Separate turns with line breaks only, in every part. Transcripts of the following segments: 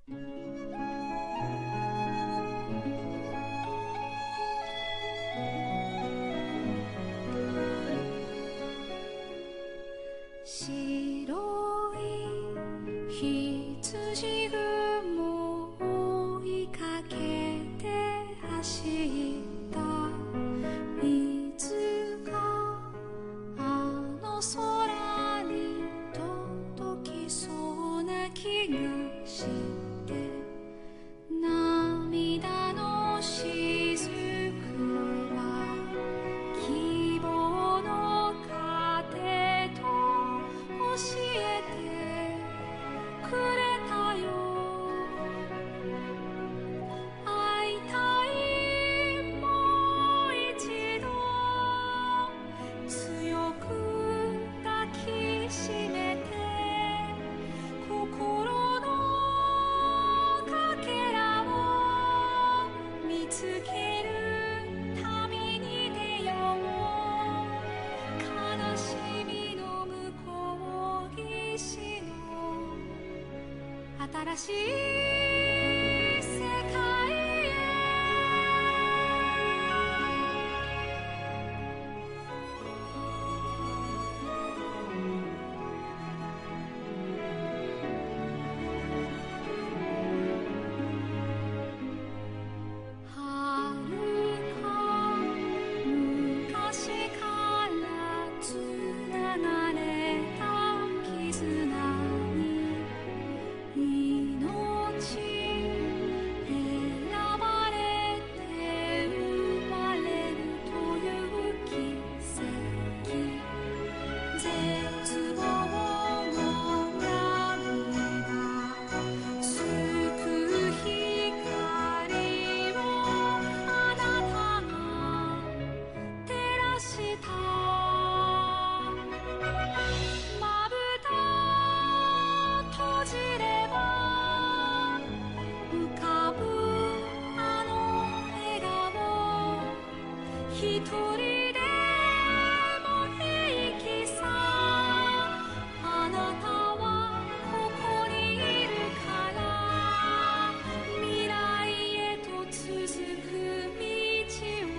白い羊雲を追いかけて走ったいつかあの空に届きそうな気がして涙の雫は希望の糧と教えてくれたよ会いたいもう一度強く抱きしめて心のかけらを見つける旅に出よう悲しみの向こう岸の新しい世界へ遥か昔からつながれた絆に命選ばれて生まれるという奇跡絶望の闇が救う光をあなたが照らしたまぶた閉じれば浮かぶあの笑顔一人でも平気さあなたはここにいるから未来へと続く道を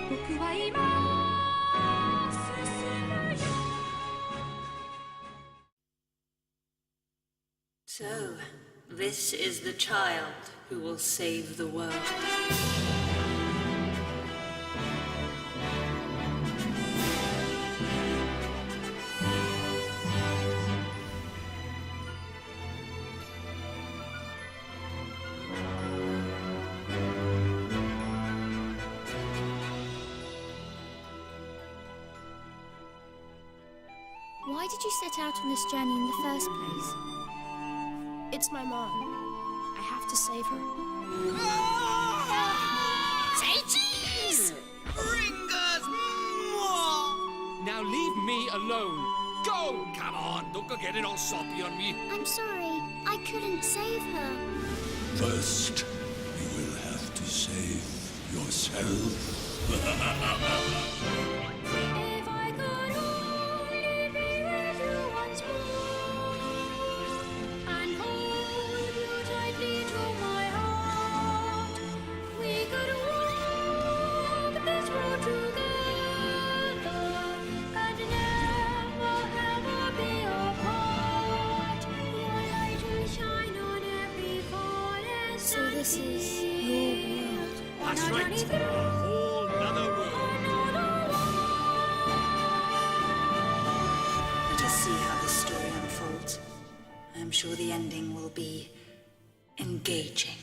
僕は今進むよ
So, this is the child who will save the world.
Why did you set out on this journey in the first place?
It's my mom. I have to save her.
Say cheese! Ringers!
Now leave me alone. Go! Come on, don't go getting all soppy on me.
I'm sorry, I couldn't save her.
First, you will have to save yourself.
If I could only be with you once more and hold you tightly to my heart, we could walk this road together and never ever be apart. Your light will shine on every forest
So this is your world.
That's right. A whole nother world.
Let us see how the story unfolds. I'm sure the ending will be engaging.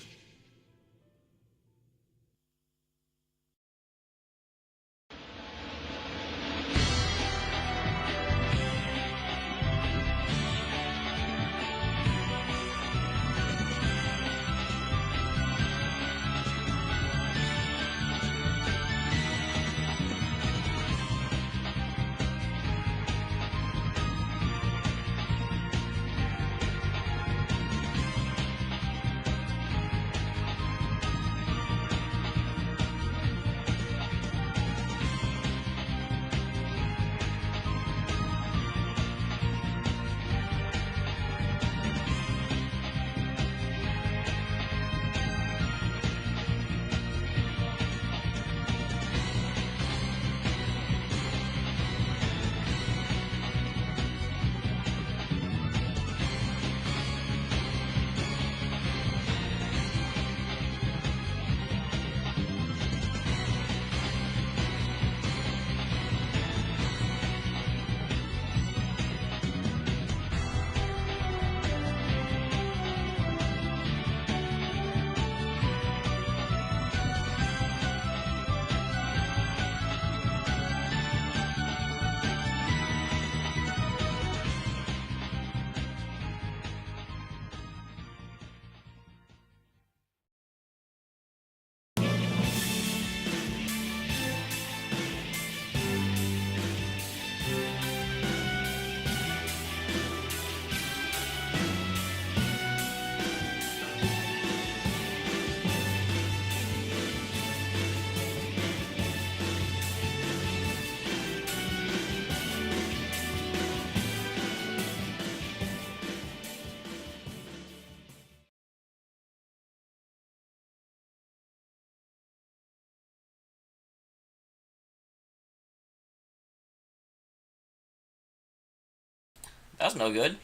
That's no good.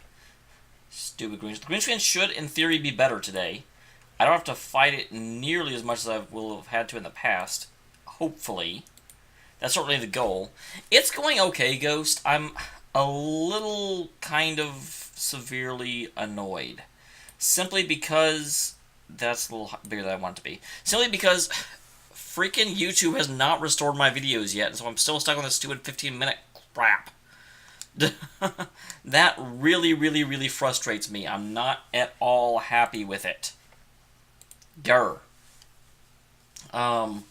Stupid green. The green screen should, in theory, be better today. I don't have to fight it nearly as much as I will have had to in the past. Hopefully. That's certainly the goal. It's going okay, Ghost. I'm a little kind of severely annoyed. Simply because... That's a little bigger than I want it to be. Simply because freaking YouTube has not restored my videos yet, so I'm still stuck on this stupid 15-minute crap. That really, really, really frustrates me. I'm not at all happy with it. Grr. And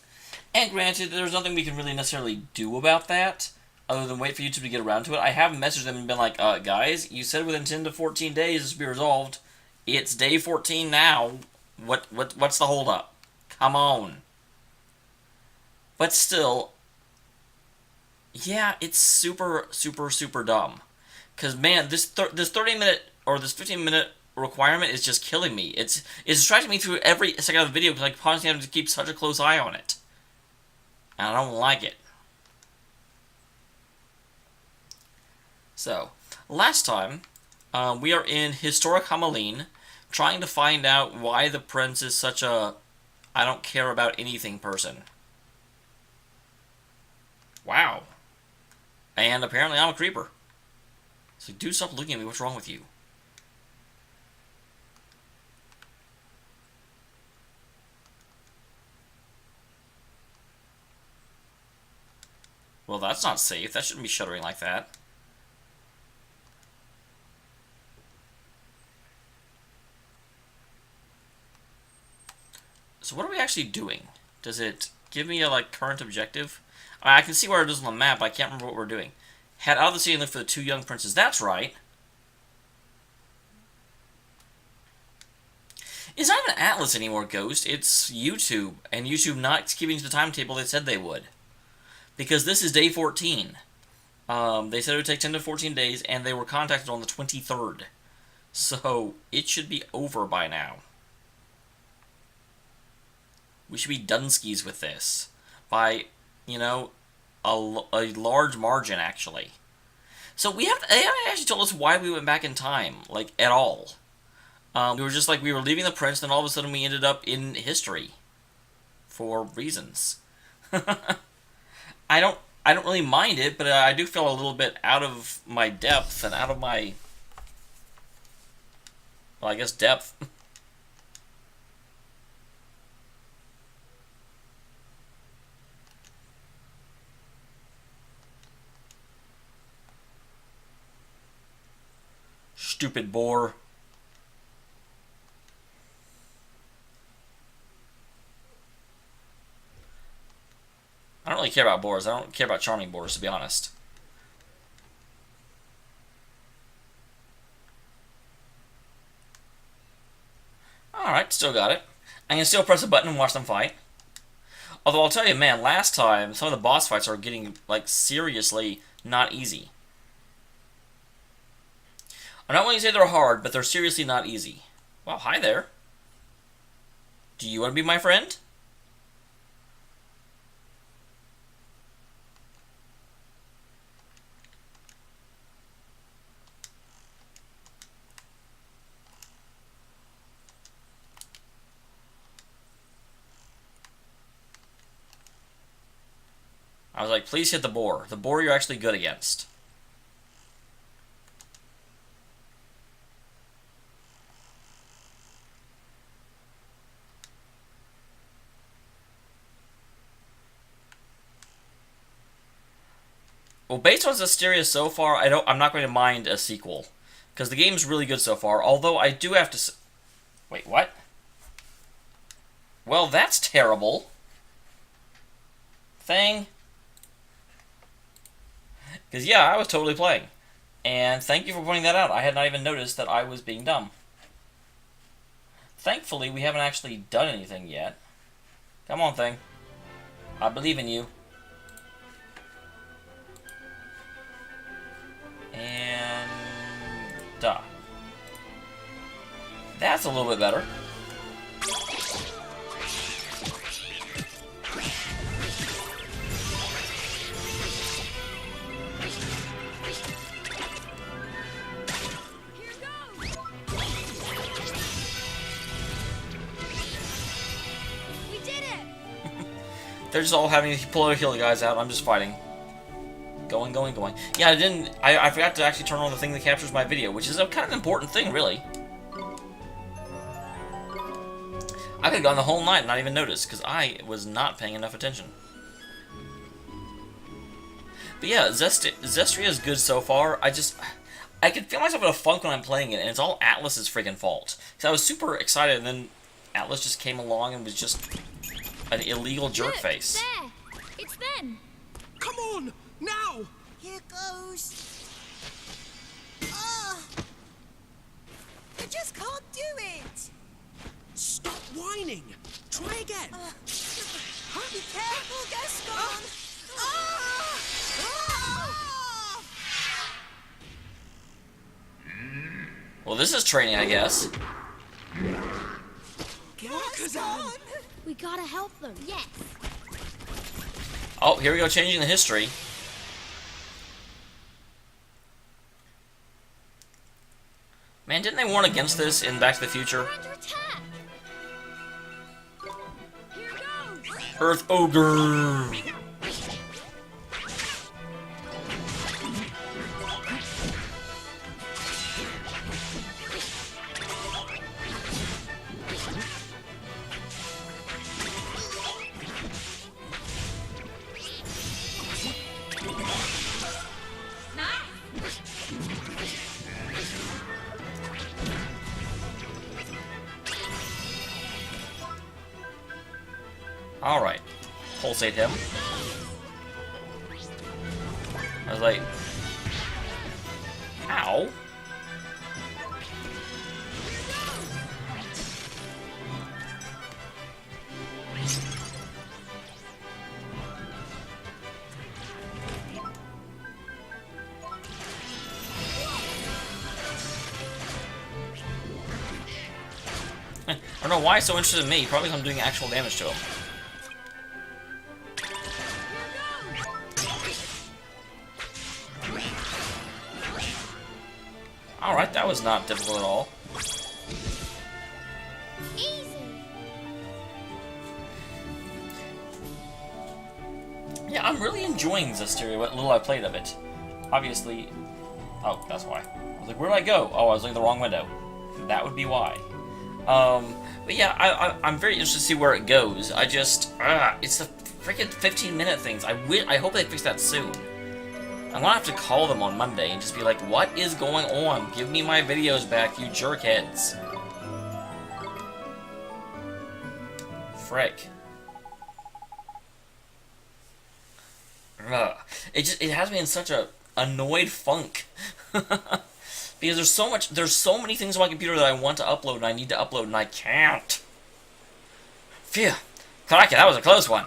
granted, there's nothing we can really necessarily do about that, other than wait for YouTube to get around to it. I have messaged them and been like, guys, you said within 10 to 14 days this would be resolved. It's day 14 now. What's the holdup? Come on. But still, yeah, it's super, super, super dumb. Because, man, this 30-minute or this 15-minute requirement is just killing me. It's distracting me through every second of the video because I constantly have to keep such a close eye on it. And I don't like it. So, last time, we are in Historic Hamelin, trying to find out why the prince is such a I don't care about anything person. Wow. And apparently I'm a creeper. So do stop looking at me. What's wrong with you? Well, that's not safe. That shouldn't be shuddering like that. So what are we actually doing? Does it give me a, like, current objective? I can see where it is on the map, but I can't remember what we're doing. Head out of the city and look for the two young princes. That's right. It's not even Atlas anymore, Ghost. It's YouTube. And YouTube not keeping to the timetable they said they would. Because this is day 14. They said it would take 10 to 14 days, and they were contacted on the 23rd. So, it should be over by now. We should be Dunskies with this. By, you know, a large margin, actually. So, they haven't actually told us why we went back in time, like, at all. We were just like, we were leaving the prince, then all of a sudden we ended up in history. For reasons. I don't really mind it, but I do feel a little bit out of my depth and out of my, well, I guess depth. Stupid boar. I don't really care about boars. I don't care about charming boars, to be honest. Alright, still got it. I can still press a button and watch them fight. Although I'll tell you, man, last time, some of the boss fights are getting, like, seriously not easy. I'm not going to say they're hard, but they're seriously not easy. Wow, hi there. Do you want to be my friend? I was like, please hit the boar. The boar you're actually good against. Well, based on Asteria so far, I'm not going to mind a sequel. Because the game's really good so far, although I do have to... Wait, what? Well, that's terrible. Thing. Because, yeah, I was totally playing. And thank you for pointing that out. I had not even noticed that I was being dumb. Thankfully, we haven't actually done anything yet. Come on, thing. I believe in you. And... duh. That's a little bit better. They're just all having to pull the guys out. I'm just fighting. Going. Yeah, I forgot to actually turn on the thing that captures my video, which is a kind of important thing, really. I could have gone the whole night and not even noticed, because I was not paying enough attention. But yeah, Zestria is good so far. I can feel myself in a funk when I'm playing it, and it's all Atlas's freaking fault. Because I was super excited, and then Atlas just came along and was just an illegal jerk face.
There! It's them!
Come on, now!
Here goes. Ah! I just can't do it.
Stop whining. Try again.
Be careful, Gaston. Ah! Ah!
Well, this is training, I guess.
Gaston!
We gotta help them.
Yes!
Oh, here we go, changing the history. Man, didn't they warn against this in Back to the Future?
We're under attack!
Here goes!
Earth Ogre! Alright. Pulsate him. I was like... Ow. I don't know why he's so interested in me. Probably because I'm doing actual damage to him. Alright, that was not difficult at all.
Easy!
Yeah, I'm really enjoying Zestiria, what little I played of it. Obviously... Oh, that's why. I was like, where did I go? Oh, I was looking at the wrong window. That would be why. But yeah, I'm very interested to see where it goes. It's the freaking 15-minute things. I hope they fix that soon. I'm gonna have to call them on Monday and just be like, what is going on? Give me my videos back, you jerkheads. Frick. Ugh. It has me in such a annoyed funk. Because there's so many things on my computer that I want to upload and I need to upload and I can't. Phew. Crikey, that was a close one.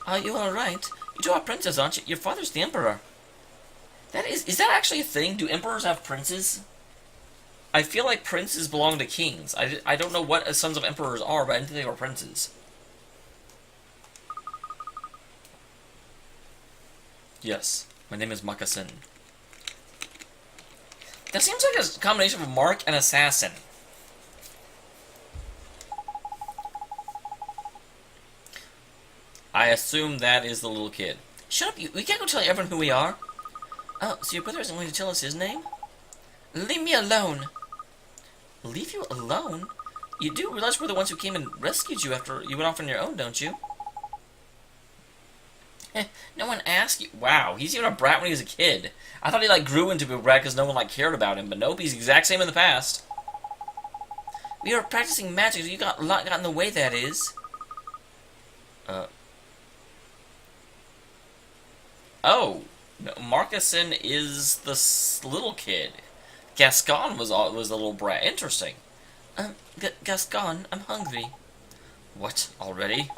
Are you alright? You two are princes, aren't you? Your father's the emperor. Is that actually a thing? Do emperors have princes? I feel like princes belong to kings. I don't know what sons of emperors are, but I didn't think they were princes. Yes, my name is Moccasin. That seems like a combination of a mark and assassin. I assume that is the little kid. Shut up, we can't go tell everyone who we are. Oh, so your brother isn't going to tell us his name? Leave me alone. Leave you alone? You do realize we're the ones who came and rescued you after you went off on your own, don't you? No one asked you. Wow, he's even a brat when he was a kid. I thought he grew into a brat because no one cared about him, but nope, he's the exact same in the past. We were practicing magic, so you got in the way, that is. Oh, no, Marcusson is the little kid. Gascon was the little brat. Interesting. Gascon, I'm hungry. What, already?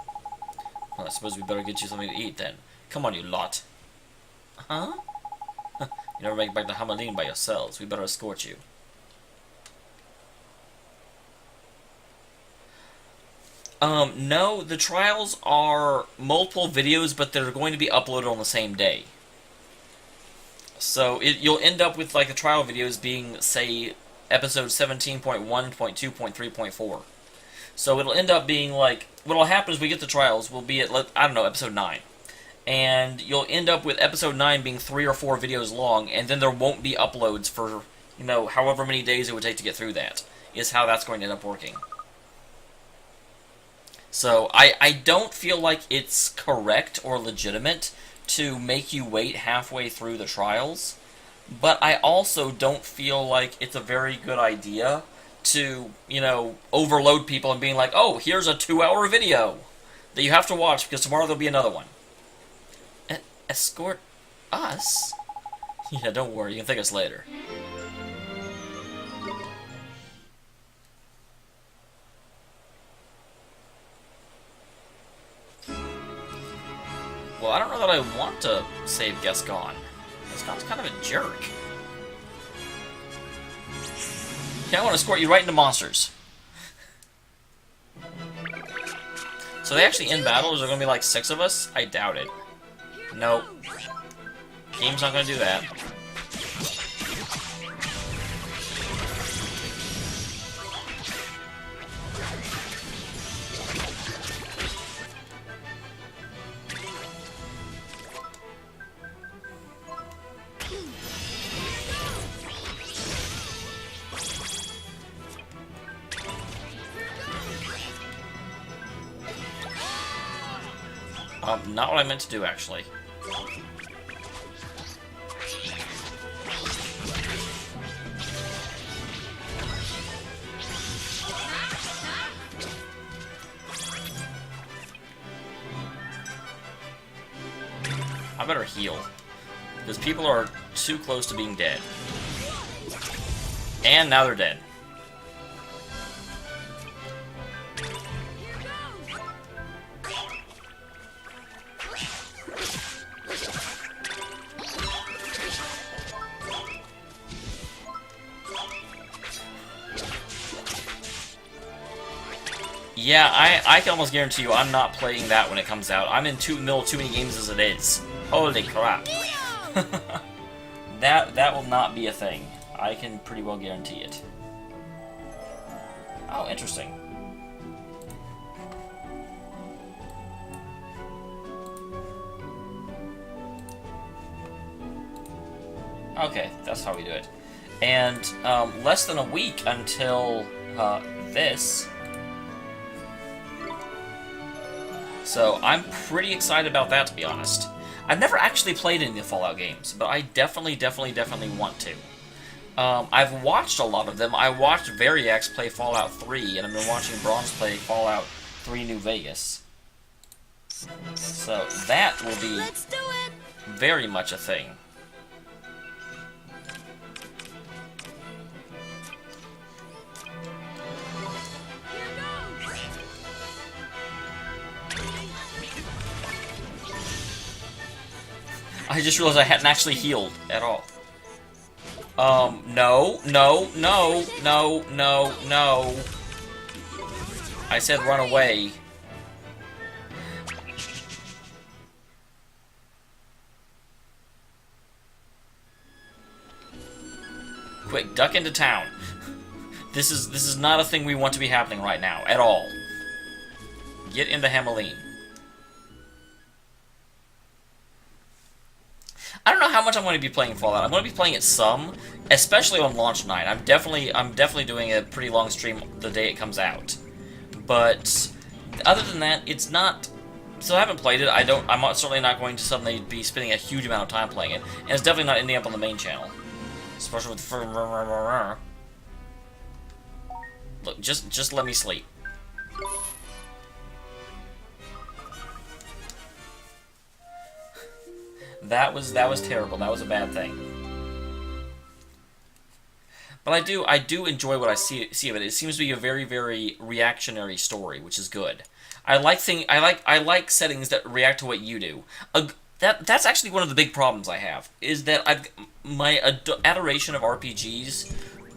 Well, I suppose we better get you something to eat then. Come on, you lot. Huh? You never make it back to Hamelin by yourselves. We better escort you. No, the trials are multiple videos, but they're going to be uploaded on the same day. So you'll end up with the trial videos being, say, episode 17.1.2.3.4. So it'll end up being like, what'll happen is we get the trials, we'll be at, I don't know, episode 9. And you'll end up with episode 9 being 3 or 4 videos long, and then there won't be uploads for, you know, however many days it would take to get through that, is how that's going to end up working. So I don't feel like it's correct or legitimate to make you wait halfway through the trials, but I also don't feel like it's a very good idea to, you know, overload people and being like, oh, here's a 2-hour video that you have to watch because tomorrow there'll be another one. Escort us? Yeah, don't worry, you can thank us later. Well, I don't know that I want to save Gascon. Gascon's kind of a jerk. Yeah, I want to escort you right into monsters. So they actually in battle? Is there going to be like 6 of us? I doubt it. Nope. Game's not going to do that. Not what I meant to do, actually. I better heal, because people are too close to being dead. And now they're dead. Yeah, I can almost guarantee you I'm not playing that when it comes out. I'm in the middle of too many games as it is. Holy crap. That will not be a thing. I can pretty well guarantee it. Oh, interesting. Okay, that's how we do it. And less than a week until this. So I'm pretty excited about that, to be honest. I've never actually played any of the Fallout games, but I definitely want to. I've watched a lot of them. I watched Variax play Fallout 3, and I've been watching Bronze play Fallout 3 New Vegas. So that will be very much a thing. I just realized I hadn't actually healed at all. No. I said run away. Quick, duck into town. This is not a thing we want to be happening right now, at all. Get into Hameline. I don't know how much I'm going to be playing Fallout. I'm going to be playing it some, especially on launch night. I'm definitely doing a pretty long stream the day it comes out. But other than that, it's not. So I haven't played it. I'm certainly not going to suddenly be spending a huge amount of time playing it, and it's definitely not ending up on the main channel. Especially with look, just let me sleep. That was terrible. That was a bad thing. But I do enjoy what I see of it. It seems to be a very, very reactionary story, which is good. I like settings that react to what you do. That's actually one of the big problems I have, is that my adoration of RPGs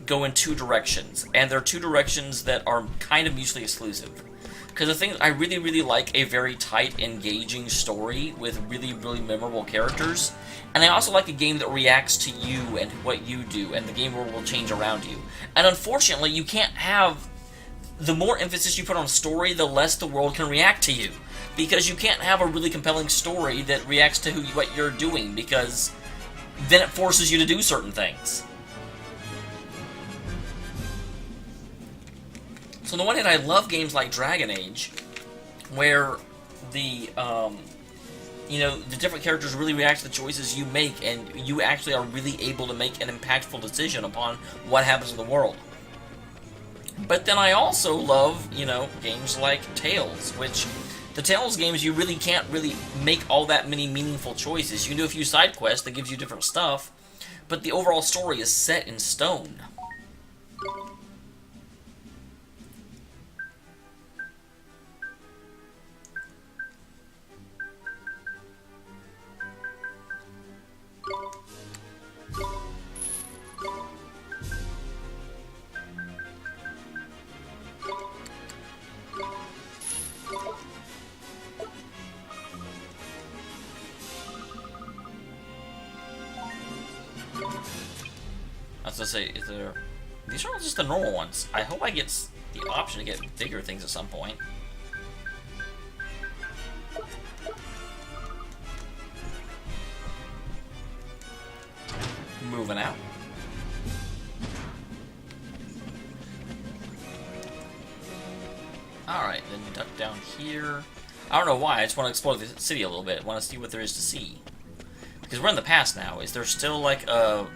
go in 2 directions, and they're 2 directions that are kind of mutually exclusive. Because the thing, I really, really like a very tight, engaging story with really, really memorable characters. And I also like a game that reacts to you and what you do, and the game world will change around you. And unfortunately, you can't have the more emphasis you put on story, the less the world can react to you. Because you can't have a really compelling story that reacts to what you're doing, because then it forces you to do certain things. So on the one hand, I love games like Dragon Age, where the the different characters really react to the choices you make, and you actually are really able to make an impactful decision upon what happens in the world. But then I also love, games like Tales, which the Tales games, you really can't really make all that many meaningful choices. You can do a few side quests that gives you different stuff, but the overall story is set in stone. I was gonna say, these are all just the normal ones. I hope I get the option to get bigger things at some point. Moving out. Alright, then you duck down here. I don't know why, I just want to explore the city a little bit. I want to see what there is to see. Because we're in the past now. Is there still like a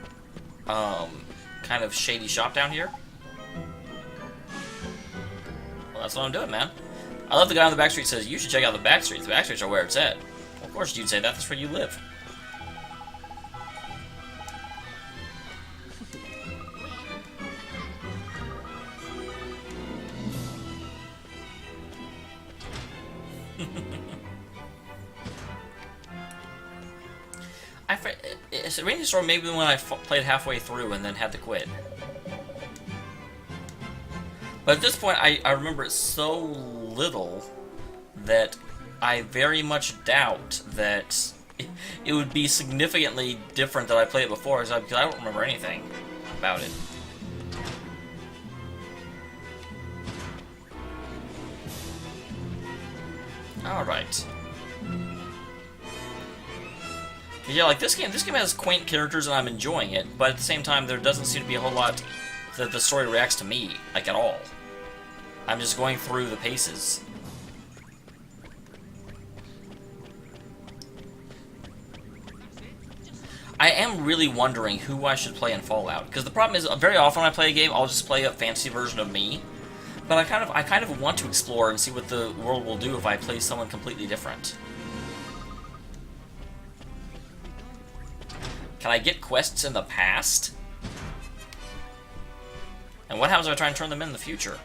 kind of shady shop down here? Well, that's what I'm doing, man. I love the guy on the back street says, you should check out the back streets. The back streets are where it's at. Well, of course you'd say that. That's where you live. It's a rainy storm maybe when I played halfway through and then had to quit. But at this point, I remember it so little that I very much doubt that it would be significantly different that I played it before, because I don't remember anything about it. Alright. Yeah, like this game has quaint characters and I'm enjoying it, but at the same time there doesn't seem to be a whole lot that the story reacts to me, like at all. I'm just going through the paces. I am really wondering who I should play in Fallout, because the problem is very often when I play a game, I'll just play a fantasy version of me, but I kind of want to explore and see what the world will do if I play someone completely different. Can I get quests in the past? And what happens if I try and turn them in the future?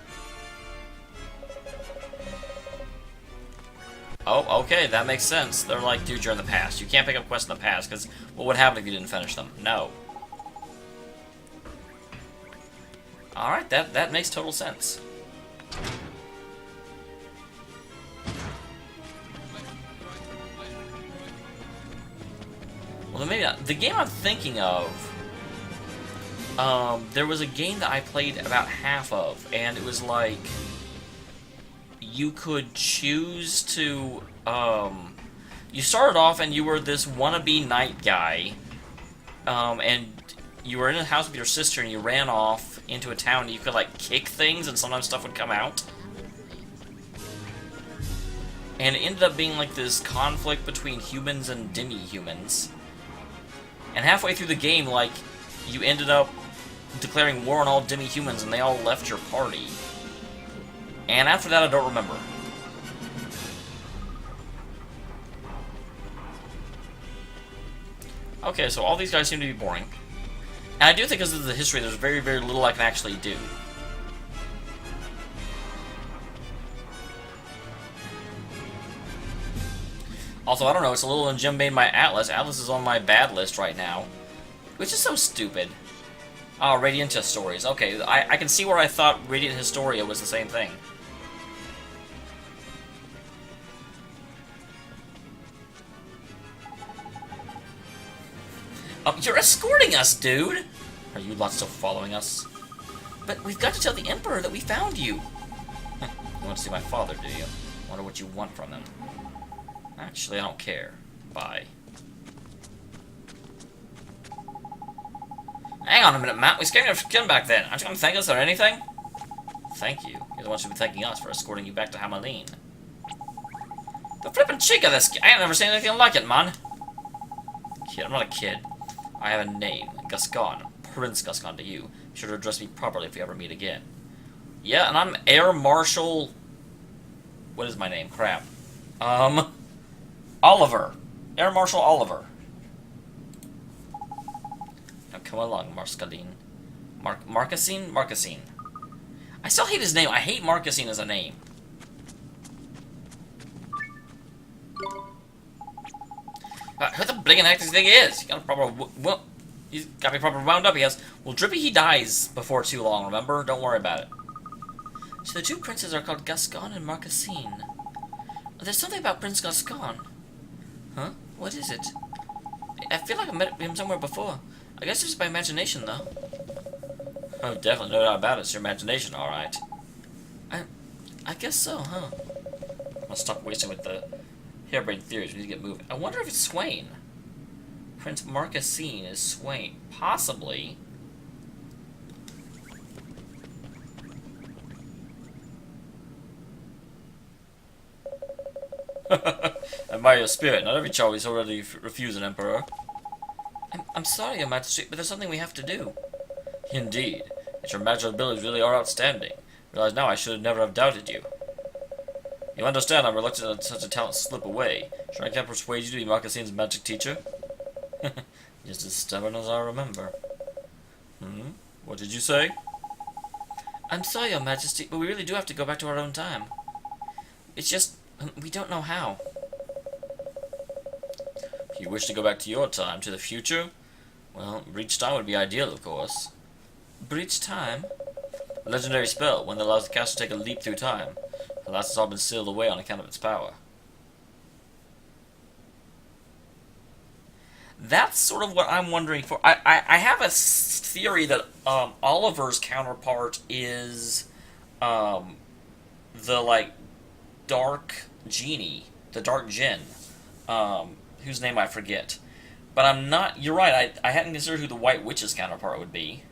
Oh, okay, that makes sense. They're like, dude, you're in the past. You can't pick up quests in the past, because what would happen if you didn't finish them? No. Alright, that makes total sense. Well, then maybe not. The game I'm thinking of, there was a game that I played about half of, and it was like, you could choose to, you started off and you were this wannabe knight guy, and you were in a house with your sister and you ran off into a town and you could, like, kick things and sometimes stuff would come out. And it ended up being, like, this conflict between humans and demi-humans. And halfway through the game, like, you ended up declaring war on all demi-humans and they all left your party. And after that, I don't remember. Okay, so all these guys seem to be boring. And I do think because of the history, there's very, very little I can actually do. Also, I don't know, it's a little unjumbated my Atlas. Atlas is on my bad list right now. Which is so stupid. Oh, Radiant Historias. Okay, I can see where I thought Radiant Historia was the same thing. You're escorting us, dude! Are you lot still following us? But we've got to tell the Emperor that we found you. to see my father, do you? Wonder what you want from him. Actually, I don't care. Bye. Hang on a minute, Matt. We scared your skin back then. Aren't you going to thank us or anything? Thank you. You're the one who should be thanking us for escorting you back to Hamelin. The flippin' cheek of this kid. I ain't never seen anything like it, man. Kid, I'm not a kid. I have a name. Gascon. Prince Gascon to you. Be sure to address me properly if we ever meet again. Yeah, and I'm Air Marshal... What is my name? Crap. Oliver. Air Marshal Oliver. Now come along, Marcassine. Marcassine? Marcassine. I still hate his name. I hate Marcassine as a name. Who the blinking heck this thing is? You gotta he's got me proper wound up. He has. Well, Drippy, he dies before too long, remember? Don't worry about it. So the two princes are called Gascon and Marcassine. There's something about Prince Gascon. Huh? What is it? I feel like I met him somewhere before. I guess it's by imagination, though. Oh, definitely, no doubt about it. It's your imagination, alright. I guess so, huh? I'll stop wasting with the harebrained theories. We need to get moving. I wonder if it's Swaine. Prince Marcassine is Swaine. Possibly. Admire your spirit. Not every child is already refuse an emperor. I'm sorry, Your Majesty, but there's something we have to do. Indeed. Yet your magical abilities really are outstanding. Realize now I should never have doubted you. You understand I'm reluctant to let such a talent slip away. Sure I can't persuade you to be Marcassine's magic teacher? Just as stubborn as I remember. What did you say? I'm sorry, Your Majesty, but we really do have to go back to our own time. It's just, we don't know how. If you wish to go back to your time, to the future, well, breach time would be ideal, of course. Breach time? A legendary spell, one that allows the caster to take a leap through time. Alas, it's all been sealed away on account of its power. That's sort of what I'm wondering for. I have a theory that Oliver's counterpart is the, like, dark genie, the dark djinn, whose name I forget. But I'm not, you're right, I hadn't considered who the White Witch's counterpart would be.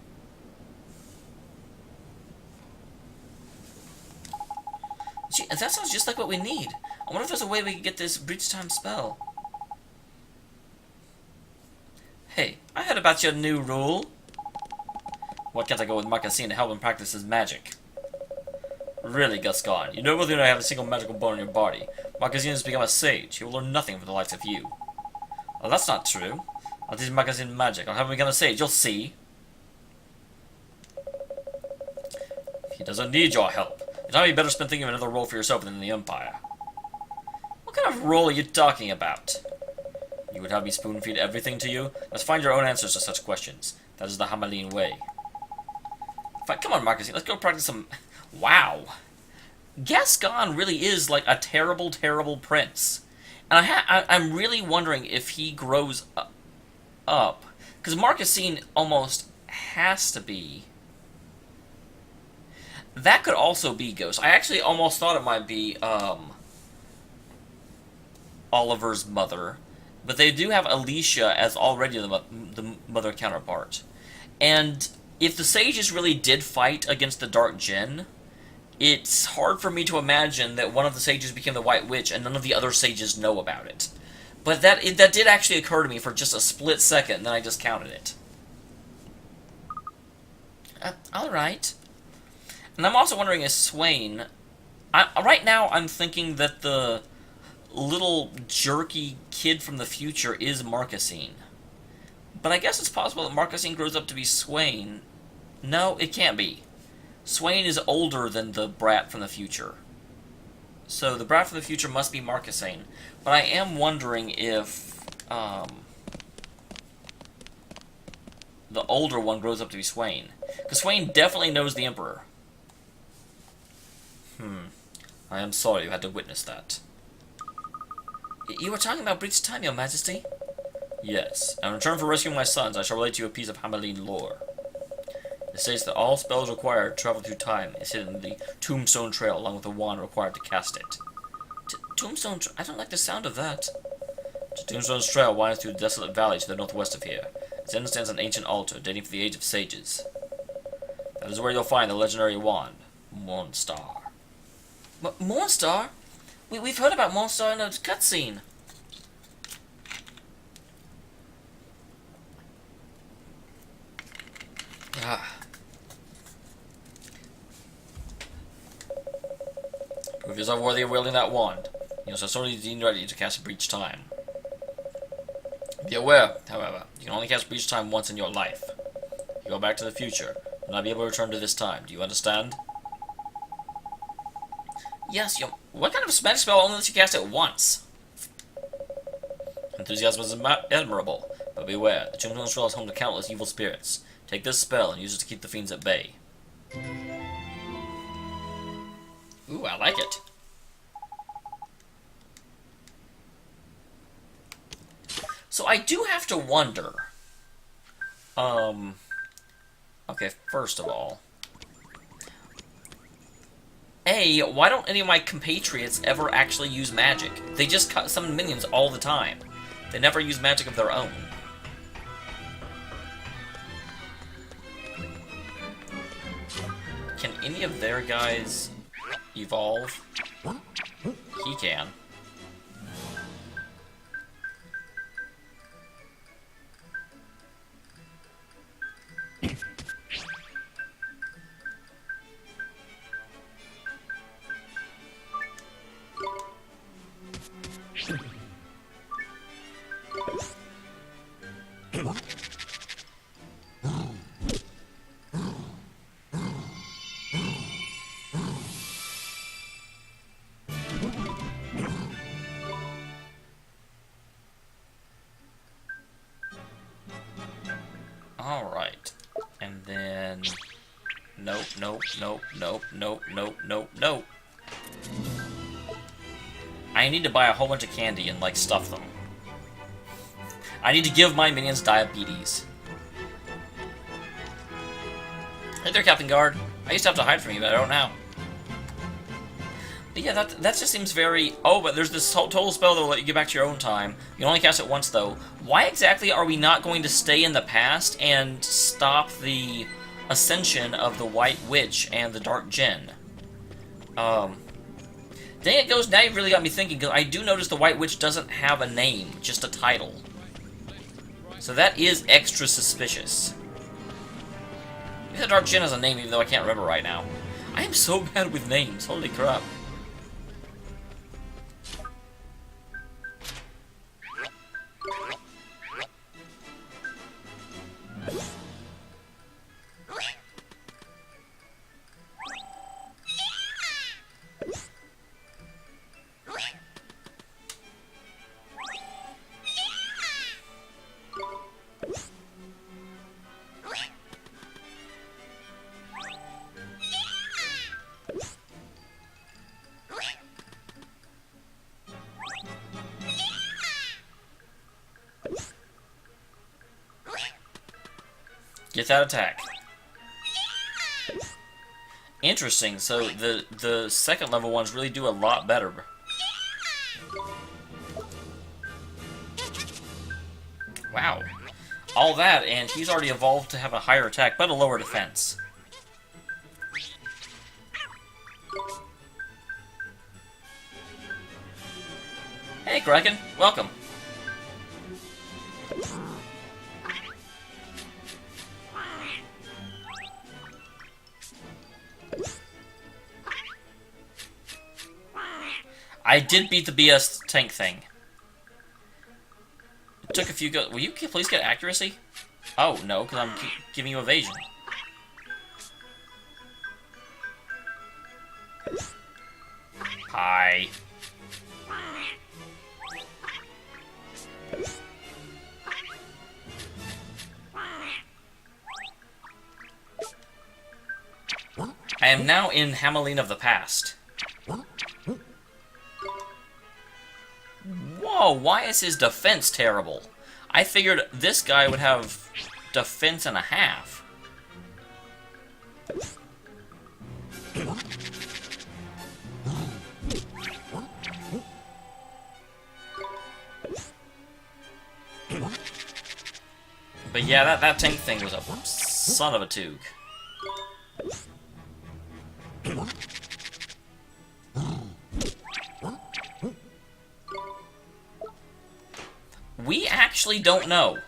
Gee, that sounds just like what we need. I wonder if there's a way we can get this breach time spell. Hey, I heard about your new rule. What can't I go with Marcassine to help him practice his magic? Really, Gascon, you know whether or not I have a single magical bone in your body. Marcassine has become a sage. He will learn nothing from the likes of you. Well, that's not true. I'll teach Marcassine magic. I'll have him become a sage. You'll see. He doesn't need your help. It's time you better spend thinking of another role for yourself within the Empire. What kind of role are you talking about? You would have me spoon-feed everything to you? Let's find your own answers to such questions. That is the Hamelin way. Come on, Marcassine, let's go practice some... Wow. Gascon really is like a terrible, terrible prince. And I'm really wondering if he grows up. Because Marcassine almost has to be... That could also be Ghost. I actually almost thought it might be Oliver's mother. But they do have Alicia as already the mother counterpart. And if the sages really did fight against the Dark Djinn, it's hard for me to imagine that one of the sages became the White Witch and none of the other sages know about it. But that did actually occur to me for just a split second, and then I just counted it. Alright. And I'm also wondering, is Swaine... right now, I'm thinking that the little jerky kid from the future is Marcassine. But I guess it's possible that Marcassine grows up to be Swaine. No, it can't be. Swaine is older than the brat from the future. So the brat from the future must be Marcassine. But I am wondering if the older one grows up to be Swaine. Because Swaine definitely knows the Emperor. I am sorry you had to witness that. You were talking about breach time, Your Majesty? Yes. In return for rescuing my sons, I shall relate to you a piece of Hamelin lore. It It states that all spells required to travel through time is hidden in the Tombstone Trail, along with the wand required to cast it. Tombstone I don't like the sound of that. The Tombstone's Trail winds through the desolate valley to the northwest of here. Its end stands an ancient altar dating from the Age of Sages. That is where you'll find the legendary wand, Mornstar. Mornstar? We've heard about Mornstar in a cutscene. Prove yourself worthy of wielding that wand. You must have solely deemed ready to cast Breach Time. Be aware, however, you can only cast Breach Time once in your life. If you go back to the future, you'll not be able to return to this time. Do you understand? Yes, what kind of magic spell only lets you cast it once? Enthusiasm is admirable, but beware, the Tombstone Trail is home to countless evil spirits. Take this spell and use it to keep the fiends at bay. Ooh, I like it. So I do have to wonder. Okay, first of all. A, why don't any of my compatriots ever actually use magic? They just summon minions all the time. They never use magic of their own. Can any of their guys evolve? He can. Alright. And then... Nope, nope, nope, nope, nope, nope, nope, nope. I need to buy a whole bunch of candy and, like, stuff them. I need to give my minions diabetes. Hey there, Captain Guard. I used to have to hide from you, but I don't now. But yeah, that just seems very... Oh, but there's this total spell that will let you get back to your own time. You can only cast it once, though. Why exactly are we not going to stay in the past and stop the ascension of the White Witch and the Dark Djinn? Dang it, Ghost, now you've really got me thinking, because I do notice the White Witch doesn't have a name, just a title. So that is extra suspicious. Maybe the Dark Djinn has a name, even though I can't remember right now. I am so bad with names, holy crap. Get that attack. Interesting, so the second level ones really do a lot better. Wow. All that, and he's already evolved to have a higher attack, but a lower defense. Hey, Kraken. Welcome. I did beat the BS tank thing. It took a few go- Will you please get accuracy? Oh, no, because I'm giving you evasion. Hi. I am now in Hamelin of the past. Whoa, why is his defense terrible? I figured this guy would have defense and a half. But yeah, that tank thing was a son of a toog. We actually don't know.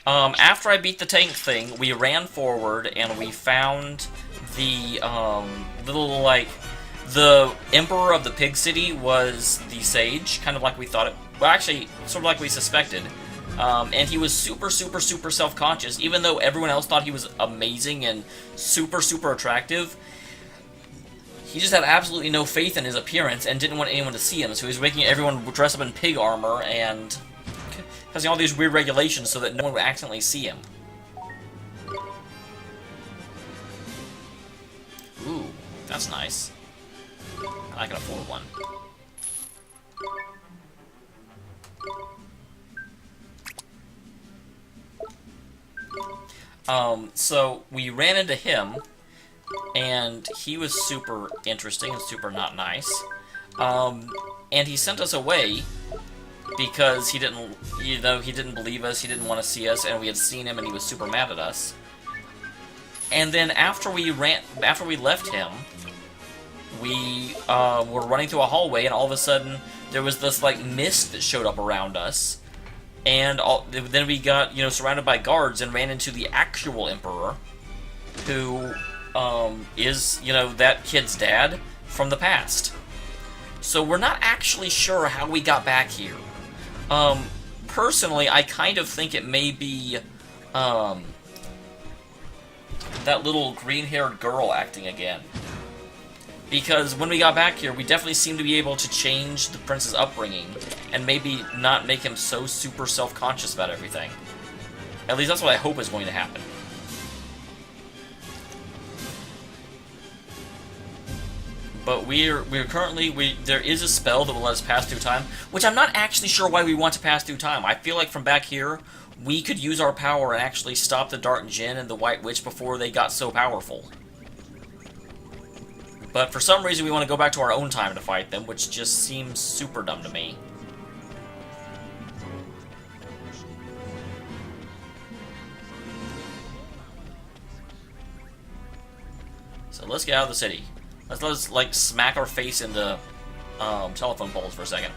After I beat the tank thing, we ran forward and we found the little, like, the Emperor of the Pig City was the Sage, kind of like we thought it. Well, actually, sort of like we suspected. And he was super, super, super self-conscious, even though everyone else thought he was amazing and super, super attractive. He just had absolutely no faith in his appearance and didn't want anyone to see him, so he was making everyone dress up in pig armor and having all these weird regulations so that no one would accidentally see him. Ooh, that's nice. I can afford one. So we ran into him, and he was super interesting and super not nice. And he sent us away because he didn't, he didn't believe us, he didn't want to see us, and we had seen him and he was super mad at us. And then after we left him, we were running through a hallway, and all of a sudden there was this like mist that showed up around us. And then we got, surrounded by guards and ran into the actual Emperor, who is, that kid's dad from the past. So we're not actually sure how we got back here. Personally, I kind of think it may be that little green-haired girl acting again. Because when we got back here, we definitely seemed to be able to change the prince's upbringing and maybe not make him so super self-conscious about everything. At least that's what I hope is going to happen. But we're currently, there is a spell that will let us pass through time, which I'm not actually sure why we want to pass through time. I feel like from back here, we could use our power and actually stop the Dark Djinn and the White Witch before they got so powerful. But for some reason, we want to go back to our own time to fight them, which just seems super dumb to me. So let's get out of the city. Let's like, smack our face into telephone poles for a second.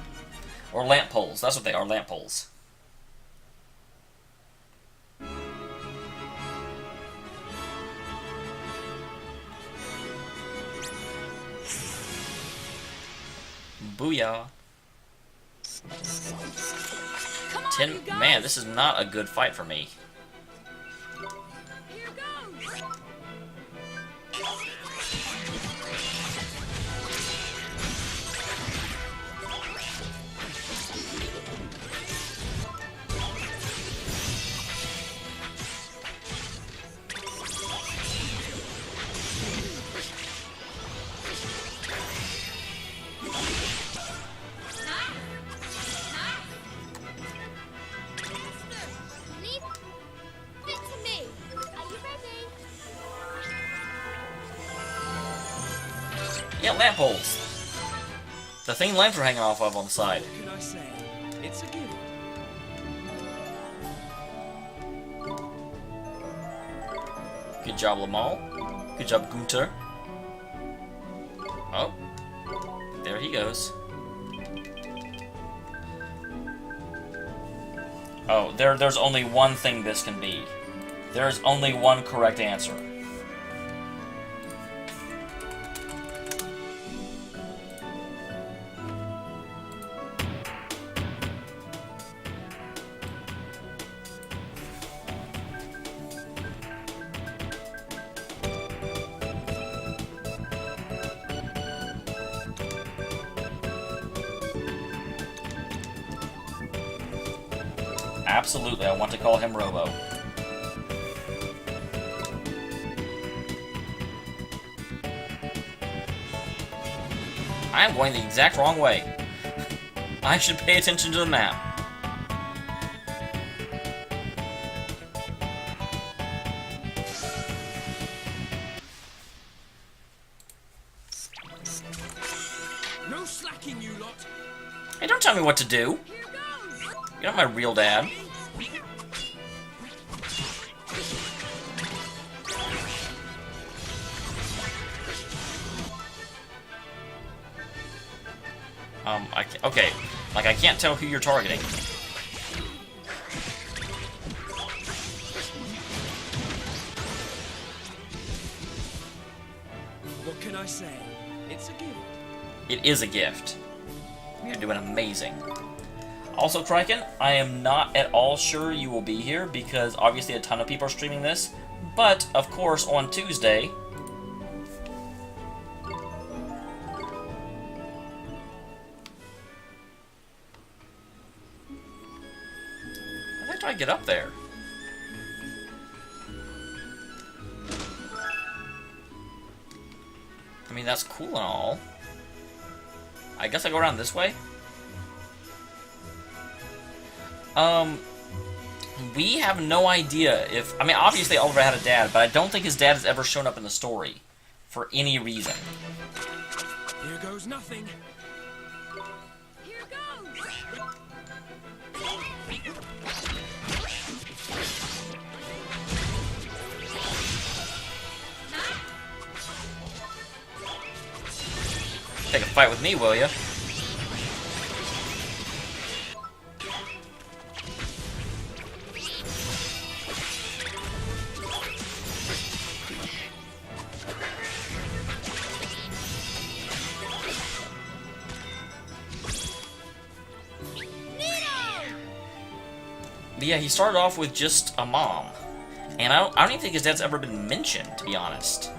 Or lamp poles. That's what they are, lamp poles. Booyah. Man, this is not a good fight for me.
Here goes.
Leave it to me. Are you ready?
Yeah, lamp poles. The thing lamps are hanging off of on the side.
What can I say? It's a gift.
Good job, Lamal. Good job, Gunter. Oh. There he goes. Oh, there's only one thing this can be. There's only one correct answer. Absolutely, I want to call him Robo. I am going the exact wrong way. I should pay attention to the map.
No slacking, you lot.
Hey, don't tell me what to do. You're not my real dad. Okay. Like, I can't tell who you're targeting.
What can I say? It's a gift.
It is a gift. You're doing amazing. Also, Criken, I am not at all sure you will be here because obviously a ton of people are streaming this. But, of course, on Tuesday... How do I get up there? I mean, that's cool and all. I guess I go around this way? We have no idea if... I mean, obviously Oliver had a dad, but I don't think his dad has ever shown up in the story. For any reason.
Here goes nothing.
Here goes!
Take a fight with me, will ya? But yeah, he started off with just a mom. And I don't even think his dad's ever been mentioned, to be honest.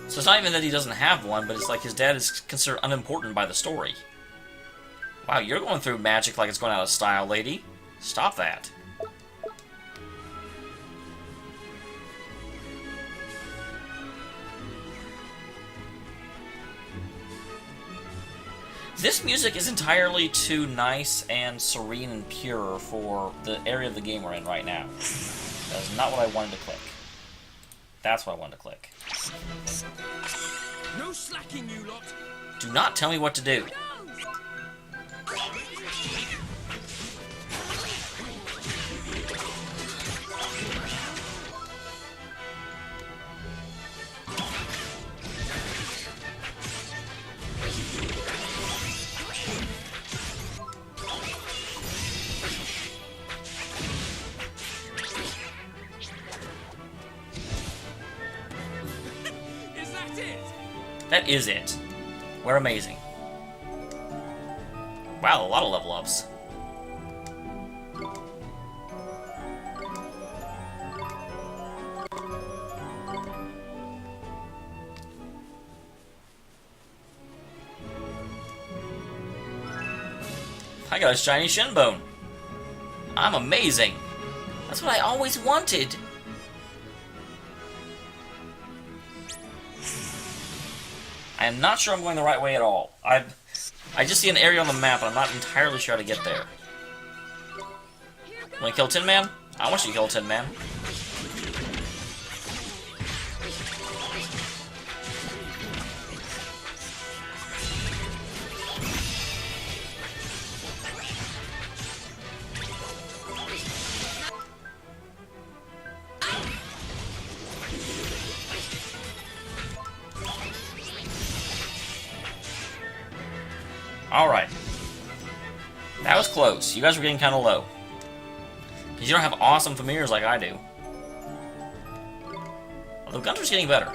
So it's not even that he doesn't have one, but it's like his dad is considered unimportant by the story. Wow, you're going through magic like it's going out of style, lady. Stop that. This music is entirely too nice and serene and pure for the area of the game we're in right now. That is not what I wanted to click. That's what I wanted to click.
No slacking, you lot.
Do not tell me what to do.
Is that it?
That is it. We're amazing. Wow, a lot of level ups. I got a shiny shin bone. I'm amazing. That's what I always wanted. I am not sure I'm going the right way at all. I just see an area on the map, and I'm not entirely sure how to get there. Want to kill Tin Man? I want you to kill Tin Man. Alright. That was close. You guys were getting kind of low. Because you don't have awesome familiars like I do. Although Gunter's getting better.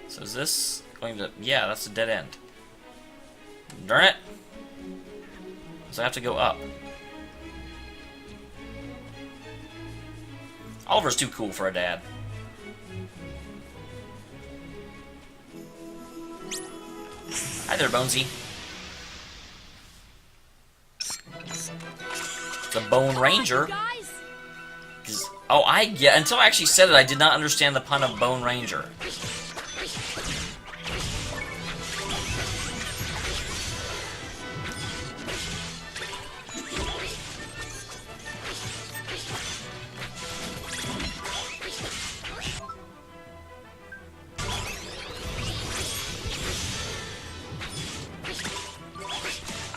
So is this going to... Yeah, that's a dead end. Darn it! So I have to go up. Oliver's too cool for a dad. Hi there, Bonesy. The Bone Ranger. Oh, yeah. Until I actually said it, I did not understand the pun of Bone Ranger.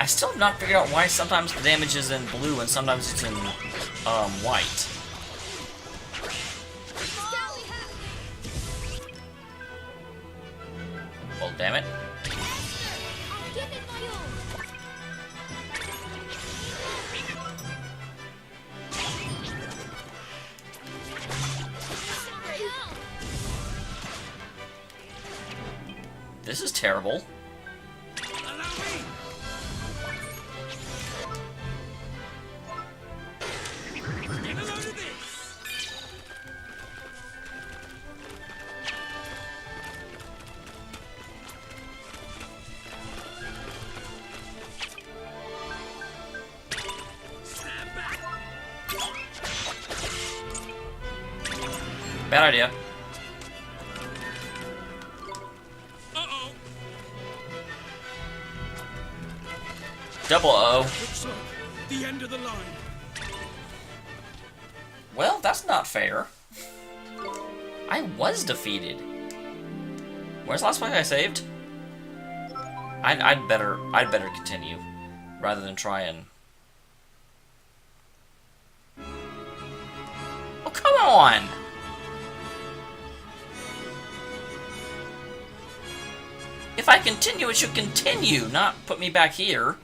I still have not figured out why sometimes the damage is in blue and sometimes it's in white. Well, damn it.
I'll give it my all.
This is terrible.
Allow me! Get a load of this! Stand back!
Bad idea.
Uh-oh!
Double O.
Looks like the end of the line.
Well, that's not fair. I was defeated. Where's the last fight I saved? I'd better continue rather than try and. Oh, come on! If I continue, it should continue, not put me back here.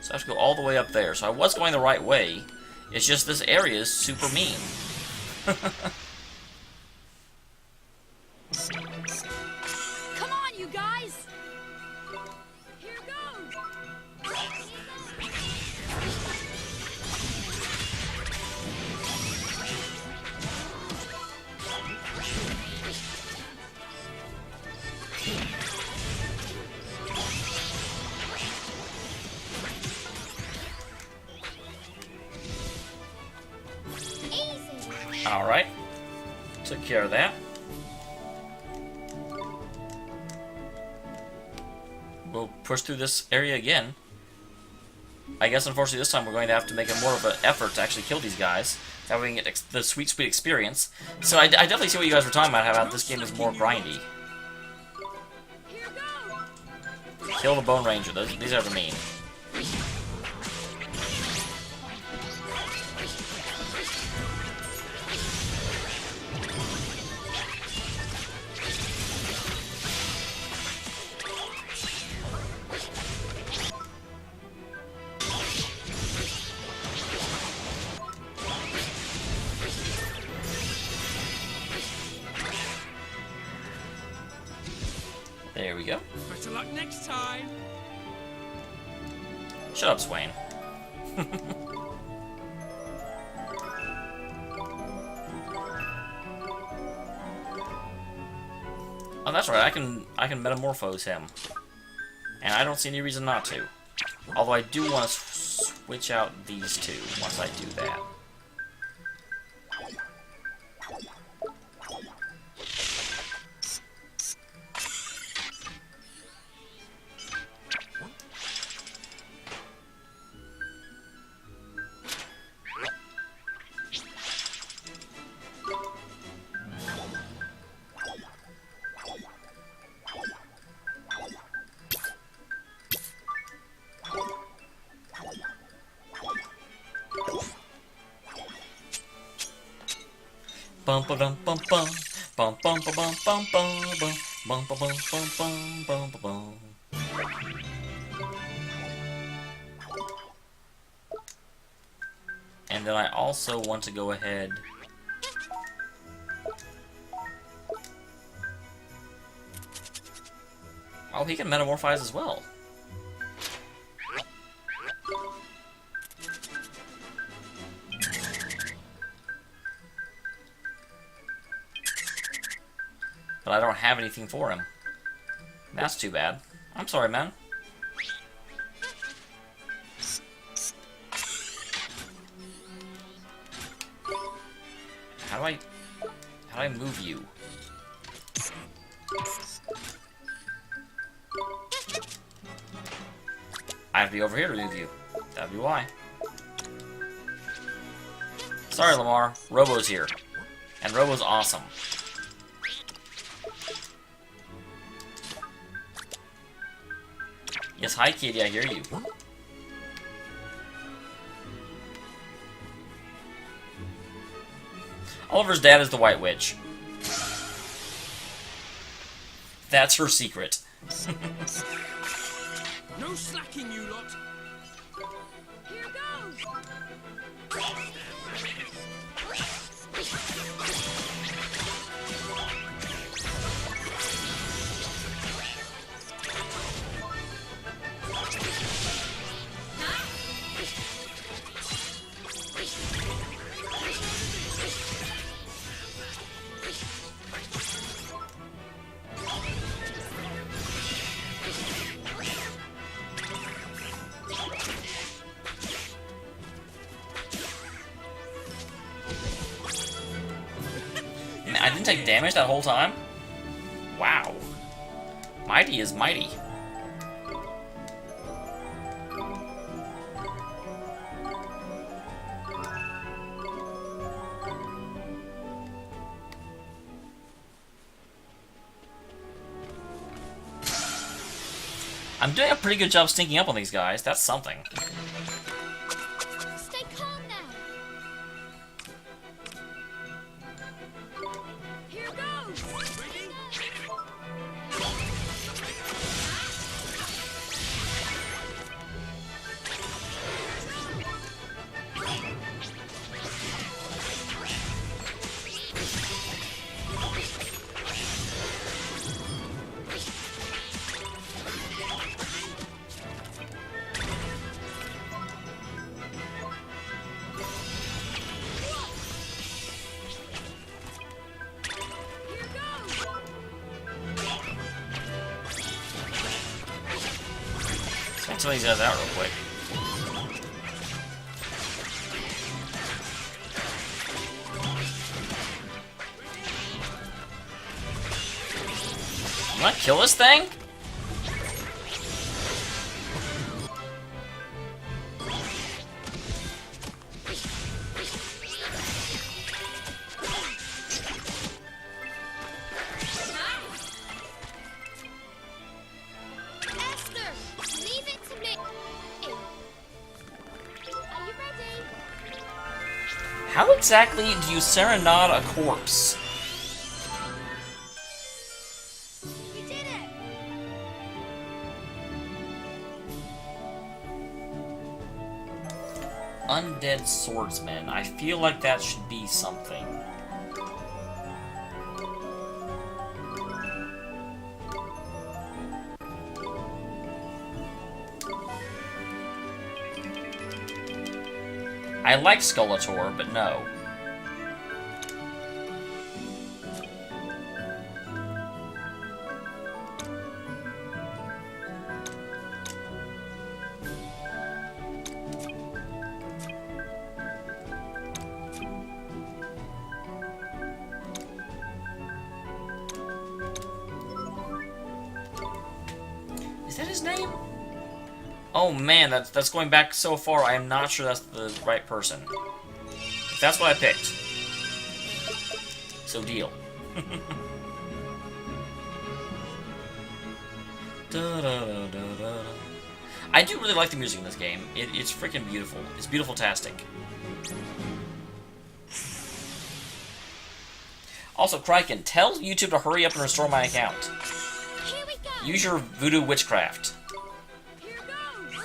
So I have to go all the way up there. So I was going the right way. It's just this area is super mean.
Come on, you guys! Here goes! Easy!
Alright. Took care of that. We'll push through this area again. I guess unfortunately this time we're going to have to make a more of an effort to actually kill these guys. That way we can get the sweet experience. So I definitely see what you guys were talking about, how this game is more grindy.
Here goes!
Kill the Bone Ranger. These are the mean. There we go.
Better luck next time.
Shut up, Swaine. Oh, that's right. I can metamorphose him, and I don't see any reason not to. Although I do want to switch out these two once I do that. Bum ba dum bum bum bum bum ba bum bum bum bum bum ba bum bum bum bum ba bum. And then I also want to go ahead. Oh, he can metamorphize as well. But I don't have anything for him. That's too bad. I'm sorry, man. How do I move you? I have to be over here to move you. That'd be why. Sorry, Lamar. Robo's here. And Robo's awesome. Yes, hi, kitty, I hear you. Oliver's dad is the White Witch. That's her secret.
No slacking, you lot.
Here goes!
Man, I didn't take damage that whole time? Wow. Mighty is mighty. I'm doing a pretty good job sneaking up on these guys. That's something.
Stay calm now. Here goes! Here goes!
Let's get some of these guys out real quick. You wanna kill this thing?
Esther, leave it to me. Are you ready?
How exactly do you serenade a corpse?
We did it!
Undead swordsman. I feel like that should be something. I like Skeletor, but no. Is that his name? Oh man, that's going back so far, I am not sure that's the right person. If that's what I picked. So deal. I do really like the music in this game. It's freaking beautiful. It's beautiful-tastic. Also, Kraken, tell YouTube to hurry up and restore my account.
Here we go!
Use your voodoo witchcraft.
Here goes!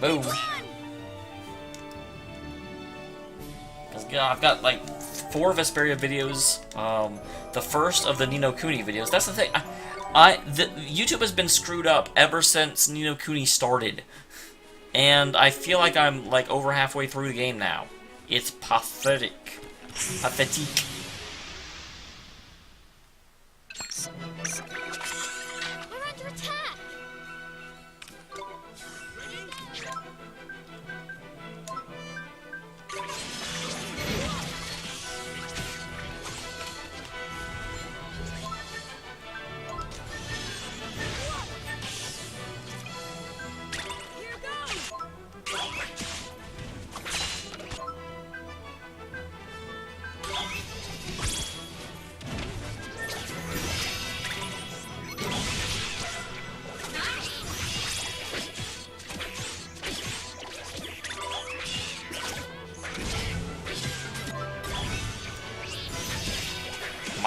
Boom. I've got like 4 Vesperia videos. The first of the Ni no Kuni videos. That's the thing. YouTube has been screwed up ever since Ni no Kuni started, and I feel like I'm like over halfway through the game now. It's pathetic. Pathetic.
We're under attack!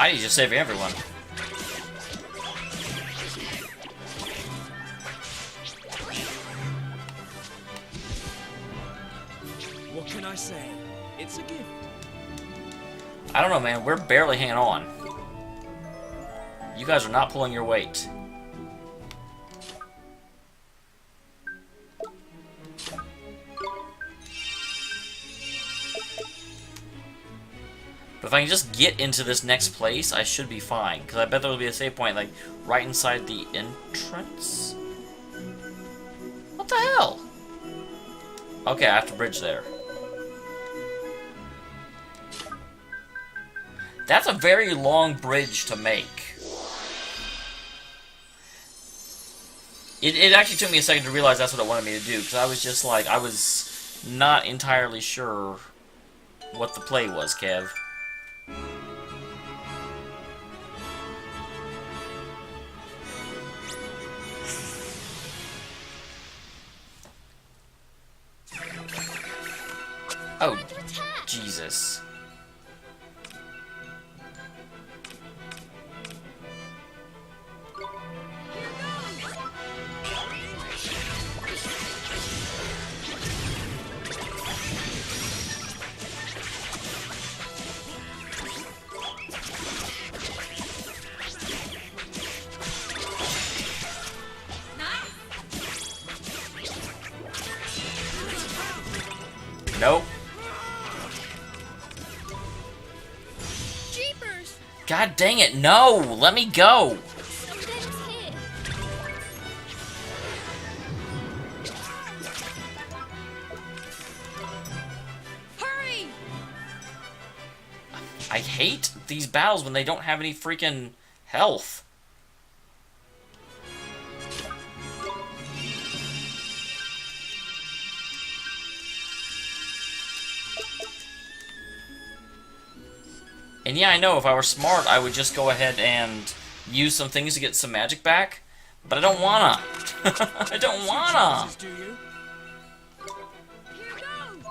Mighty's just saving everyone.
What can I say? It's a gift.
I don't know, man. We're barely hanging on. You guys are not pulling your weight. But if I can just get into this next place, I should be fine. Because I bet there will be a save point, like, right inside the entrance? What the hell? Okay, I have to bridge there. That's a very long bridge to make. It actually took me a second to realize that's what it wanted me to do, because I was just like, I was not entirely sure what the play was, Kev. Oh, Jesus. Nope.
Jeepers!
God dang it, no! Let me go!
Something's here. Hurry!
I hate these battles when they don't have any freaking health. And yeah, I know, if I were smart, I would just go ahead and use some things to get some magic back. But I don't wanna. I don't wanna.
Do you?
Here goes!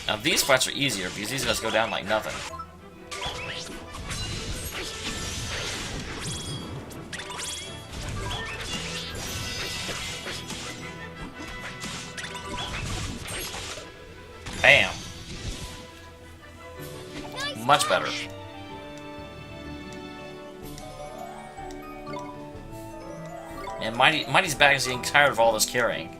Now these fights are easier because these guys go down like nothing. Bam. Much better. And Mighty's back is getting tired of all this carrying.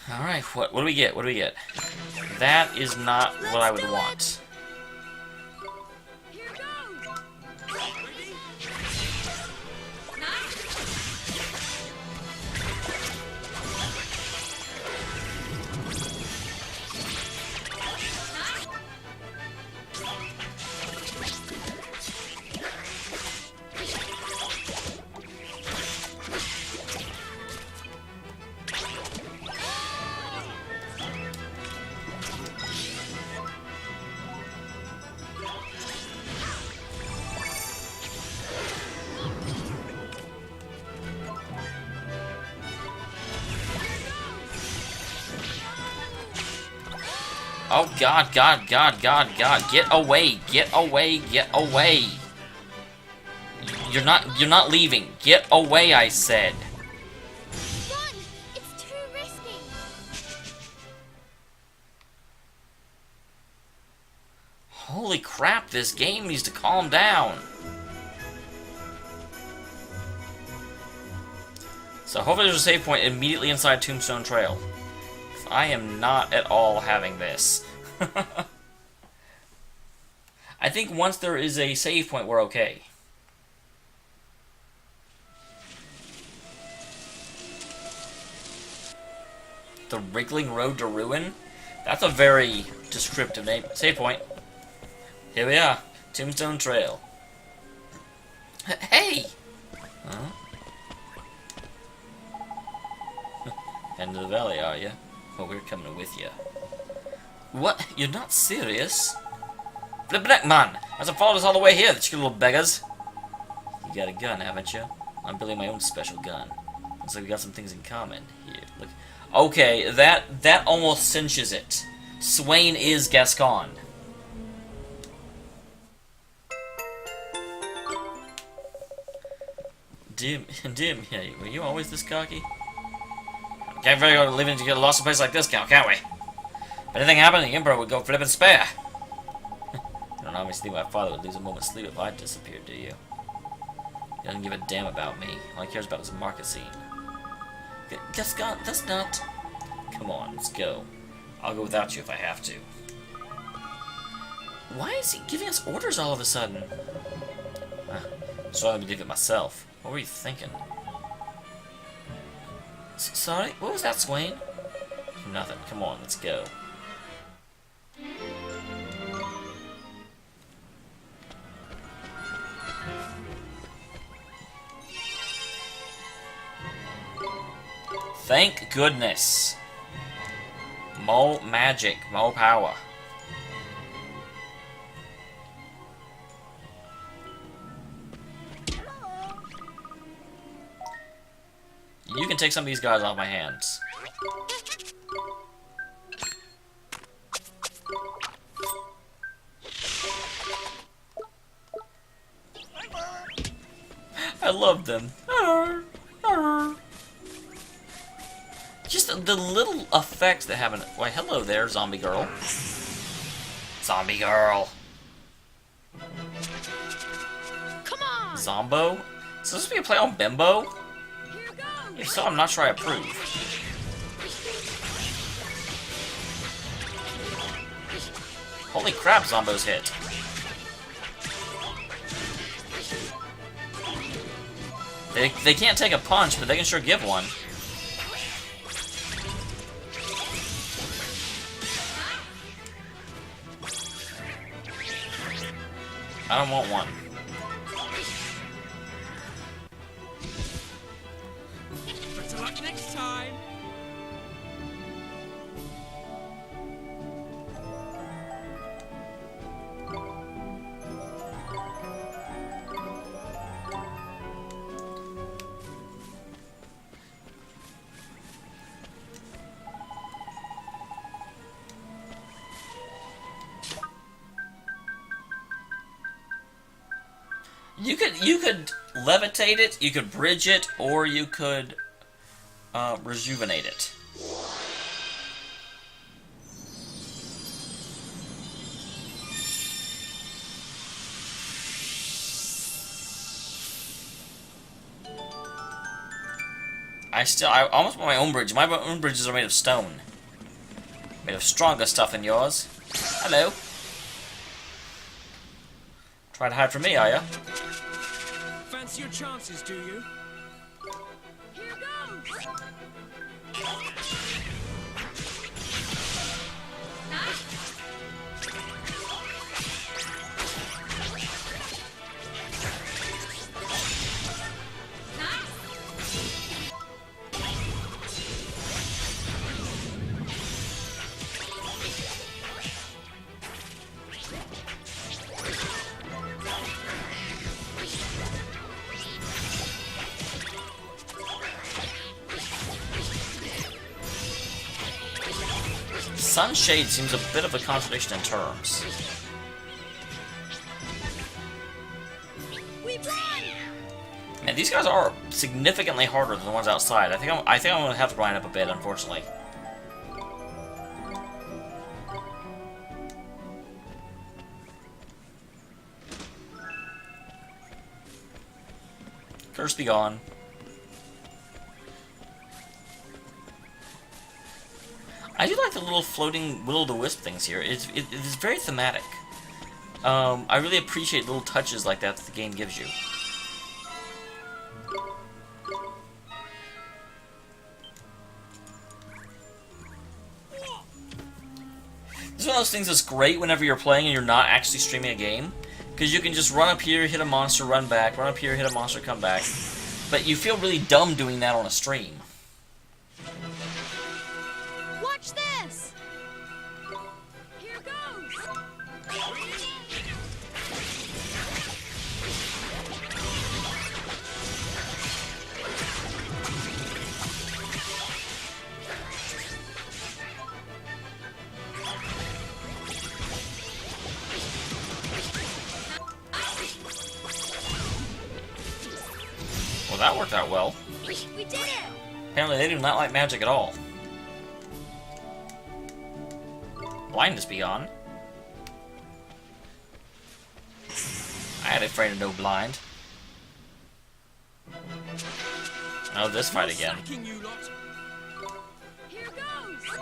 Alright, what do we get? What do we get? That is not what I would want.
Here goes!
Oh God, God, God, God, God, get away, get away, get away. You're not leaving. Get away, I said.
Run! It's too risky.
Holy crap, this game needs to calm down. So hopefully there's a save point immediately inside Tombstone Trail. I am not at all having this. I think once there is a save point, we're okay. The Wriggling Road to Ruin? That's a very descriptive name. Save point. Here we are. Tombstone Trail. Hey! Huh? Valley, are you? Well, we're coming with you. What? You're not serious? Flippin' heck, man! Hasn't followed us all the way here, you little beggars. You got a gun, haven't you? I'm building my own special gun. Looks like we got some things in common here. Look. Okay, that almost cinches it. Swaine is Gascon. Dim, were you always this cocky? Can't very well live in to get lost in a place like this, can't we? If anything happened, the Emperor would go flippin' spare. You don't obviously think my father would lose a moment's sleep if I disappeared, do you? He doesn't give a damn about me. All he cares about is market scene. Gascon, that's not... Come on, let's go. I'll go without you if I have to. Why is he giving us orders all of a sudden? So I believe it myself. What were you thinking? Sorry? What was that, Swaine? Nothing. Come on, let's go. Thank goodness. More magic, more power. You can take some of these guys off my hands. I love them. Just the little effects that happen. Why, hello there, zombie girl. Zombie girl.
Come on!
Zombo? Is this supposed to be a play on Bimbo?
Here goes!
If so, I'm not sure I approve. Holy crap, Zombo's hit. They can't take a punch, but they can sure give one. I don't want one.
Better luck next time.
You could levitate it, you could bridge it, or you could rejuvenate it. I almost want my own bridge. My own bridges are made of stone. Made of stronger stuff than yours. Hello. Try to hide from me, are ya?
Fancy your chances, do you?
Here goes!
Sunshade seems a bit of a contradiction in terms. Man, these guys are significantly harder than the ones outside. I think I'm gonna have to grind up a bit, unfortunately. Curse be gone. I do like the little floating will-o'-the-wisp things here. It's very thematic. I really appreciate little touches like that the game gives you. This is one of those things that's great whenever you're playing and you're not actually streaming a game. Because you can just run up here, hit a monster, run back, run up here, hit a monster, come back. But you feel really dumb doing that on a stream. Well, that worked out well.
We did it!
Apparently they do not like magic at all. Blindness be on. I had a friend of no blind. Oh, this fight again.
Sacking you lot.
Here goes!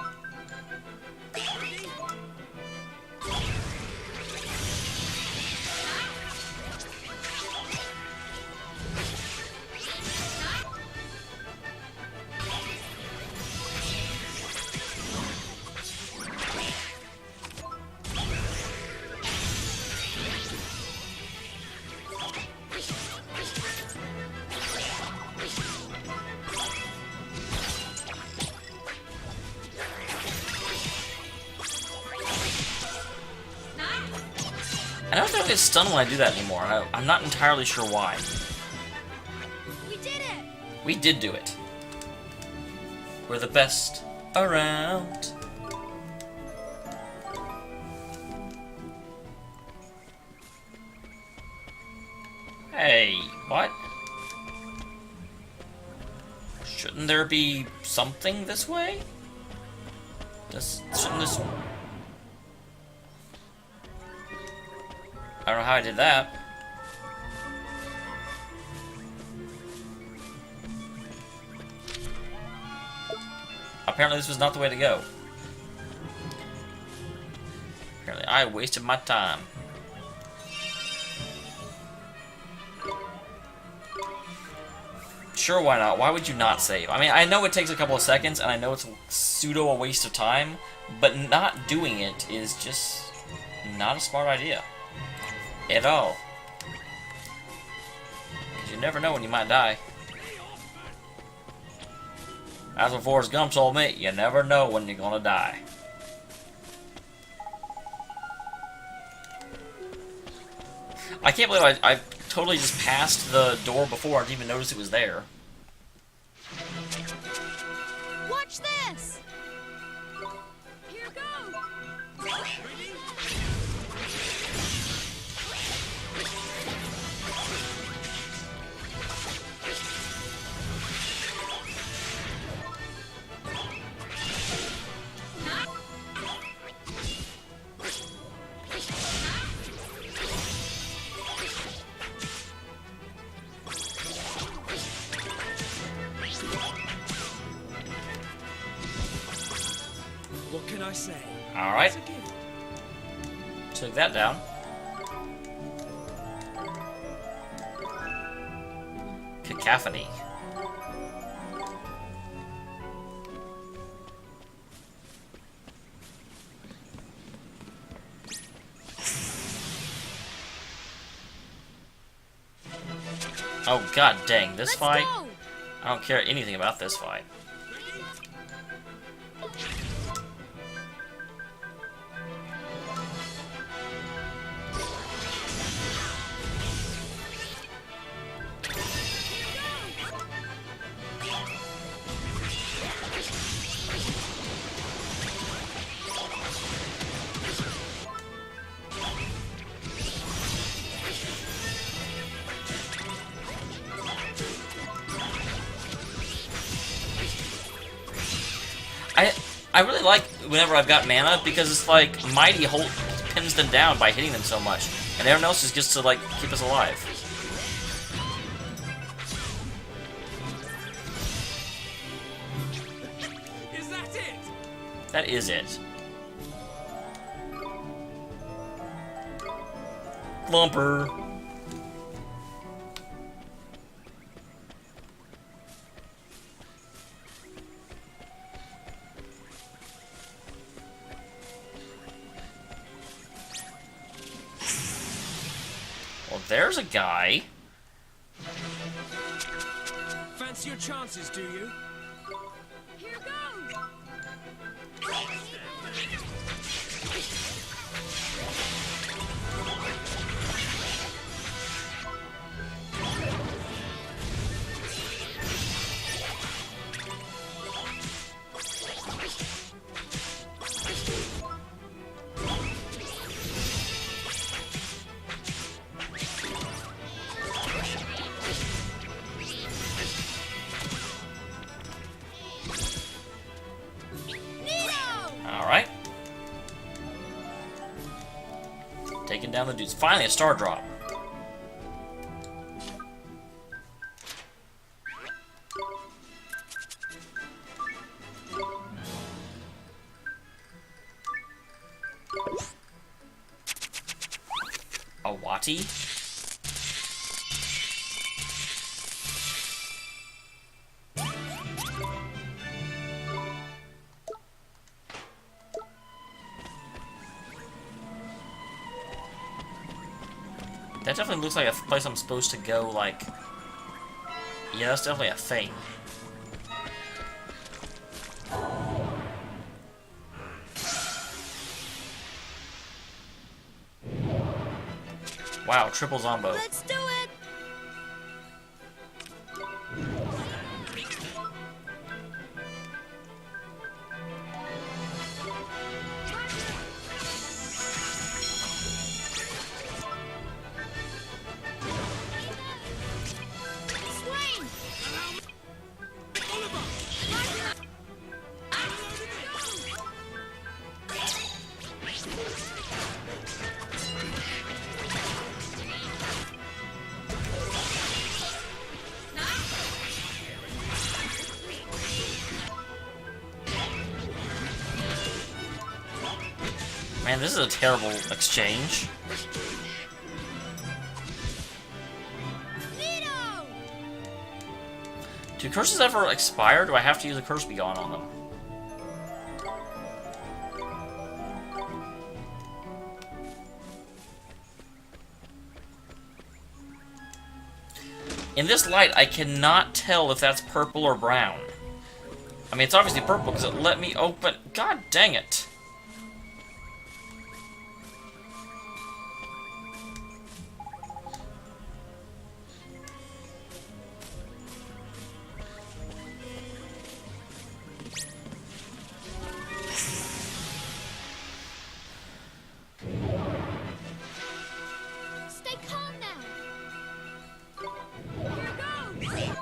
I don't think I get stunned when I do that anymore. I'm not entirely sure why.
We did it!
We did do it. We're the best around. Hey, what? Shouldn't there be something this way? Shouldn't this... I don't know how I did that. Apparently this was not the way to go. Apparently I wasted my time. Sure, why not? Why would you not save? I mean, I know it takes a couple of seconds, and I know it's pseudo a waste of time, but not doing it is just not a smart idea. At all. Because you never know when you might die. That's what Forrest Gump told me. You never know when you're gonna die. I can't believe I totally just passed the door before I didn't even notice it was there.
Watch this! Here goes!
What can I say?
Alright.
It's a gift.
Took that down. Cacophony. Oh god dang, this
Let's
fight?
go!
I don't care anything about this fight. I really like whenever I've got mana because it's like Mighty pins them down by hitting them so much, and everyone else just gets to like keep us alive.
Is that it?
That is it. Lumper. Well, there's a guy.
Fancy your chances, do you?
Here goes!
down the dudes. Finally, a star drop. A Watty? That definitely looks like a place I'm supposed to go, like... Yeah, that's definitely a thing. Wow, triple Zombo.
Let's do it!
Swaine!
Man, this is a terrible exchange.
Nito!
Do curses ever expire? Do I have to use a curse beyond on them? In this light, I cannot tell if that's purple or brown. I mean, it's obviously purple because it let me open... God dang it.
Stay calm now. Here goes.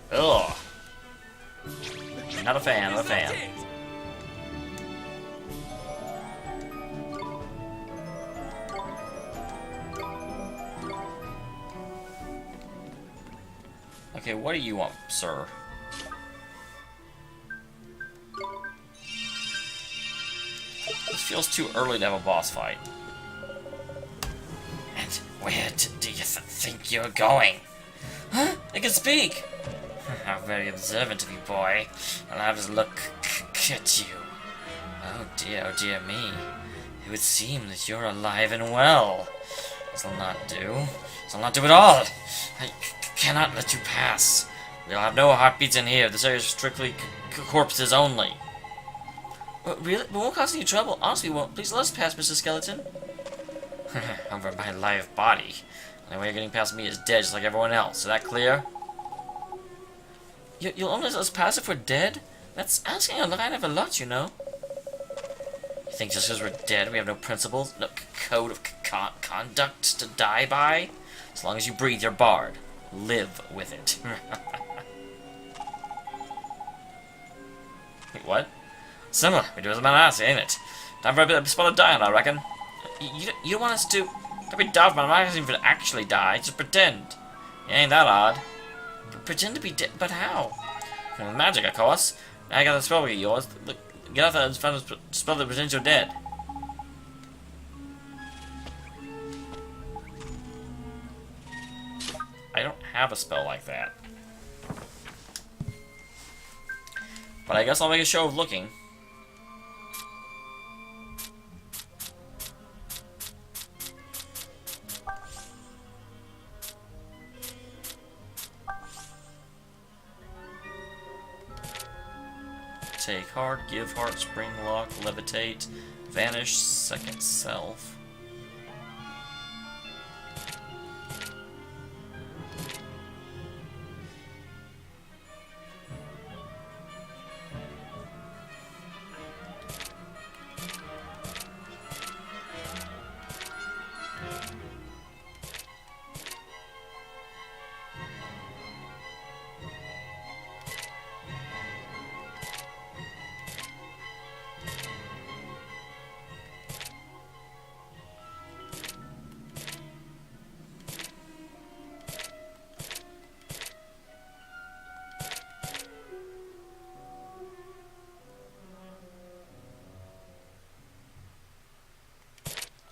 Ugh. Not a fan, not a
Is that
fan.
it?
Okay, what do you want, sir? This feels too early to have a boss fight. And where do you think you're going? Huh? I can speak! How very observant of you, boy. I'll have to look at you. Oh dear me. It would seem that you're alive and well. This'll not do. This'll not do at all! I cannot let you pass. We'll have no heartbeats in here. This area is strictly corpses only. Really? We won't cause any trouble. Honestly, we won't. Please let us pass, Mr. Skeleton. Over my live body. The only way you're getting past me is dead, just like everyone else. Is that clear? You'll only let us pass if we're dead? That's asking a line of a lot, you know. You think just because we're dead, we have no principles, no code of conduct to die by? As long as you breathe, you're barred. Live with it. Wait, what? Similar. We do as a man asks, ain't it? Time for a bit of spot of dying, I reckon. You don't want us to... Don't be daft, man. I'm not even actually die. Just pretend. It ain't that odd. Pretend to be dead, but how? Well, magic, of course. Now I got the spell of yours. Look, get out there and find a spell that pretends you're dead. I don't have a spell like that. But I guess I'll make a show of looking. Take heart, give heart, spring lock, levitate, vanish, second self.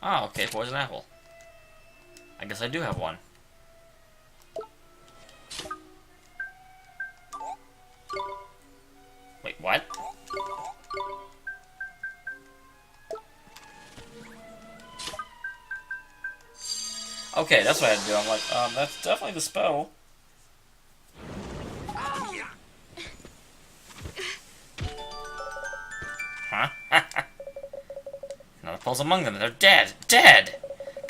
Oh, okay, poison apple. I guess I do have one. Wait, what? Okay, that's what I had to do. I'm like, that's definitely the spell. Huh? Another pulse among them. They're dead. Dead!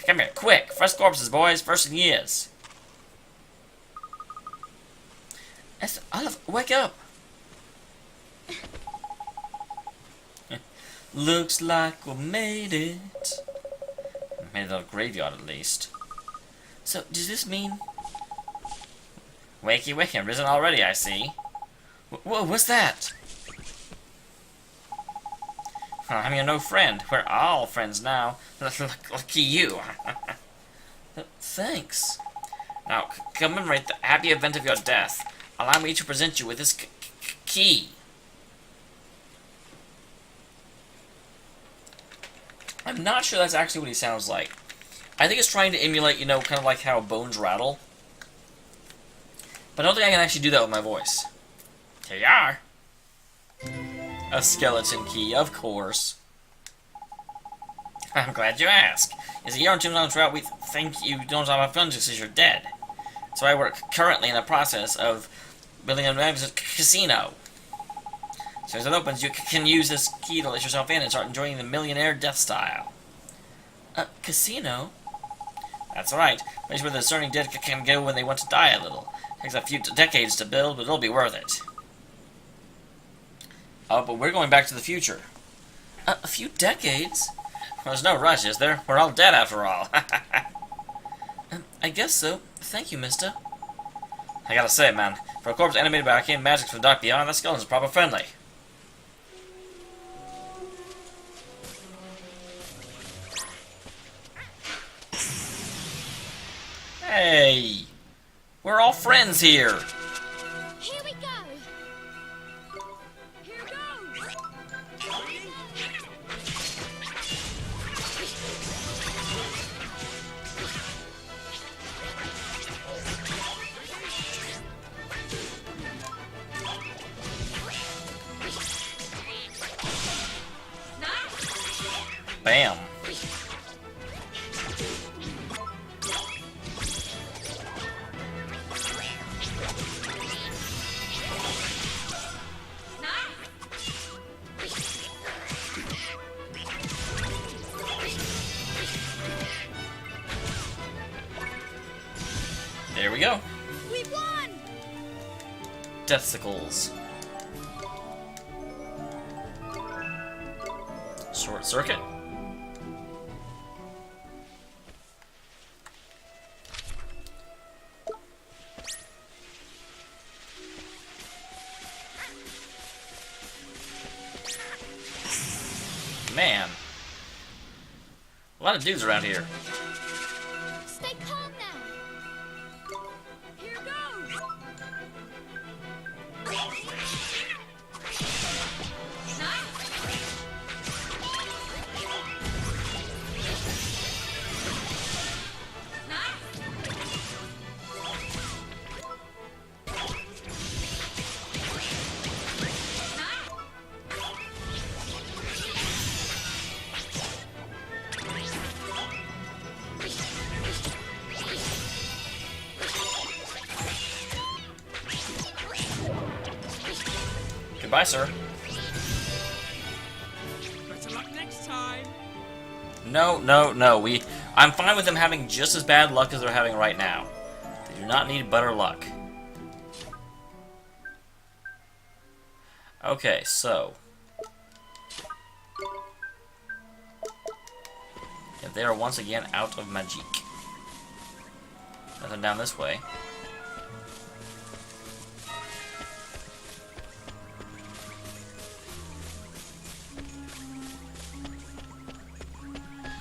Come here, quick. Fresh corpses, boys. First in years. Olive, wake up! Looks like we made it. Made it out of graveyard, at least. So, does this mean... Wakey, wakey, risen already, I see. Whoa, what's that? I'm your no friend. We're all friends now. Lucky you. Thanks. Now, commemorate the happy event of your death. Allow me to present you with this key. I'm not sure that's actually what he sounds like. I think it's trying to emulate, you know, kind of like how bones rattle. But I don't think I can actually do that with my voice. Here you are. A skeleton key, of course. I'm glad you asked. Is a year or two long throughout we think you don't have fun just as you're dead. So I work currently in the process of building a magnificent casino. As soon as it opens, you can use this key to let yourself in and start enjoying the millionaire death style. A casino? That's right. Place where the discerning dead can go when they want to die a little. Takes a few decades to build, but it'll be worth it. Oh, but we're going back to the future. A few decades? Well, there's no rush, is there? We're all dead after all. I guess so. Thank you, mister. I gotta say, man, for a corpse animated by arcane magic from the dark beyond, that skeleton's proper friendly. Hey! We're all friends here!
Here we go! Here goes!
Bam! There we go.
We won!
Deathsicles. Short circuit. Man. A lot of dudes around here.
Stay calm now! Here goes!
Goodbye, sir.
Better luck next time.
No, no, no. I'm fine with them having just as bad luck as they're having right now. They do not need better luck. Okay, so... yeah, they are once again out of magic. Nothing down this way.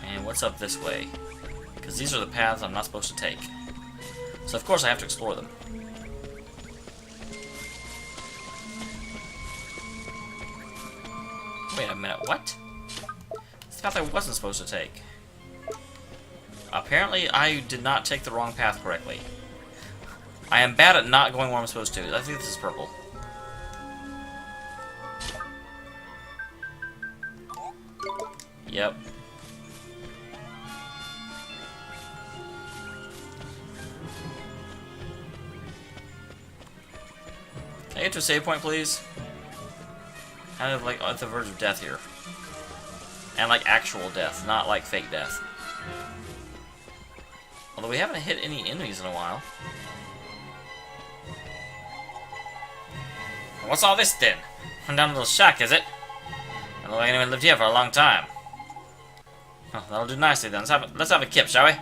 And what's up this way? Because these are the paths I'm not supposed to take. So of course I have to explore them. Wait a minute, what? It's the path I wasn't supposed to take. Apparently I did not take the wrong path correctly. I am bad at not going where I'm supposed to. I think this is purple. Yep. Can I get to a save point, please? Kind of like at the verge of death here. And like actual death, not like fake death. Although we haven't hit any enemies in a while. What's all this then? I'm down a little shack, is it? I don't think anyone lived here for a long time. Oh, that'll do nicely then. Let's have a kip, shall we?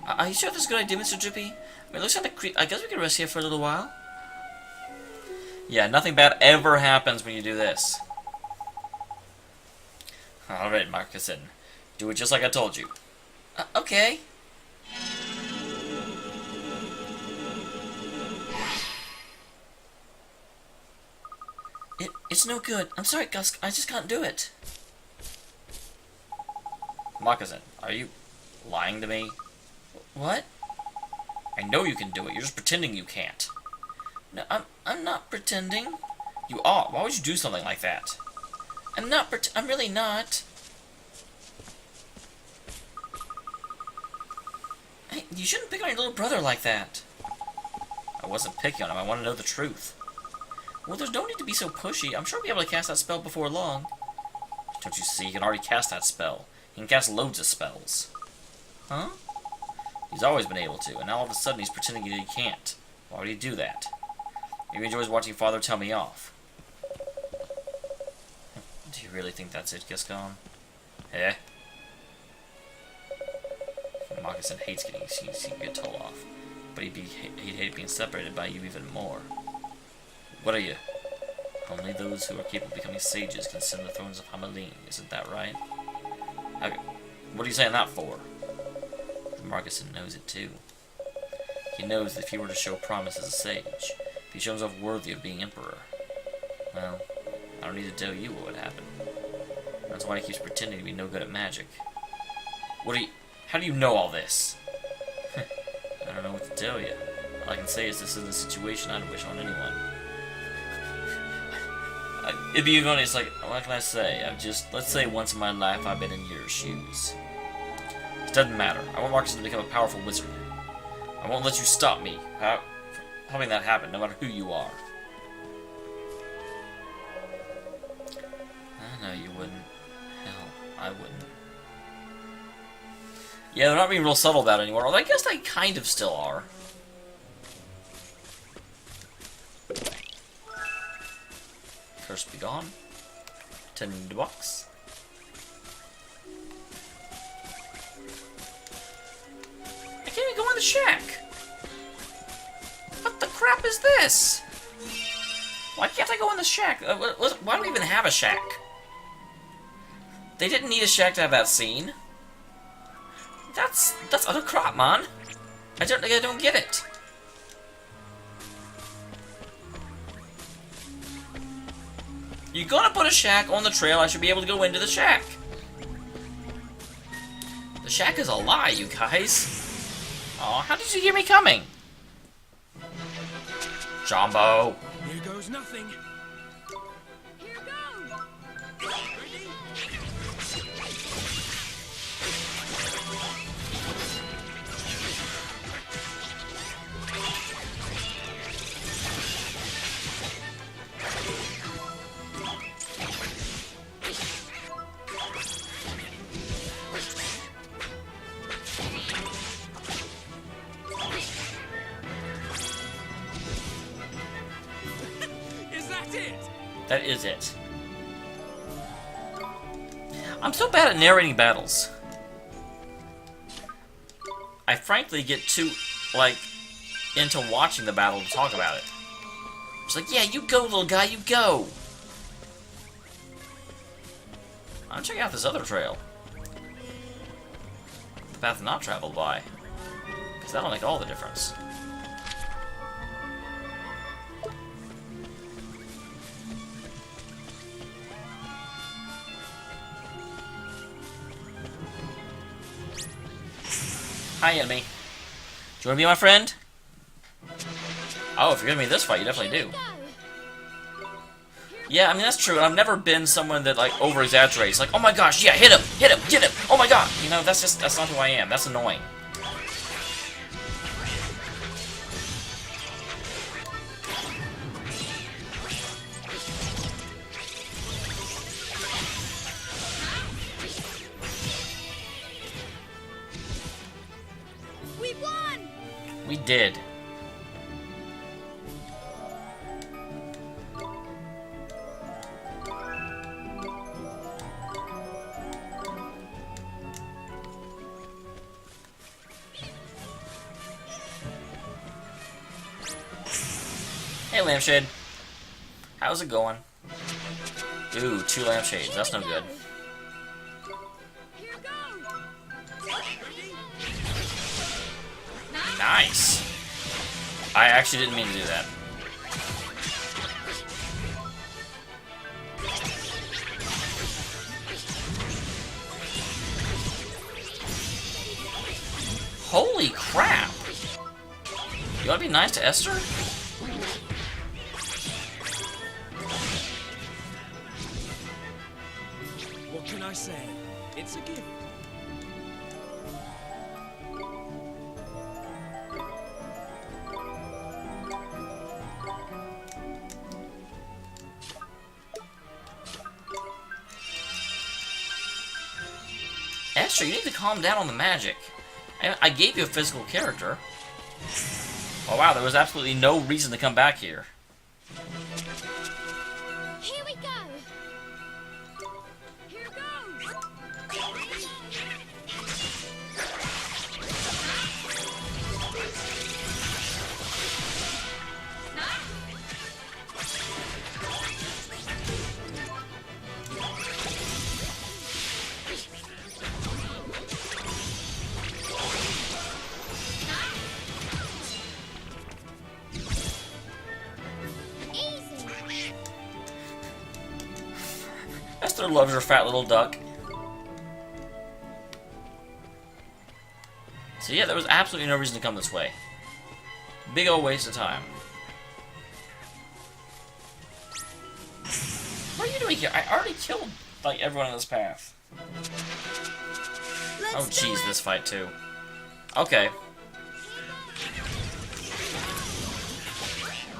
Are you sure this is a good idea, Mr. Drippy? I mean, it looks kind of I guess we can rest here for a little while. Yeah, nothing bad ever happens when you do this. Alright, Marcuson. Do it just like I told you. Okay. It's no good. I'm sorry, Gus. I just can't do it. Marcuson, are you lying to me? What? I know you can do it. You're just pretending you can't. No, I'm not pretending. You are. Why would you do something like that? I'm really not. Hey, you shouldn't pick on your little brother like that. I wasn't picking on him. I want to know the truth. Well, there's no need to be so pushy. I'm sure I'll be able to cast that spell before long. Don't you see? He can already cast that spell. He can cast loads of spells. Huh? He's always been able to, and now all of a sudden he's pretending that he can't. Why would he do that? Maybe he enjoys watching Father tell me off. Do you really think that's it, Gascon? Eh? Moccasin hates getting seen get told off, but he'd hate being separated by you even more. What are you? Only those who are capable of becoming sages can sit on the thrones of Hamelin, isn't that right? Okay. What are you saying that for? Marcuson knows it too. He knows that if he were to show promise as a sage, if he shows himself worthy of being emperor, well, I don't need to tell you what would happen. That's why he keeps pretending to be no good at magic. How do you know all this? I don't know what to tell you. All I can say is this is a situation I'd wish on anyone. It'd be funny, it's like, what can I say? Let's say once in my life I've been in your shoes. It doesn't matter. I want Marcus to become a powerful wizard. I won't let you stop me from having that happen, no matter who you are. I know you wouldn't. Hell, I wouldn't. Yeah, they're not being real subtle about it anymore, although I guess they kind of still are. Curse be gone. Tend to box. I can't even go in the shack! What the crap is this? Why can't I go in the shack? Why do we even have a shack? They didn't need a shack to have that scene. That's utter crap, man. I don't get it. You're gonna put a shack on the trail, I should be able to go into the shack. The shack is a lie, you guys. Oh, how did you hear me coming? Jumbo.
Here goes nothing.
Here goes!
Ready?
That is it. I'm so bad at narrating battles. I frankly get too, like, into watching the battle to talk about it. It's like, yeah, you go, little guy, you go! I'm checking out this other trail. The path not traveled by. Because that'll make all the difference. Hi, enemy. Do you want to be my friend? Oh, if you're gonna be this fight, you definitely do. Yeah, I mean, that's true, and I've never been someone that, like, over-exaggerates. Like, oh my gosh, yeah, hit him, get him, oh my god! You know, that's not who I am. That's annoying.
We won!
We did. Hey, Lampshade. How's it going? Ooh, 2 lampshades. That's no good.
Here goes!
Nice! I actually didn't mean to do that. Holy crap! You wanna be nice to Esther?
What can I say? It's a gift.
Esther, you need to calm down on the magic. I gave you a physical character. Oh wow, there was absolutely no reason to come back here.
Here we go! Here goes!
Esther loves her fat little duck. So yeah, there was absolutely no reason to come this way. Big ol' waste of time. What are you doing here? I already killed, like, everyone on this path. Oh jeez, this fight too. Okay.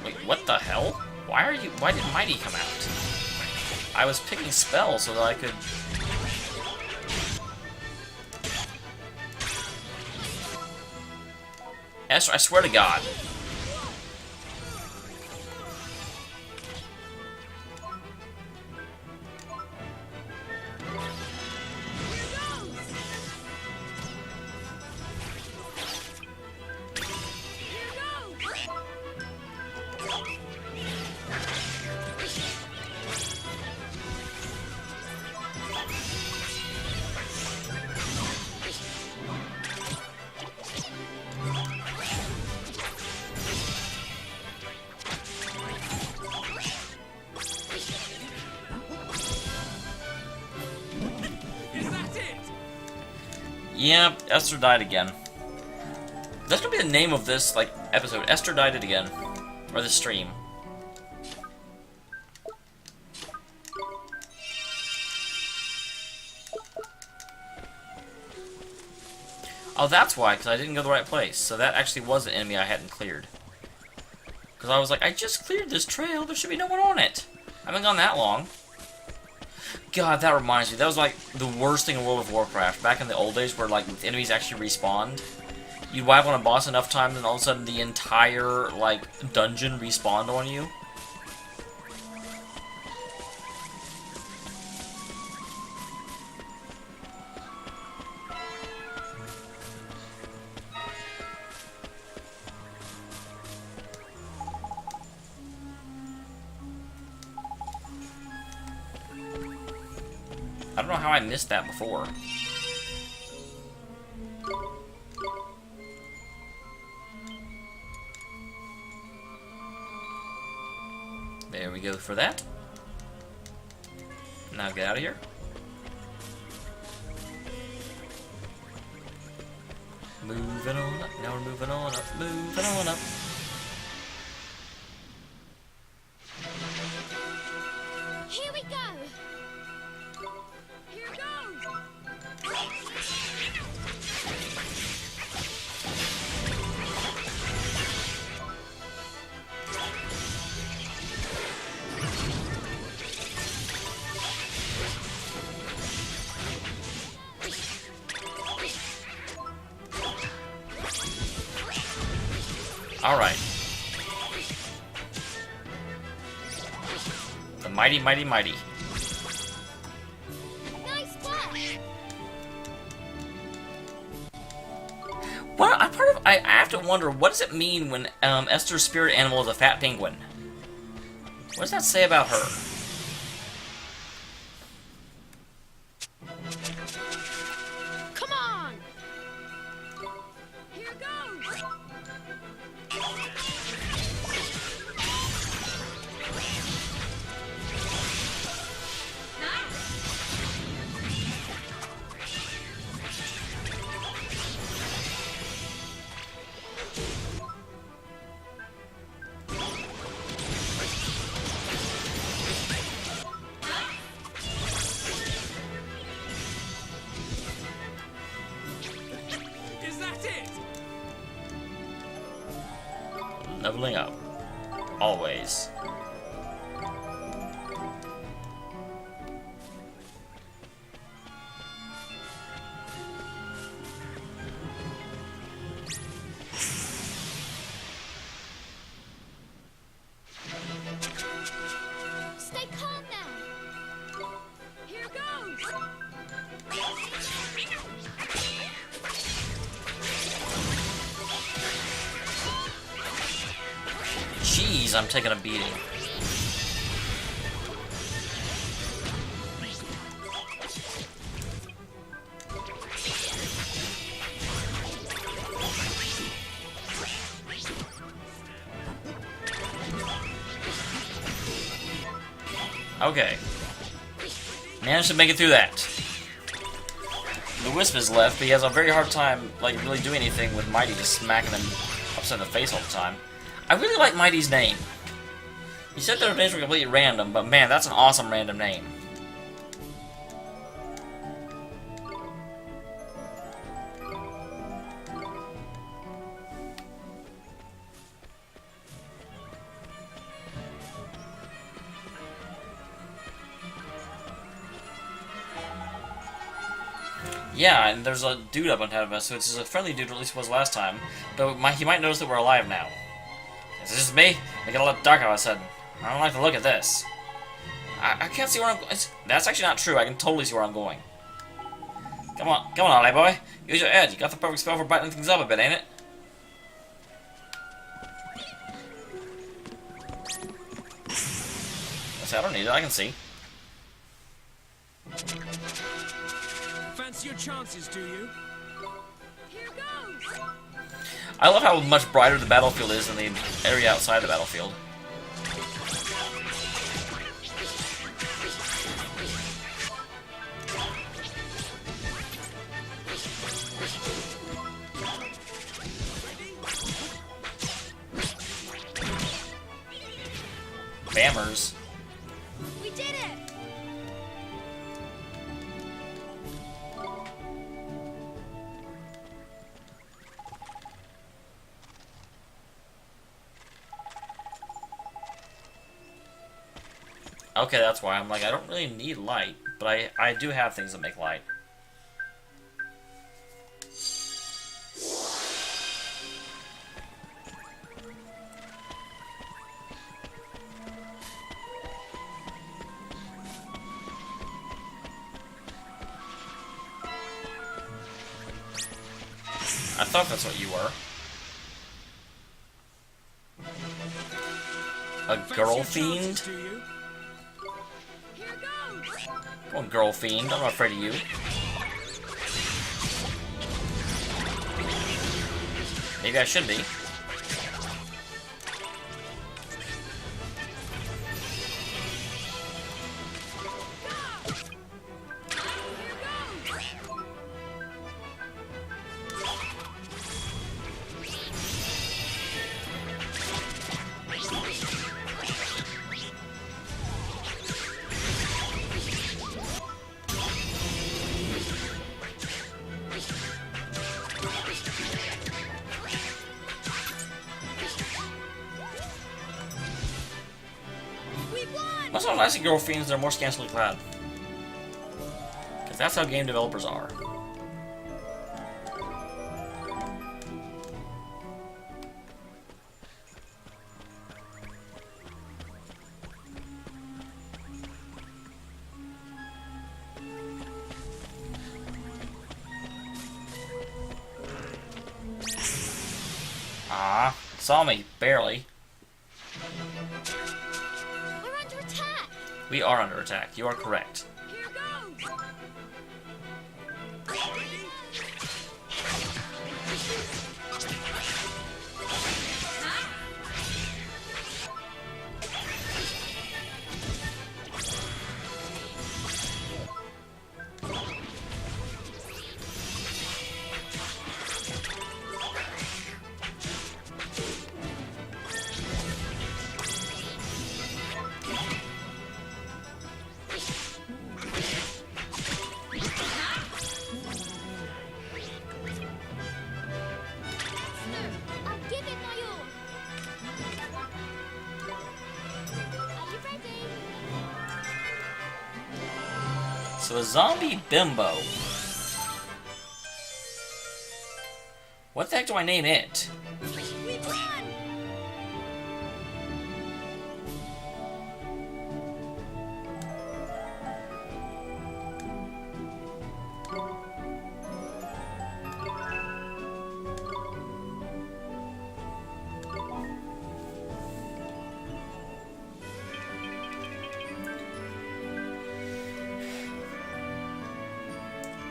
Wait, what the hell? Why did Mighty come out? I was picking spells so that I could... Esther, I swear to God. Yeah, Esther died again. That's gonna be the name of this, like, episode. Esther died it again. Or the stream. Oh, that's why, because I didn't go the right place. So that actually was an enemy I hadn't cleared. Because I was like, I just cleared this trail. There should be no one on it. I haven't gone that long. God, that reminds me. That was like the worst thing in World of Warcraft. Back in the old days where like the enemies actually respawned. You'd wipe on a boss enough times and all of a sudden the entire like dungeon respawned on you. I don't know how I missed that before. There we go for that. Now get out of here. Moving on up. Now we're moving on up. Moving on up.
Here we go. Here goes.
Alright. The mighty, mighty, mighty.
Nice work.
Well, I have to wonder, what does it mean when Esther's spirit animal is a fat penguin? What does that say about her?
Come on. Here goes.
Is that it?
Leveling up. Always.
Stay calm now. Here goes.
Jeez, I'm taking a beating. Okay. Managed to make it through that. The Wisp is left, but he has a very hard time, like, really doing anything with Mighty, just smacking him upside the face all the time. I really like Mighty's name. He said their names were completely random, but man, that's an awesome random name. Yeah, and there's a dude up on top of us, which is a friendly dude, or at least was last time. But he might notice that we're alive now. Is this just me? They get a little dark all of a sudden. I don't like the look of this. I can't see where I'm going. That's actually not true. I can totally see where I'm going. Come on, Ollie boy. Use your edge. You got the perfect spell for brightening things up a bit, ain't it? I don't need it. I can see.
Fancy your chances, do you?
Here goes.
I love how much brighter the battlefield is than the area outside the battlefield. Bammers.
We did it.
Okay, that's why I'm like, I don't really need light, but I do have things that make light. I thought that's what you were. A girl fiend?
Here goes.
Come on, girl fiend. I'm not afraid of you. Maybe I should be. Most of the nice girl fiends are more scantily clad. Because that's how game developers are. Ah, saw me, barely.
We're under attack.
We are under attack. You are correct.
Here goes. I'll give it my all. Are you ready?
So a zombie bimbo. What the heck do I name it?
We won.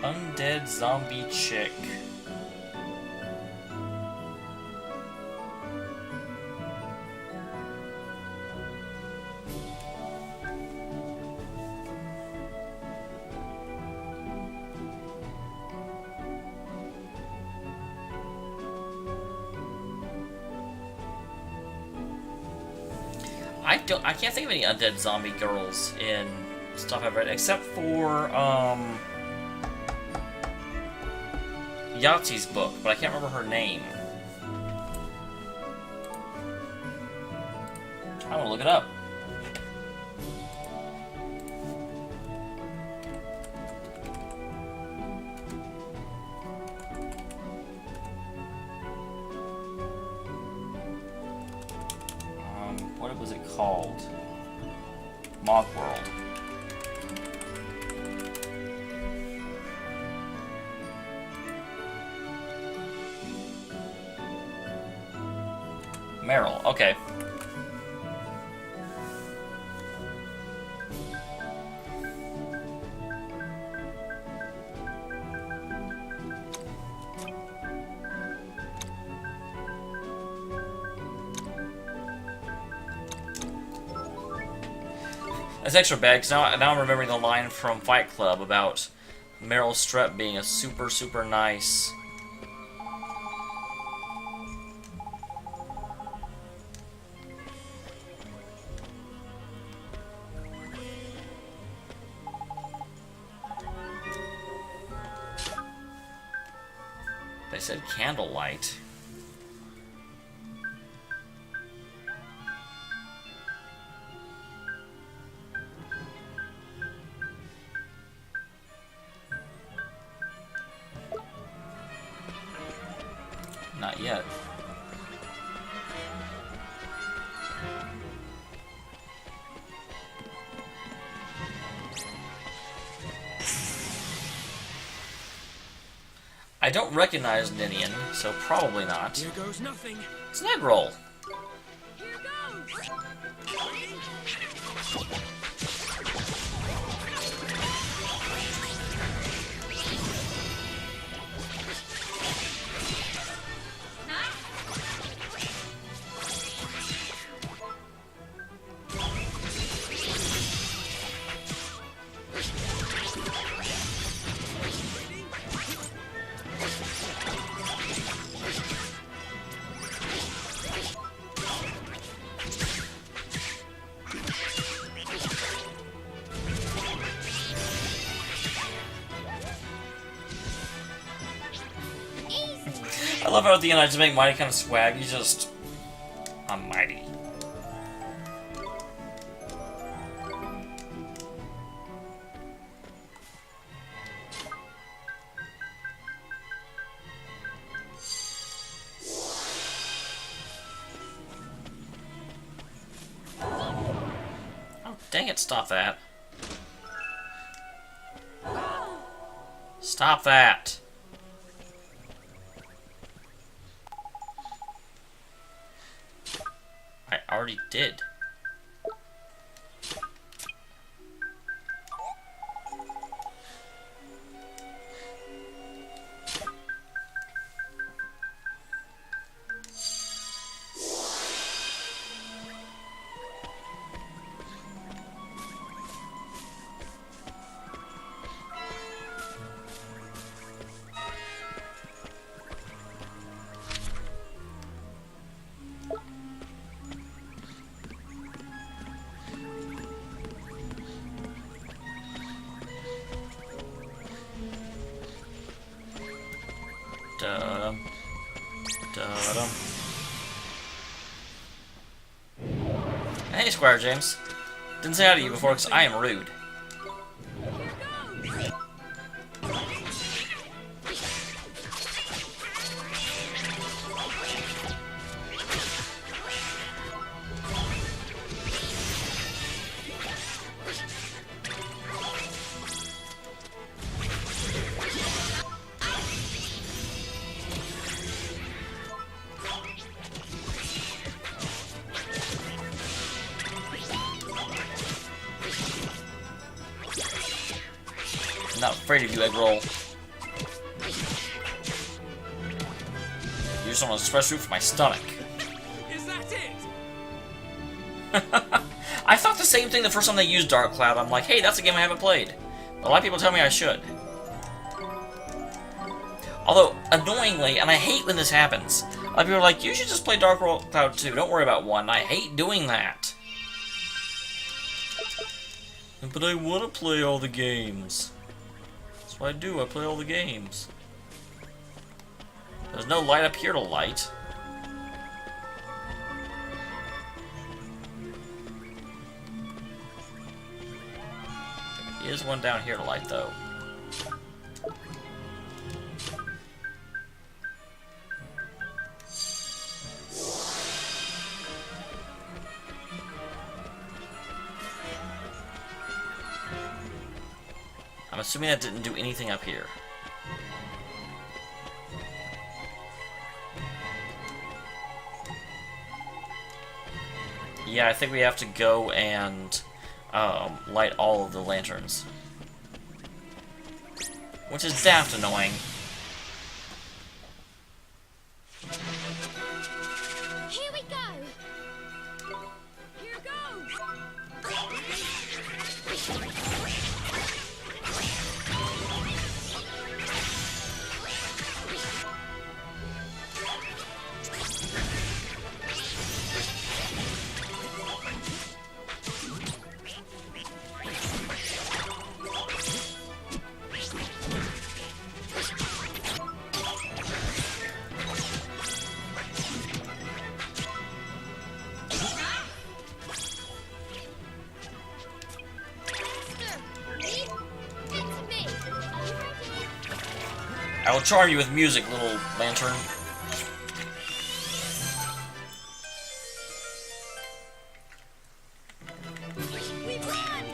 Undead zombie chick. I can't think of any undead zombie girls in stuff I've read, except for Yahtzee's book, but I can't remember her name. I want to look it up. What was it called? Moth World. Meryl, okay. That's extra bad, because now I'm remembering the line from Fight Club about Meryl Streep being a super, super nice... They said candlelight. Not yet. I don't recognize Ninian, so probably not.
Here goes nothing.
It's an egg roll.
Here goes.
I love how at the end I just make Mighty kind of swag. He's just... I'm mighty. Oh, dang it, stop that. Stop that. I already did. Da-dum. Da-dum. Hey, Squire James. Didn't say hi to you before because I am rude. I'm not afraid of you, egg roll. You just want to express root for my stomach.
Is that it?
I thought the same thing the first time they used Dark Cloud. I'm like, hey, that's a game I haven't played. A lot of people tell me I should. Although, annoyingly, and I hate when this happens, a lot of people are like, you should just play Dark Cloud 2. Don't worry about 1. I hate doing that. But I want to play all the games. That's what I do. I play all the games. There's no light up here to light. There is one down here to light, though. I'm assuming that didn't do anything up here. Yeah, I think we have to go and light all of the lanterns. Which is daft annoying.
Here we go. Here goes.
I will charm you with music, little lantern.
We run.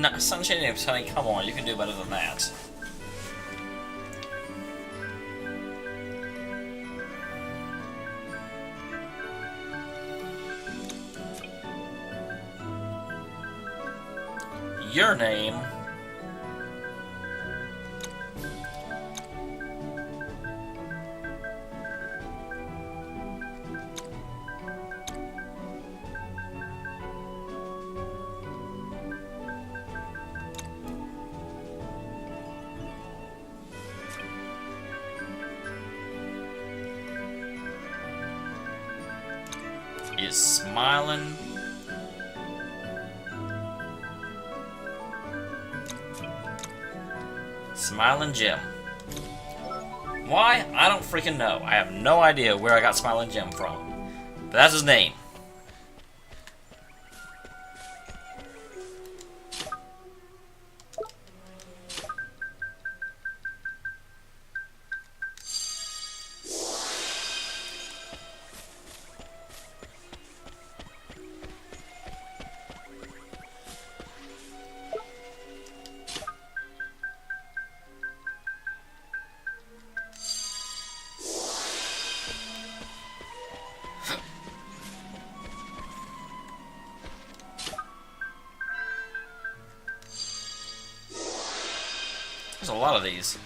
Nah, Sunshine Apes, honey, come on, you can do better than that. Your name. is smiling. Smiling Jim. Why? I don't freaking know. I have no idea where I got Smiling Jim from. But that's his name. There's a lot of these.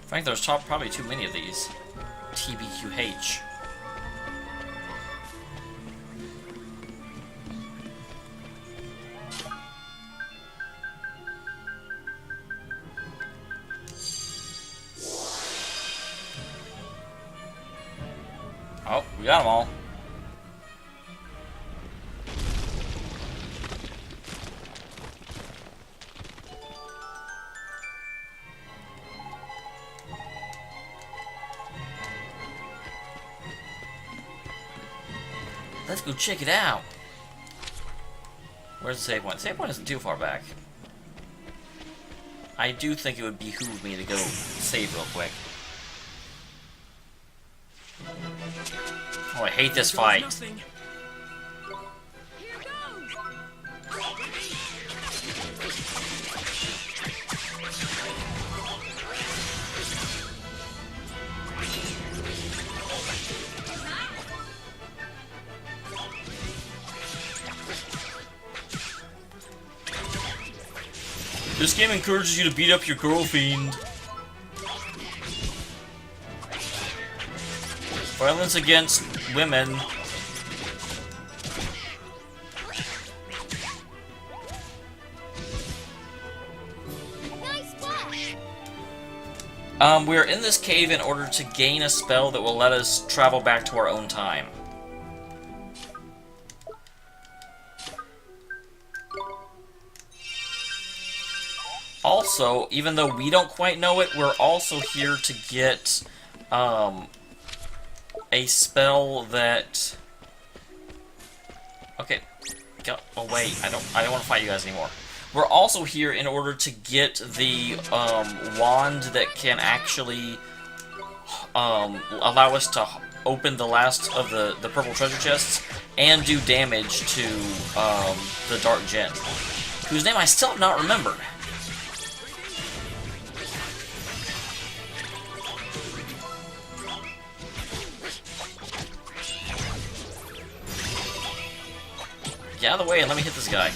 I think there's probably too many of these. TBQH. Oh, we got them all. Let's go check it out. Where's the save point? Save point isn't too far back. I do think it would behoove me to go save real quick. Oh, I hate this fight.
Nothing.
This game encourages you to beat up your girlfriend. Violence against women.
Nice flash.
We're in this cave in order to gain a spell that will let us travel back to our own time. Also, even though we don't quite know it, we're also here to get a spell that. Okay, go away. I don't want to fight you guys anymore. We're also here in order to get the wand that can actually allow us to open the last of the purple treasure chests and do damage to the Dark Djinn, whose name I still have not remembered. Get out of the way and let me hit this guy.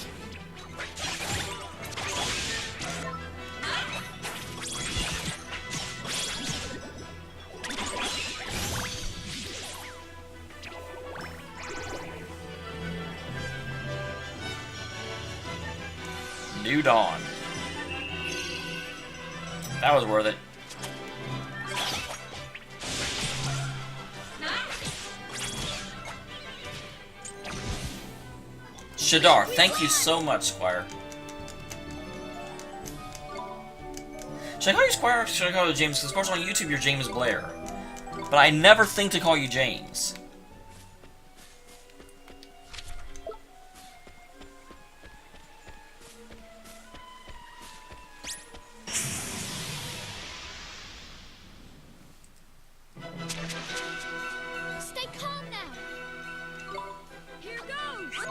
New Dawn. That was worth it. Shadar, thank you so much, Squire. Should I call you Squire or should I call you James? Because of course on YouTube you're James Blair. But I never think to call you James.
Stay calm now. Here goes.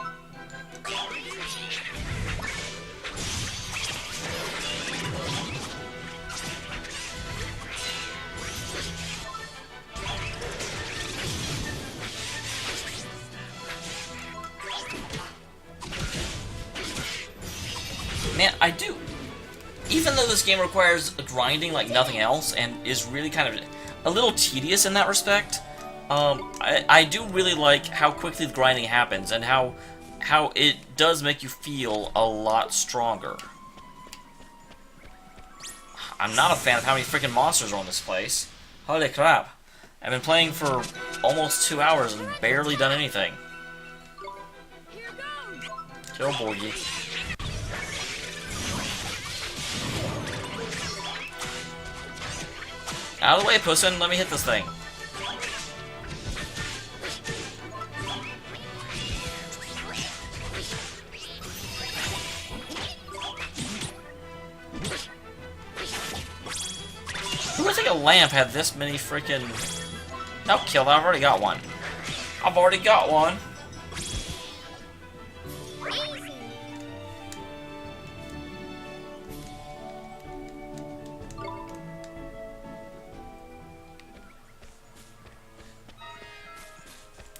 man, I do. Even though this game requires grinding like nothing else, and is really kind of a little tedious in that respect, I do really like how quickly the grinding happens, and how it does make you feel a lot stronger. I'm not a fan of how many freaking monsters are on this place. Holy crap. I've been playing for almost 2 hours and barely done anything. Kill Borgie. Out of the way, Pussin. Let me hit this thing. Who would think a lamp had this many freaking... No, kill that. I've already got one. I've already got one.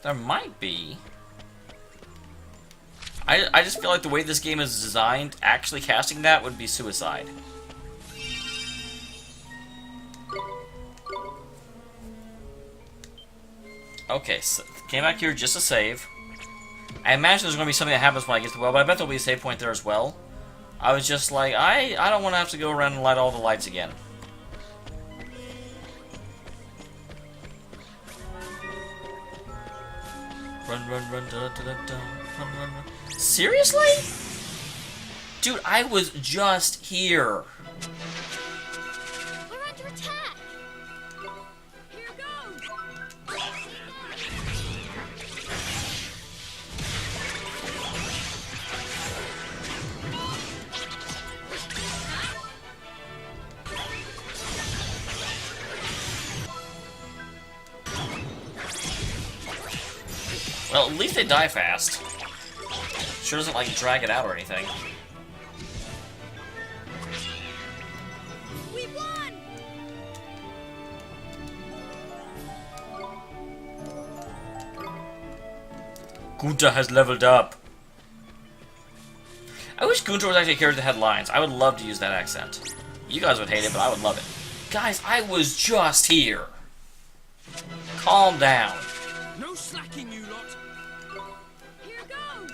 There might be. I just feel like the way this game is designed, actually casting that would be suicide. Okay, so came back here just to save. I imagine there's going to be something that happens when I get to the well, but I bet there'll be a save point there as well. I was just like, I don't want to have to go around and light all the lights again. Run, run, run, da, da, da, da, run, run, run. Seriously? Dude, I was just here.
We're under attack. Here goes.
Well, at least they die fast. Sure doesn't, like, drag it out or anything.
We won.
Gunta has leveled up. I wish Gunta was actually a character that had lines. I would love to use that accent. You guys would hate it, but I would love it. Guys, I was just here. Calm down.
No slacking, you lot.
Here goes.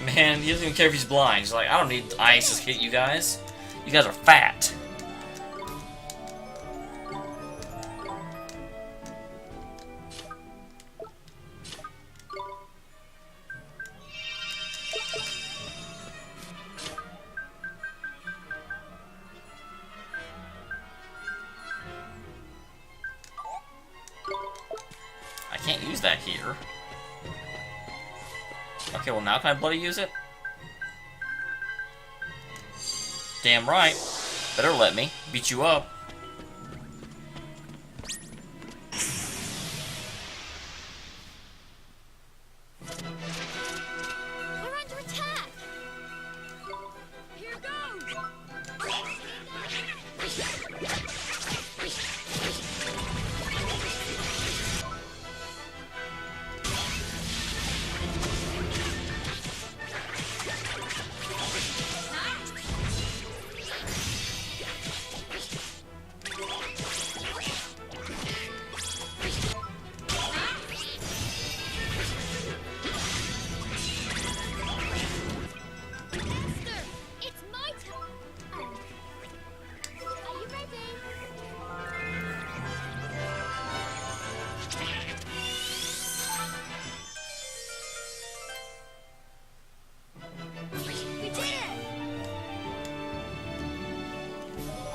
Man, he doesn't even care if he's blind. He's like, I don't need ice to hit you guys. You guys are fat. I can't use that here. Okay, well now can I bloody use it? Damn right. Better let me beat you up.
We're under attack. Here goes. It's my turn. Are you ready? We did it.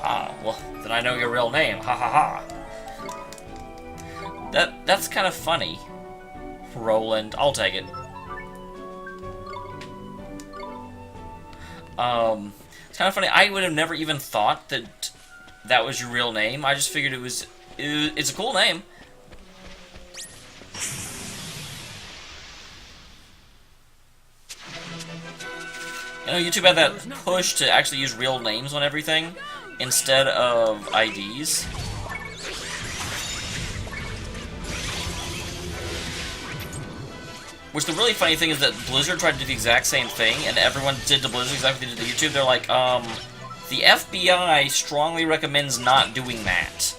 Ah, well, then I know your real name. Ha ha ha. That's kind of funny. Roland, I'll take it. It's kind of funny. I would have never even thought that that was your real name. I just figured it's a cool name. You know, YouTube had that push to actually use real names on everything instead of IDs. Which the really funny thing is that Blizzard tried to do the exact same thing, and everyone did to Blizzard exactly what they did to YouTube. They're like, the FBI strongly recommends not doing that.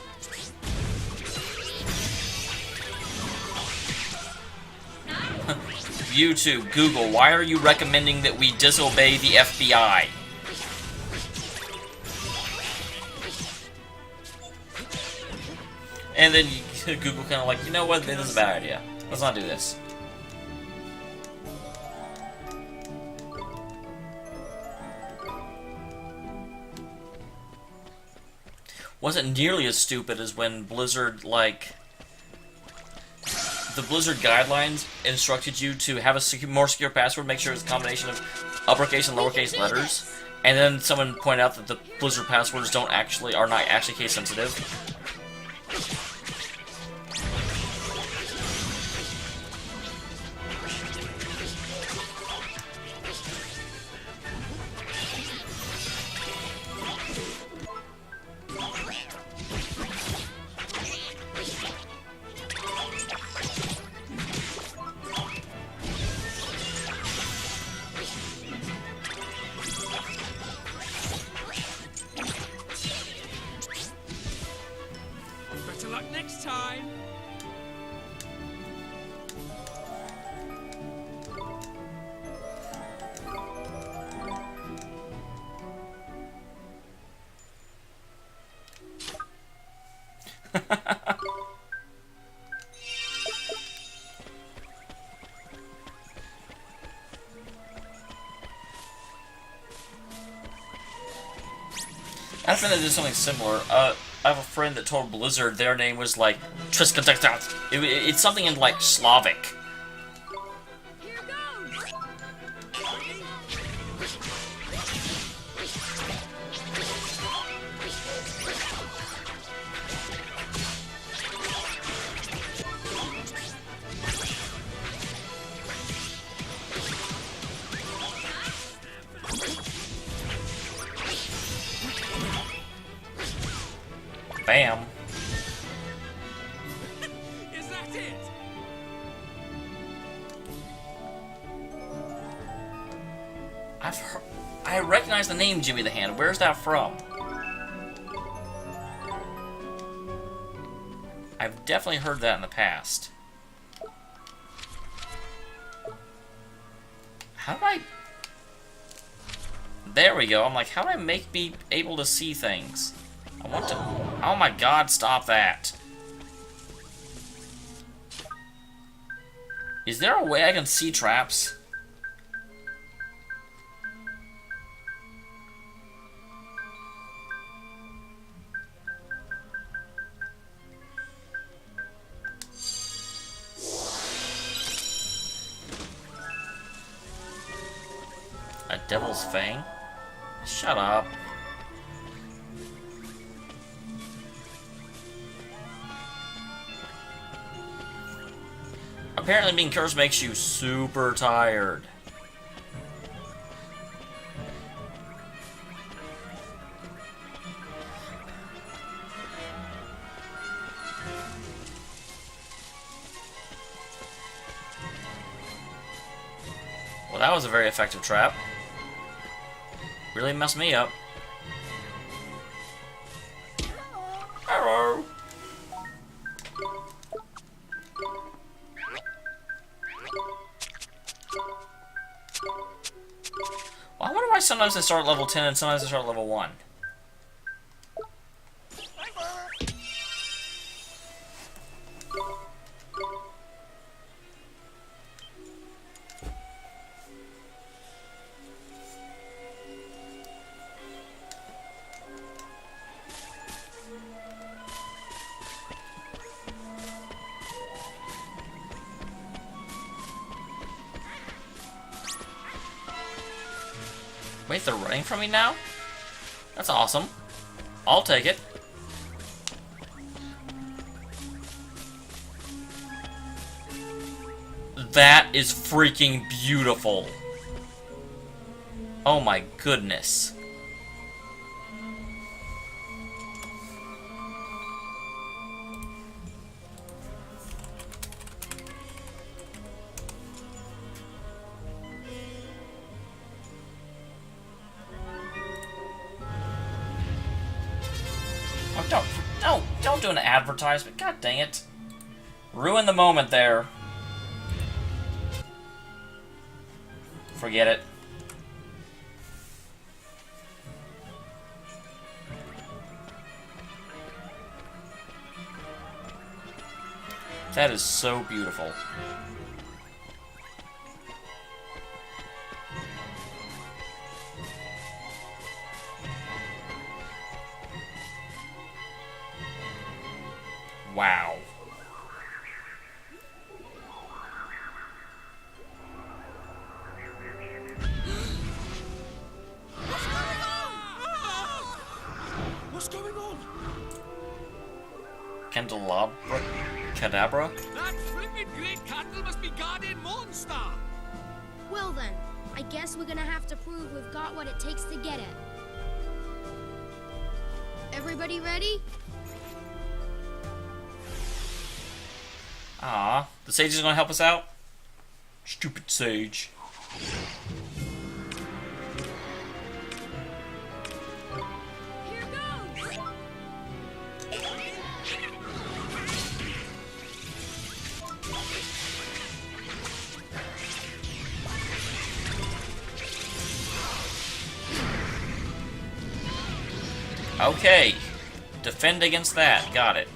YouTube, Google, why are you recommending that we disobey the FBI? And then Google kind of like, you know what, this is a bad idea. Let's not do this. Wasn't nearly as stupid as when Blizzard, like, the Blizzard guidelines instructed you to have a more secure password, make sure it's a combination of uppercase and lowercase letters, and then someone pointed out that the Blizzard passwords are not actually case sensitive.
Better luck next time.
I think that did something similar. I have a friend that told Blizzard their name was like Triskataktat. It's something in like Slavic. Bam.
Is that it?
I recognize the name Jimmy the Hand. Where's that from? I've definitely heard that in the past. How do I... There we go. I'm like, how do I make me able to see things? I want to... Oh my god, stop that. Is there a way I can see traps? A devil's fang? Shut up. Apparently being cursed makes you super tired. Well, that was a very effective trap. Really messed me up. Hello. Well, I wonder why sometimes I start at level 10 and sometimes I start at level 1. Wait, they're running from me now? That's awesome. I'll take it. That is freaking beautiful. Oh my goodness. Oh, don't do an advertisement. God dang it. Ruin the moment there. Forget it. That is so beautiful. Wow.
What's going on?
Candelabra? Cadabra?
That flippin' great candle must be guardian monster.
Well then, I guess we're gonna have to prove we've got what it takes to get it. Everybody ready?
Ah, the sage is gonna help us out? Stupid sage.
Here goes!
Okay. Defend against that. Got it.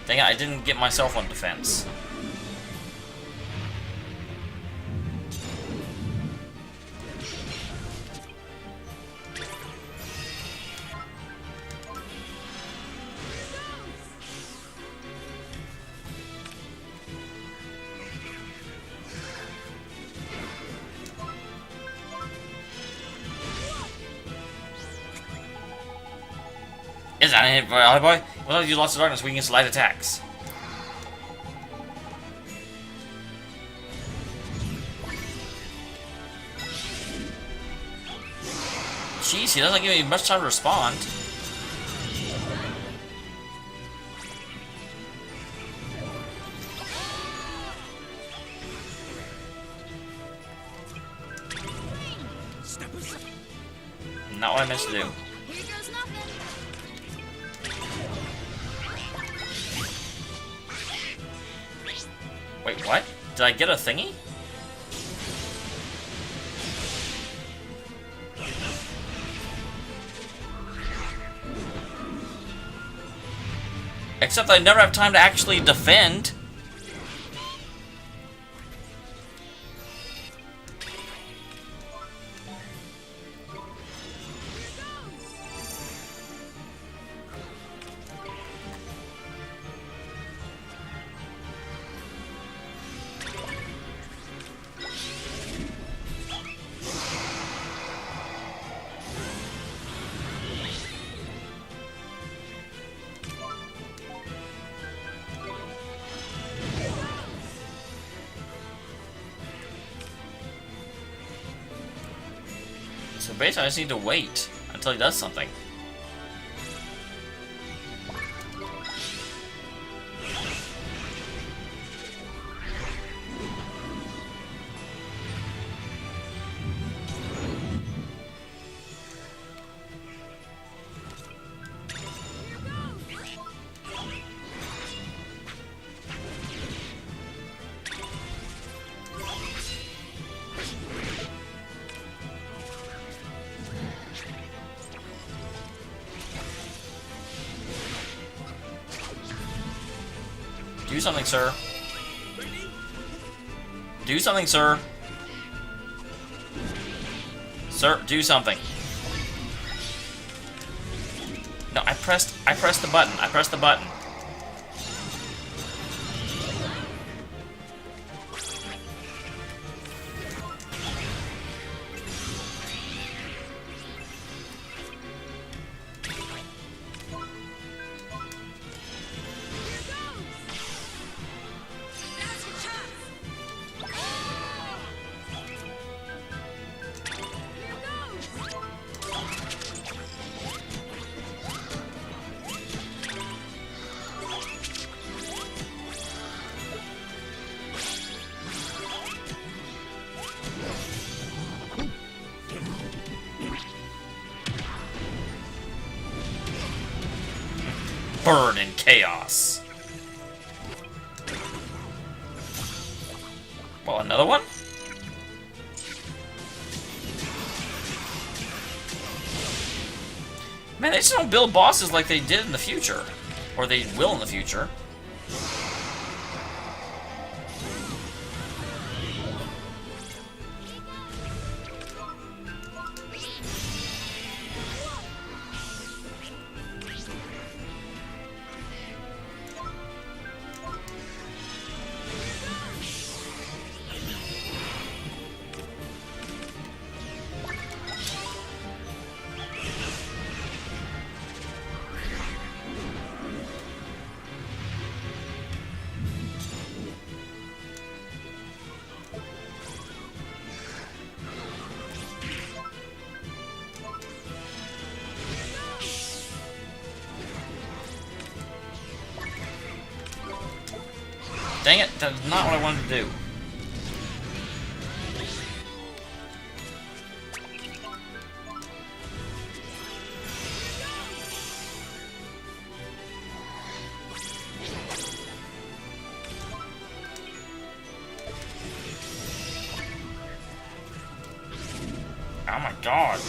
Dang it, I didn't get myself on defense. Is that it, boy? Well, you lost the darkness, we can get light attacks. Jeez, he doesn't give me much time to respond. Not what I meant to do.
Here goes nothing.
Wait, what? Did I get a thingy? Except I never have time to actually defend. So basically I just need to wait until he does something. Do something, sir. Do something, sir. Sir, do something. No, I pressed the button. I pressed the button. burn in chaos. Well, another one? Man, they just don't build bosses like they did in the future. Or they will in the future. Dang it, that's not what I wanted to do. Oh my god.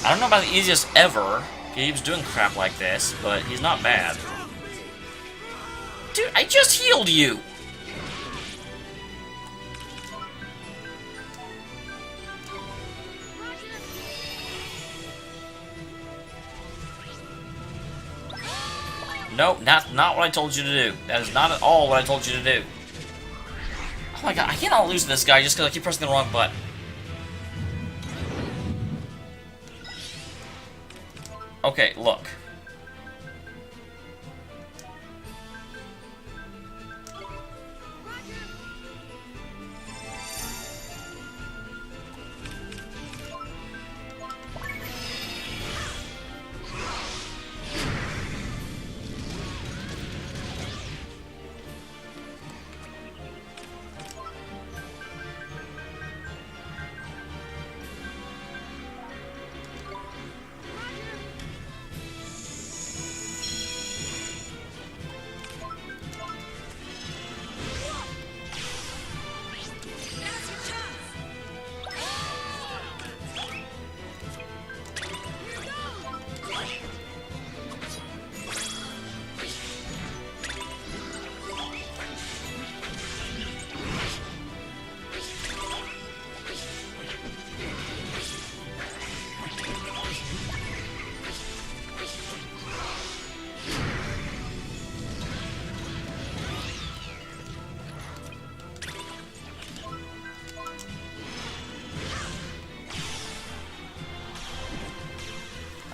I don't know about the easiest ever. He was doing crap like this, but he's not bad. Dude, I just healed you! Nope, not what I told you to do. That is not at all what I told you to do. Oh my god, I cannot lose to this guy just because I keep pressing the wrong button. Okay, look.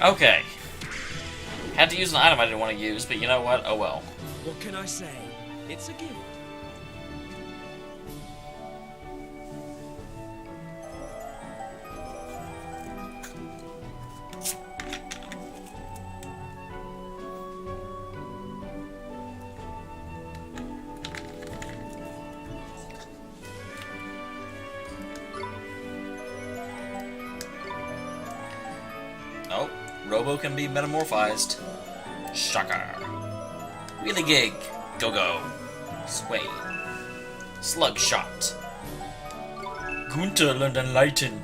Okay. Had to use an item I didn't want to use, but you know what? Oh well.
What can I say? It's a gift.
Oh, Robo can be metamorphized. Shocker. Wheelie Gig. Go-Go. Swaine. Slug Shot. Gunther learned Enlighten.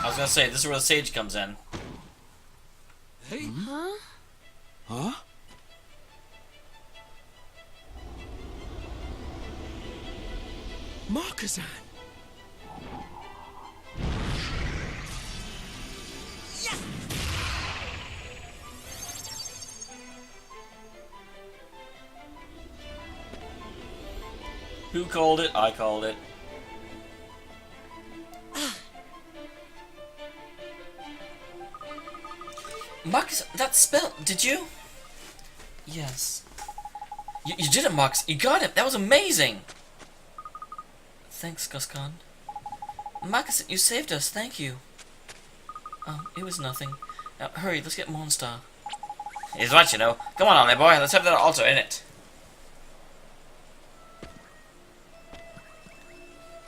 I was gonna say, this is where the sage comes in.
Hey?
Huh?
Huh? Markazan!
Who called it? I called it. Marcus, that spell, did you? Yes. You did it, Marcus. You got it. That was amazing. Thanks, Guscon. Marcus, you saved us. Thank you. It was nothing. Now, hurry, let's get Monstar. He's right, you know. Come on, my boy. Let's have that altar in it.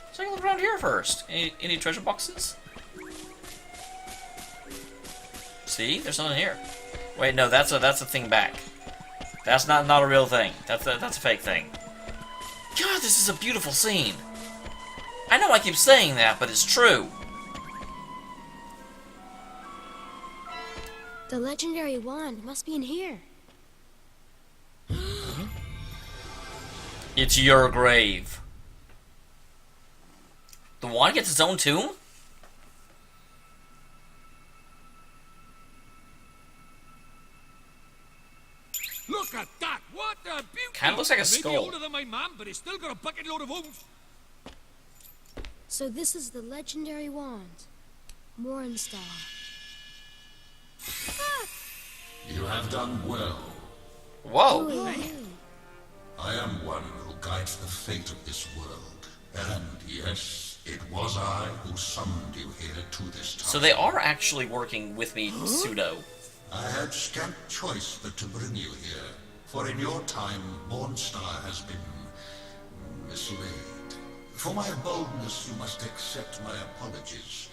Let's take a look around here first. Any treasure boxes? See? There's something here. Wait, no, that's a thing back. That's not a real thing. That's a fake thing. God, this is a beautiful scene. I know I keep saying that, but it's true.
The legendary wand must be in here.
It's your grave. The wand gets its own tomb?
Look at that! What a beauty!
Kinda looks like a
Maybe
skull.
older than my mom, but it's still got a bucket load of oomph.
So this is the legendary wand. Mornstar.
You have done well.
Whoa.
Ooh.
I am one who guides the fate of this world. And yes, it was I who summoned you here to this time.
So they are actually working with me, pseudo.
I had scant choice but to bring you here, for in your time, Mornstar has been mislaid. For my boldness, you must accept my apologies.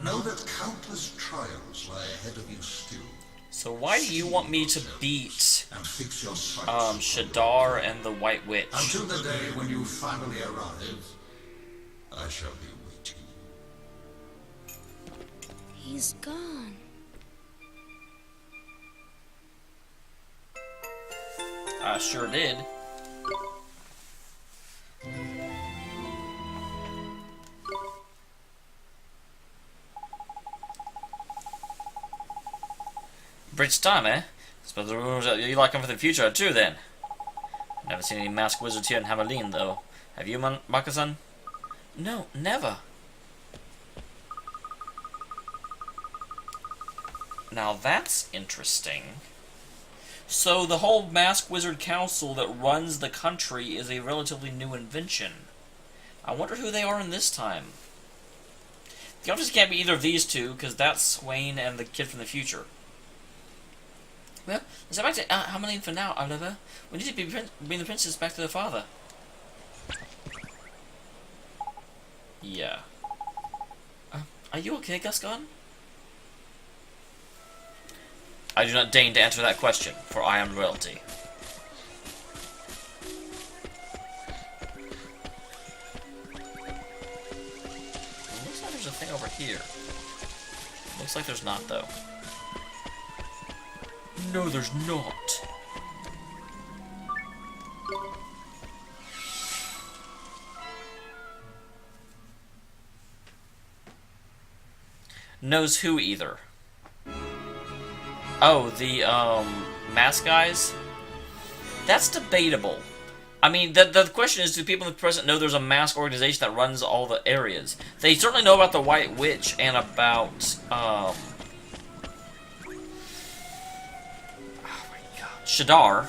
Know that countless trials lie ahead of you still.
So why do you want me to beat
And fix your sights
Shadar and the White Witch?
until the day when you finally arrive. I shall be waiting.
He's gone.
I sure did. Bridge time, eh? Suppose the rumors that you like them for the future too, then. Never seen any masked wizards here in Hamelin, though. Have you, Makasan? No, never. Now that's interesting. So the whole Masked Wizard Council that runs the country is a relatively new invention. I wonder who they are in this time. The obviously can't be either of these two, because that's Swaine and the kid from the future. Well, let's go back to Hamelin for now, Oliver. We need to bring the princess back to her father. Yeah. Are you okay, Guscon? I do not deign to answer that question, for I am royalty. Looks like there's a thing over here. Looks like there's not, though. No, there's not. Knows who either. Oh, the, mask guys? That's debatable. I mean, the question is, do people in the present know there's a mask organization that runs all the areas? They certainly know about the White Witch and about, oh my god, Shadar.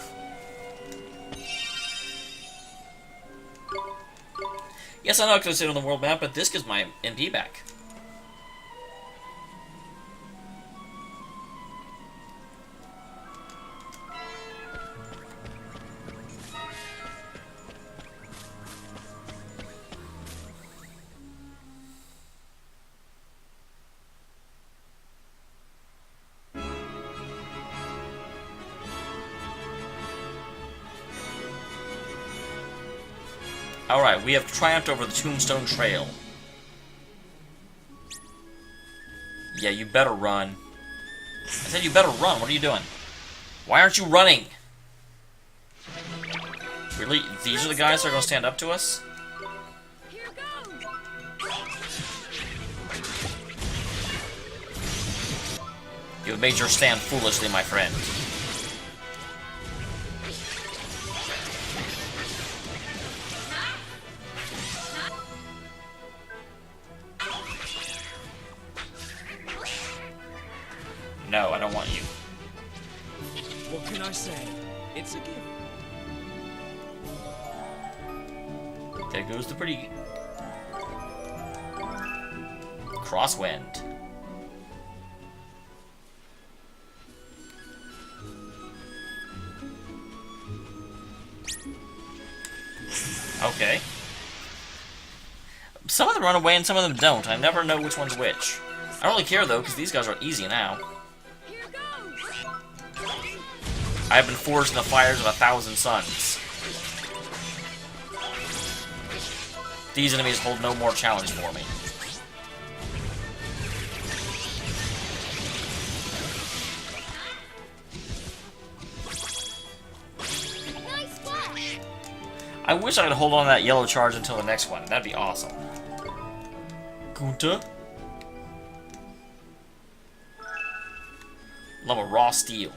Yes, I know I could sit on the world map, but this gives my MP back. Alright, we have triumphed over the Tombstone Trail. Yeah, you better run. I said you better run. What are you doing? Why aren't you running? Really? These are the guys that are going to stand up to us?
Here goes.
You have made your stand foolishly, my friend. No, I don't want you.
What can I say? It's a gift.
There goes the pretty... Crosswind. Okay. Some of them run away and some of them don't. I never know which one's which. I don't really care though, because these guys are easy now.
Here goes.
I have been forged in the fires of 1,000 suns. These enemies hold no more challenge for me.
Nice flash.
I wish I could hold on to that yellow charge until the next one. That'd be awesome. Kunta? Love a raw steel.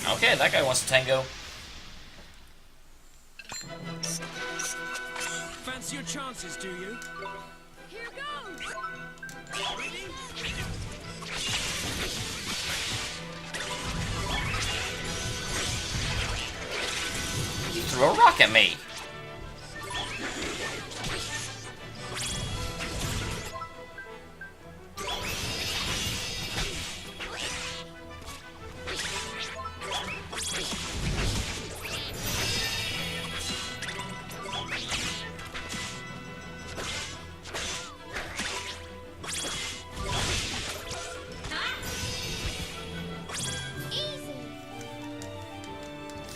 Okay, that guy wants to tango.
Fancy your chances, do you?
Here goes.
He threw a rock at me.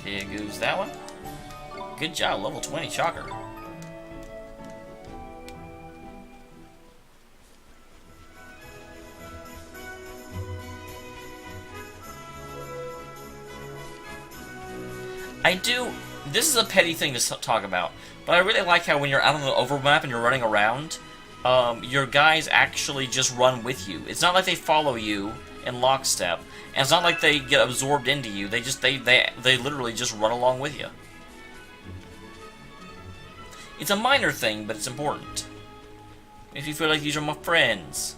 Here goes that one. Good job, level 20 shocker. This is a petty thing to talk about, but I really like how when you're out on the overmap and you're running around, your guys actually just run with you. It's not like they follow you in lockstep, and it's not like they get absorbed into you. They literally just run along with you. It's a minor thing, but it's important. Makes me feel like these are my friends.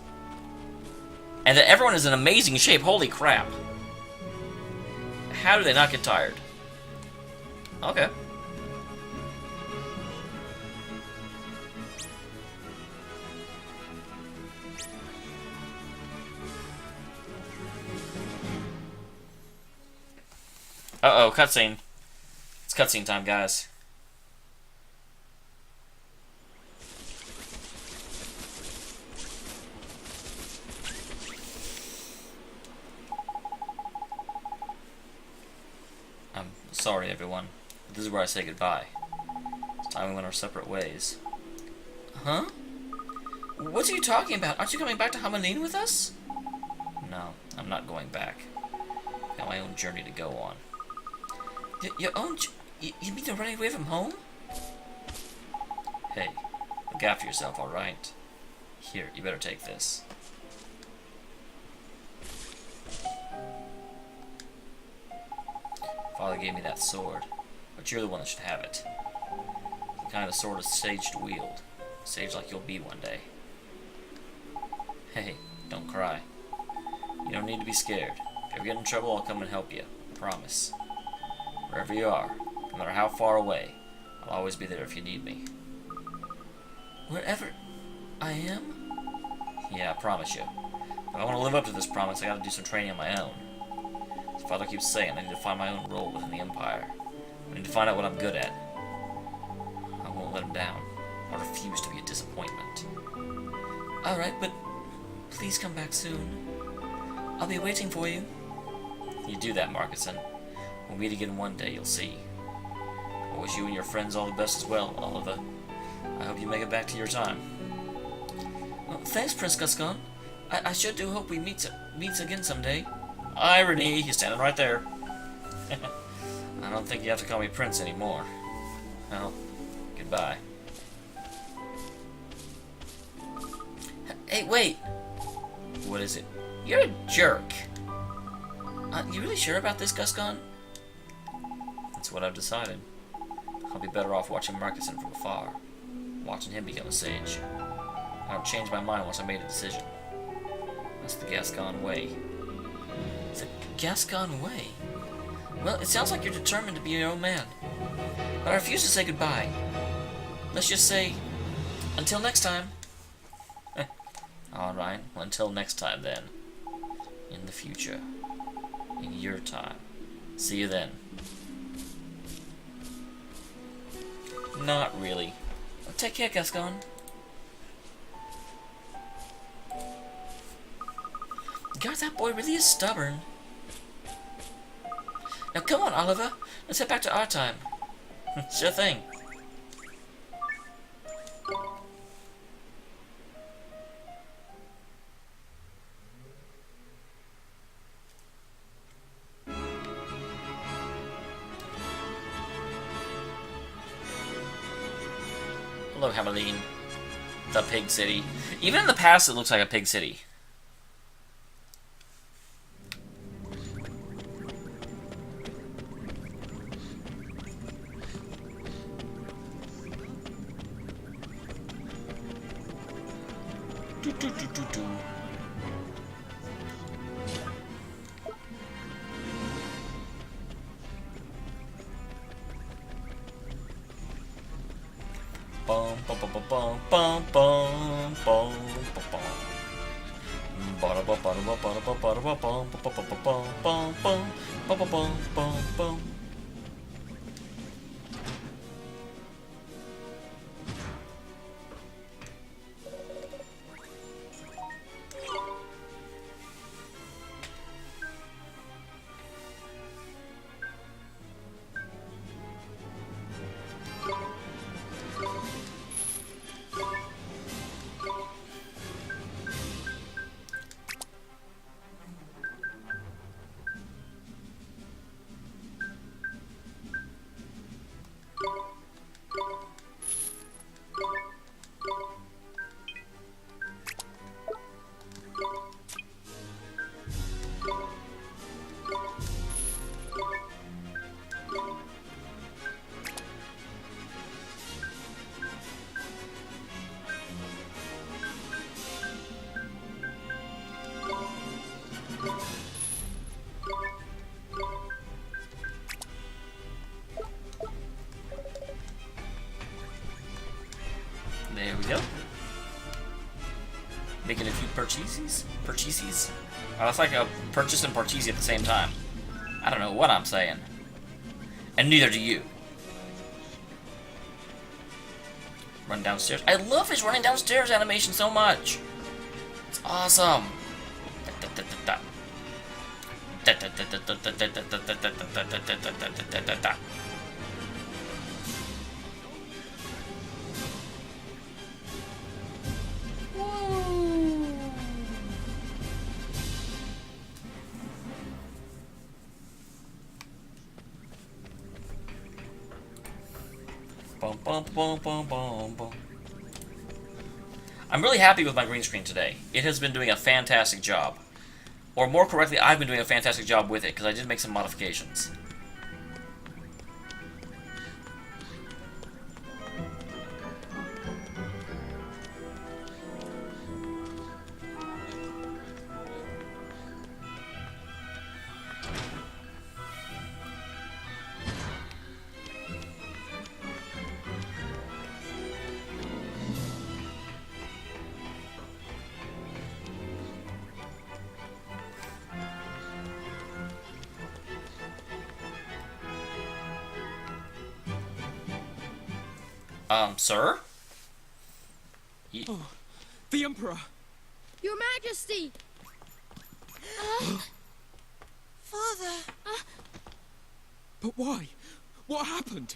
And that everyone is in amazing shape. Holy crap. How do they not get tired? Okay. Uh-oh, cutscene. It's cutscene time, guys. I'm sorry, everyone. This is where I say goodbye. It's time we went our separate ways. Huh? What are you talking about? Aren't you coming back to Hamanin with us? No, I'm not going back. I've got my own journey to go on. Your own you mean you're running away from home? Hey, look after yourself, alright? Here, you better take this. Father gave me that sword, but you're the one that should have it. The kind of sword is sage to wield. Sage like you'll be one day. Hey, don't cry. You don't need to be scared. If you ever get in trouble, I'll come and help you. I promise. Wherever you are, no matter how far away, I'll always be there if you need me. Wherever I am? Yeah, I promise you. If I want to live up to this promise, I gotta do some training on my own. As Father keeps saying, I need to find my own role within the Empire. I need to find out what I'm good at. I won't let him down. I refuse to be a disappointment. Alright, but please come back soon. I'll be waiting for you. You do that, Marcuson. We'll meet again one day, you'll see. I wish you and your friends all the best as well, Oliver. I hope you make it back to your time. Well, thanks, Prince Gascon. I sure do hope we meet again someday. Irony, he's standing right there. I don't think you have to call me Prince anymore. Well, goodbye. Hey, wait! What is it? You're a jerk. You really sure about this, Gascon? That's what I've decided. I'll be better off watching Marcuson from afar. Watching him become a sage. I don't change my mind once I made a decision. That's the Gascon way. The Gascon way? Well, it sounds like you're determined to be your own man. But I refuse to say goodbye. Let's just say, until next time. Alright, well, until next time then. In the future. In your time. See you then. Not really. Well, take care, Gascon. God, that boy really is stubborn. Now come on, Oliver. Let's head back to our time. Sure thing. Hello, Hameline. The Pig City. Even in the past, it looks like a pig city. Bum bum bum bum bum bum bum bum bum. Bada bum bada bum bada bum bada bum bum bum bum bum bum bum bum bum bum. There we go. Making a few purchases? Purchases? Oh, that's like a purchase and purchase at the same time. I don't know what I'm saying. And neither do you. Run downstairs. I love his running downstairs animation so much. It's awesome. Bum, bum, bum, bum, bum, bum. I'm really happy with my green screen today. It has been doing a fantastic job. Or more correctly, I've been doing a fantastic job with it, because I did make some modifications. Sir?
Oh, the Emperor!
Your Majesty!
Father!
But why? What happened?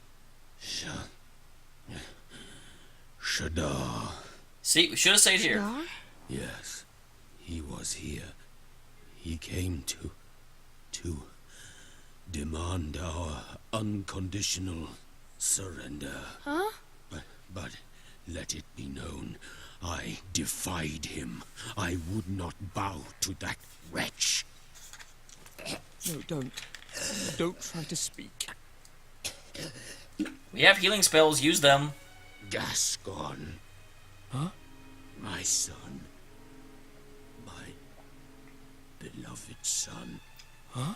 Shadar.
See, we should have stayed here.
Yes, he was here. He came to demand our unconditional surrender.
Huh?
But let it be known, I defied him. I would not bow to that wretch.
No, don't. Don't try to speak.
We have healing spells, use them.
Gascon.
Huh?
My son. My beloved son.
Huh?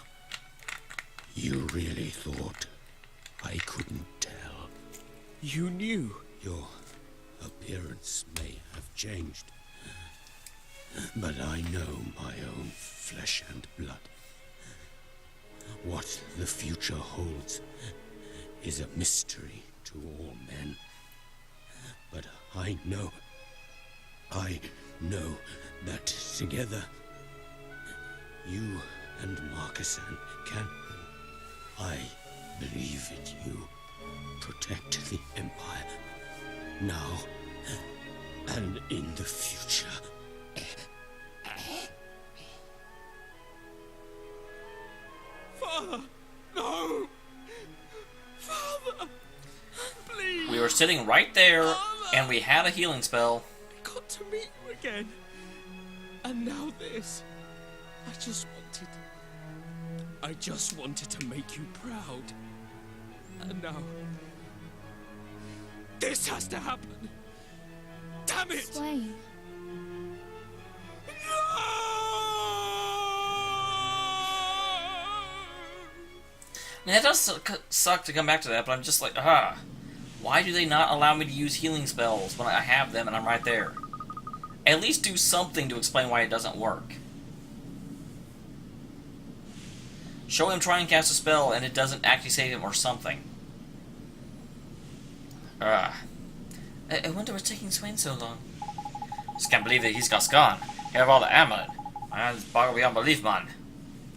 You really thought I couldn't tell?
You knew?
Your appearance may have changed, but I know my own flesh and blood. What the future holds is a mystery to all men. But I know that together, you and Marcusson can, I believe it, you protect the Empire, now and in the future.
Father! No! Father! Please!
We were sitting right there, and we had a healing spell.
I got to meet you again. And now this. I just wanted to make you proud. And now... this has to happen. Damn it!
Swaine.
And it does suck to come back to that, but I'm just like, why do they not allow me to use healing spells when I have them and I'm right there? At least do something to explain why it doesn't work. Show him try and cast a spell and it doesn't actually save him or something. I wonder what's taking Swaine so long. Just can't believe that he's gone. You have all the amulet. Man, it's boggled beyond belief, man.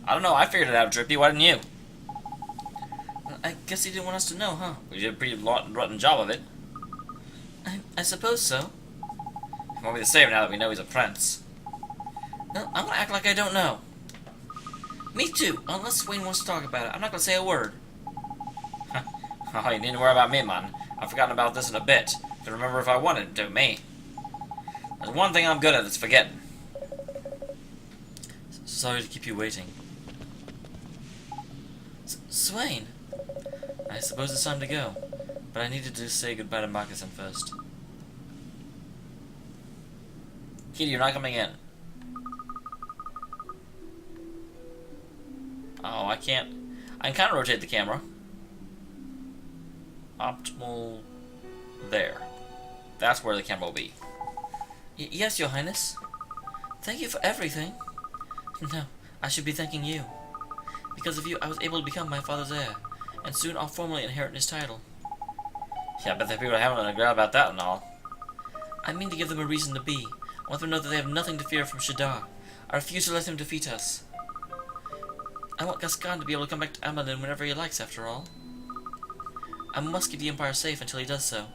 I don't know, I figured it out, Drippy, why didn't you? I guess he didn't want us to know, huh? We did a pretty rotten job of it. I suppose so. It won't be the same now that we know he's a prince. No, I'm gonna act like I don't know. Me too, unless Swaine wants to talk about it. I'm not gonna say a word. Oh, you needn't worry about me, man. I've forgotten about this in a bit. To remember if I wanted to, me. There's one thing I'm good at, it's forgetting. Sorry to keep you waiting. Swaine? I suppose it's time to go, but I needed to say goodbye to Marcusson first. Kitty, you're not coming in. Oh, I can't. I can kind of rotate the camera. Optimal. There. That's where the camera will be. Yes, Your Highness. Thank you for everything. No, I should be thanking you. Because of you, I was able to become my father's heir, and soon I'll formally inherit his title. Yeah, I bet the people are having a growl about that and all. I mean to give them a reason to be. I want them to know that they have nothing to fear from Shadar. I refuse to let him defeat us. I want Gascon to be able to come back to Amelin whenever he likes, after all. I must keep the Empire safe until he does so.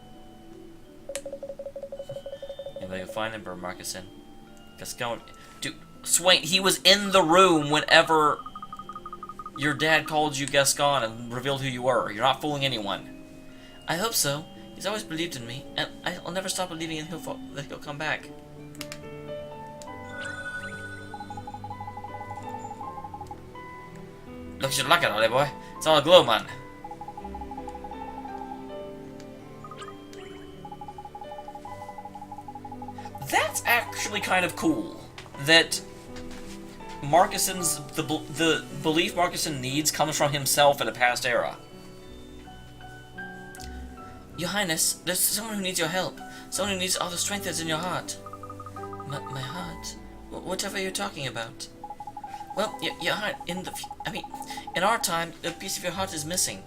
Anybody can find Emperor Marcusson. Gascon... Dude, Swaine, he was in the room whenever your dad called you Gascon and revealed who you were. You're not fooling anyone. I hope so. He's always believed in me, and I'll never stop believing in that he'll come back. Look at your luck, old boy. It's all aglow, man. That's actually kind of cool. That Marcusson's the belief Marcusson needs comes from himself in a past era. Your Highness, there's someone who needs your help. Someone who needs all the strength that's in your heart. My heart? Whatever you're talking about. Well, your heart, in our time, a piece of your heart is missing.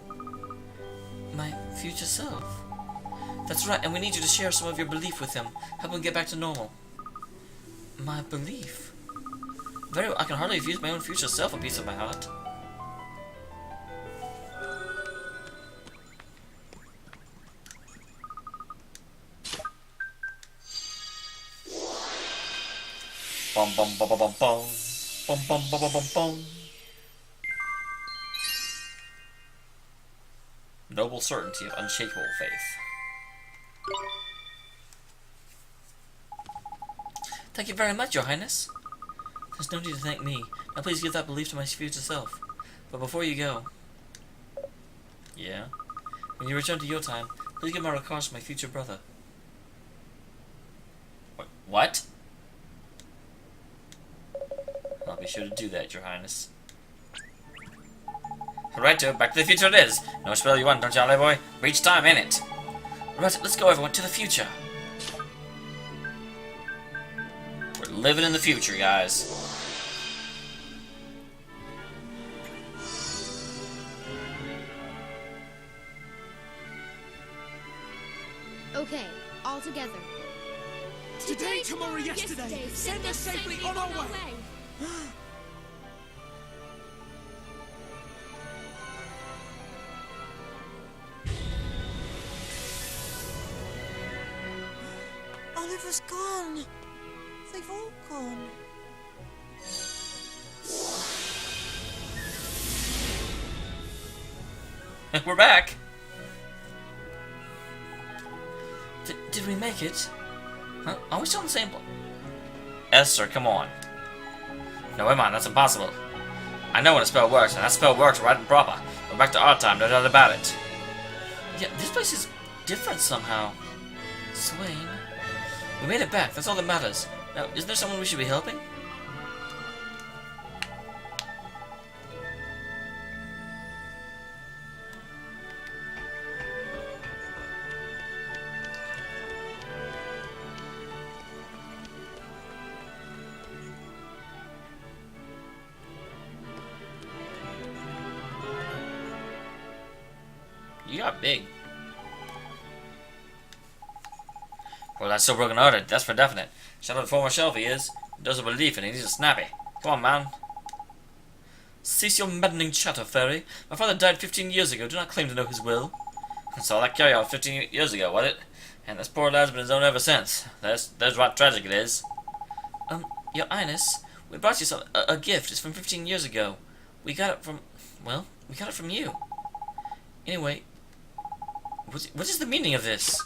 My future self. That's right, and we need you to share some of your belief with him. Help him get back to normal. My belief? Very well, I can hardly refuse my own future self a piece of my heart. Bum bum bum bum bum bum. Bum bum bum bum bum bum. Noble certainty of unshakable faith. Thank you very much, Your Highness. There's no need to thank me. Now please give that belief to my future self. But before you go... Yeah? When you return to your time, please give my regards to my future brother. What? I'll be sure to do that, Your Highness. Right, Back to the Future it is. No spell you want, don't you, boy? Reach time, ain't it? Right, let's go, everyone, to the future. We're living in the future, guys.
Okay, all together.
Today, tomorrow, yesterday. Send us safely on our way.
Oliver's gone. They've all gone.
We're back. Did we make it? Huh? Are we still in the same place? Esther, come on. No, wait, man, that's impossible. I know when a spell works, and that spell works right and proper. We're back to our time, no doubt about it. Yeah, this place is different somehow. Swaine. We made it back, that's all that matters. Now, isn't there someone we should be helping? You got big. Well, that's so broken hearted, that's for definite. Shout out the former shelf he is. He does a belief and he's a snappy. Come on, man. Cease your maddening chatter, fairy. My father died 15 years ago. Do not claim to know his will. And so that carry out 15 years ago, was it? And this poor lad's been his own ever since. There's what tragic it is. Your Highness, we brought you a gift. It's from 15 years ago. We got it from, well, we got it from you. Anyway, what is the meaning of this?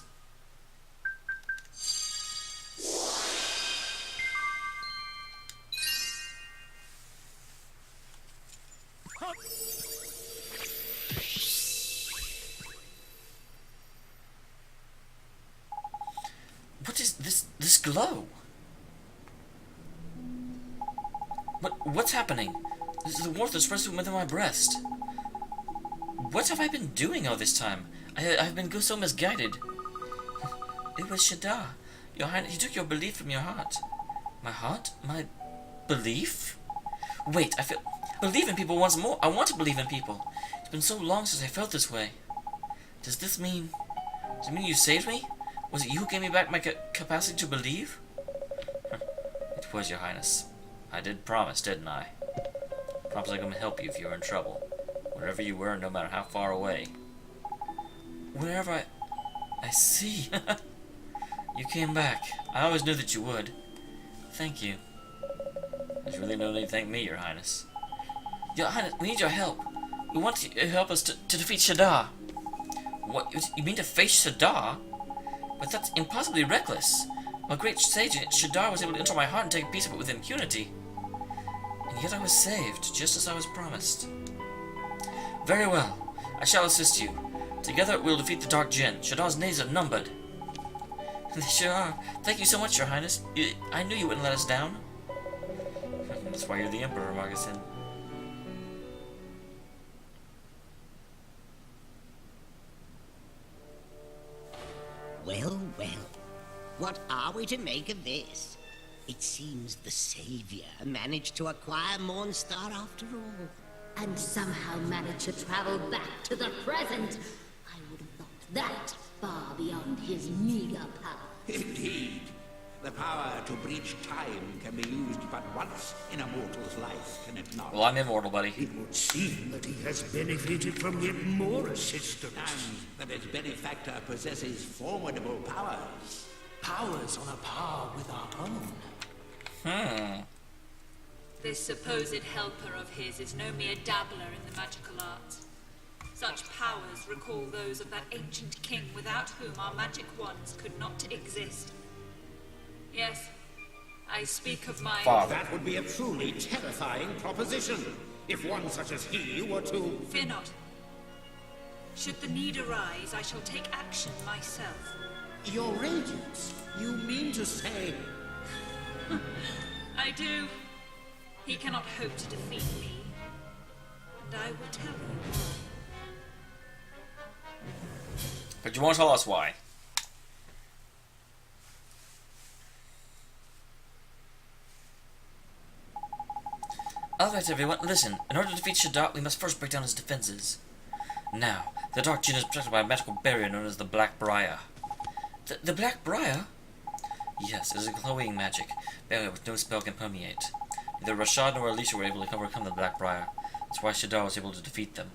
What is this glow? What's happening? This is the warmth that spreads within my breast. What have I been doing all this time? I've been so misguided. It was Shada. Your Highness, he took your belief from your heart. My heart? My belief? Wait, I believe in people once more. I want to believe in people. It's been so long since I felt this way. Does it mean you saved me? Was it you who gave me back my capacity to believe? It was, Your Highness. I did promise, didn't I? Promise I could help you if you were in trouble. Wherever you were, no matter how far away. Wherever I see. You came back. I always knew that you would. Thank you. There's really no need to thank me, Your Highness. Your Highness, we need your help. We want you to help us to defeat Shada. What? You mean to face Shada? But that's impossibly reckless. A great sage, Shadar was able to enter my heart and take a piece of it with impunity. And yet I was saved, just as I was promised. Very well. I shall assist you. Together we'll defeat the Dark Djinn. Shadar's days are numbered. They sure are. Thank you so much, Your Highness. I knew you wouldn't let us down. That's why you're the Emperor, Margaret.
Well, well. What are we to make of this? It seems the Savior managed to acquire Mornstar after all.
And somehow managed to travel back to the present. I would have thought that far beyond his meager power.
Indeed. The power to breach time can be used but once in a mortal's life, can it not?
Well, I'm immortal, buddy.
It would seem that he has benefited from yet more assistance.
And that his benefactor possesses formidable powers.
Powers on a par with our own.
This supposed helper of his is no mere dabbler in the magical arts. Such powers recall those of that ancient king without whom our magic wands could not exist. Yes, I speak of my...
Father.
That would be a truly terrifying proposition, if one such as he were to...
Fear not. Should the need arise, I shall take action myself.
Your Radiance? You mean to say...
I do. He cannot hope to defeat me. And I will tell you why.
But you won't tell us why. Alright everyone, listen. In order to defeat Shadar, we must first break down his defenses. Now, the Dark Djinn is protected by a magical barrier known as the Black Briar. The Black Briar? Yes, it is a glowing magic barrier which no spell can permeate. Neither Rashad nor Alicia were able to overcome the Black Briar. That's why Shadar was able to defeat them.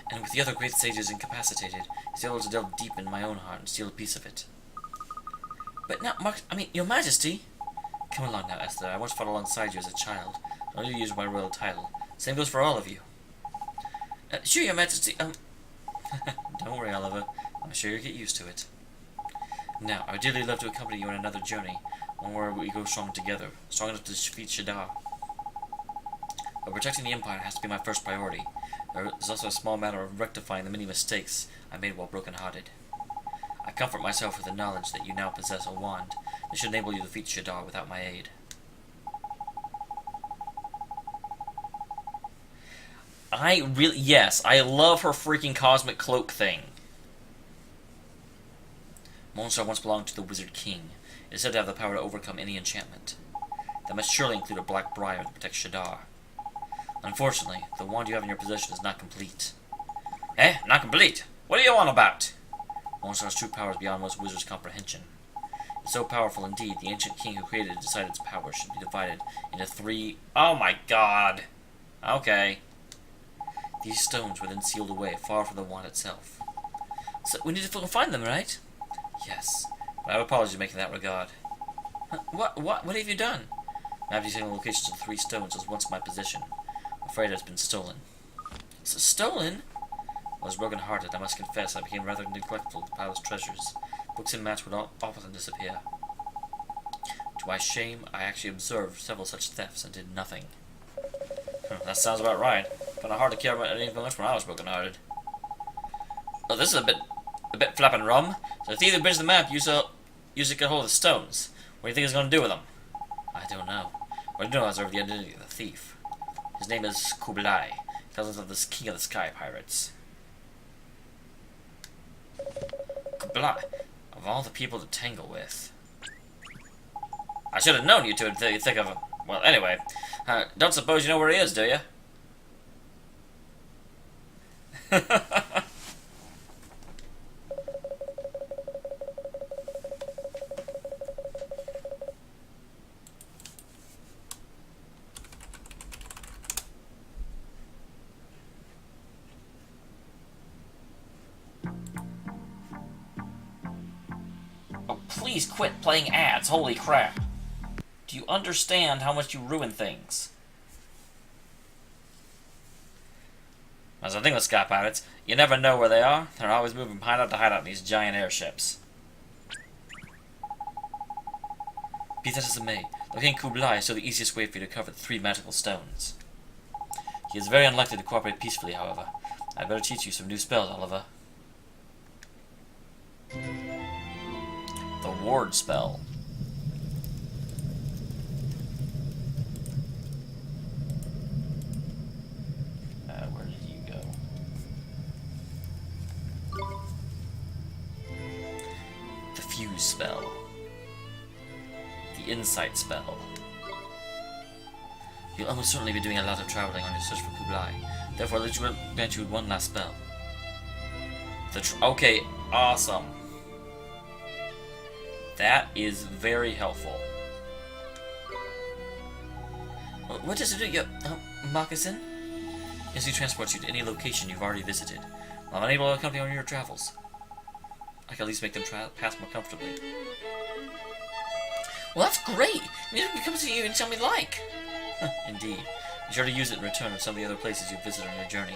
And with the other great sages incapacitated, he's able to delve deep in my own heart and steal a piece of it. But now, Your Majesty! Come along now, Esther. I once fought alongside you as a child. I only used my royal title. Same goes for all of you. Sure, Your Majesty, Don't worry, Oliver. I'm sure you'll get used to it. Now, I would dearly love to accompany you on another journey, one where we go strong together, strong enough to defeat Shadar. But protecting the Empire has to be my first priority. There is also a small matter of rectifying the many mistakes I made while broken-hearted. I comfort myself with the knowledge that you now possess a wand that should enable you to defeat Shadar without my aid. Yes, I love her freaking cosmic cloak thing. Monstar once belonged to the Wizard King. It is said to have the power to overcome any enchantment. That must surely include a Black Briar to protect Shadar. Unfortunately, the wand you have in your possession is not complete. Not complete? What are you on about? Monstar's true power is beyond most wizards' comprehension. It's so powerful indeed, the ancient king who created it decided its power should be divided into 3... Oh my god! Okay. These stones were then sealed away, far from the wand itself. So, we need to find them, right? Yes, but I have apologies to make in that regard. What have you done? I have using the locations of the 3 stones as once my possession. I'm afraid it's been stolen. Stolen? I was broken-hearted, I must confess. I became rather neglectful of the palace treasures. Books and maps would often disappear. To my shame, I actually observed several such thefts and did nothing. That sounds about right. Kind of hard to care about anything much when I was broken-hearted. Well, this is a bit flapping rum. So the thief who bridged the map used it to get hold of the stones. What do you think he's going to do with them? I don't know. What I do know is over the identity of the thief. His name is Kublai, cousin of this king of the sky pirates. Kublai, of all the people to tangle with. I should have known you two would think of him. Well, anyway, don't suppose you know where he is, do you? Oh, please quit playing ads, holy crap. Do you understand how much you ruin things? As the thing with sky pirates, you never know where they are. They're always moving hideout to hideout in these giant airships. Be that as it may, locating Kublai is still the easiest way for you to cover the 3 magical stones. He is very unlikely to cooperate peacefully, however. I'd better teach you some new spells, Oliver. The ward spell. Where did you go? The fuse spell. The insight spell. You'll almost certainly be doing a lot of traveling on your search for Kublai. Therefore, let you grant you one last spell. Okay, awesome. That is very helpful. What does it do? Your moccasin? Instantly transports you to any location you've already visited. While I'm unable to accompany you on your travels, I can at least make them pass more comfortably. Well, that's great! Maybe we can come see you and tell me like! Indeed. Be sure to use it in return at some of the other places you visit on your journey.